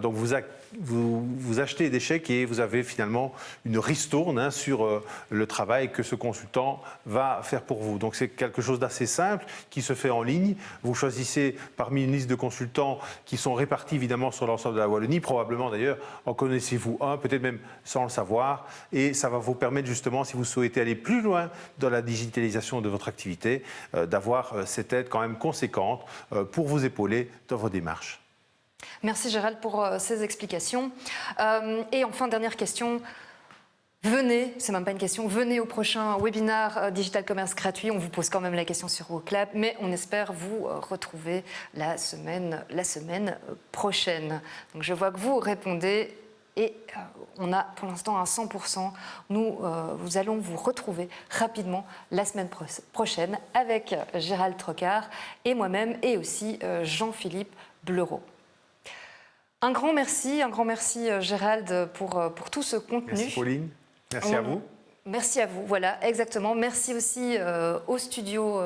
Speaker 6: Donc vous achetez des chèques et vous avez finalement une ristourne sur le travail que ce consultant va faire pour vous. Donc c'est quelque chose d'assez simple qui se fait en ligne. Vous choisissez parmi une liste de consultants qui sont répartis évidemment sur l'ensemble de la Wallonie. Probablement d'ailleurs en connaissez-vous un, peut-être même sans le savoir. Et ça va vous permettre justement, si vous souhaitez aller plus loin dans la digitalisation de votre activité, d'avoir cette aide quand même conséquente pour vous épauler dans vos démarches.
Speaker 5: Merci Gérald pour ces explications. Et enfin, dernière question. Venez, c'est même pas une question, venez au prochain webinaire Digital Commerce gratuit. On vous pose quand même la question sur WooClap, mais on espère vous retrouver la semaine prochaine. Donc je vois que vous répondez et on a pour l'instant un 100%. Nous allons vous retrouver rapidement la semaine prochaine avec Gérald Trocard et moi-même et aussi Jean-Philippe Bleureau. Un grand merci Gérald pour tout ce contenu.
Speaker 6: Merci Pauline, merci à vous.
Speaker 5: Merci à vous, voilà, exactement. Merci aussi au studio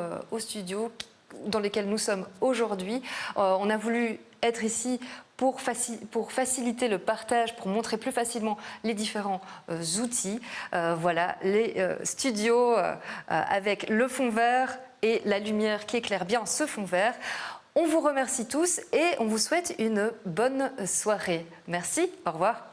Speaker 5: dans lequel nous sommes aujourd'hui. On a voulu être ici pour faciliter le partage, pour montrer plus facilement les différents outils. Voilà, les studios avec le fond vert et la lumière qui éclaire bien ce fond vert. On vous remercie tous et on vous souhaite une bonne soirée. Merci, au revoir.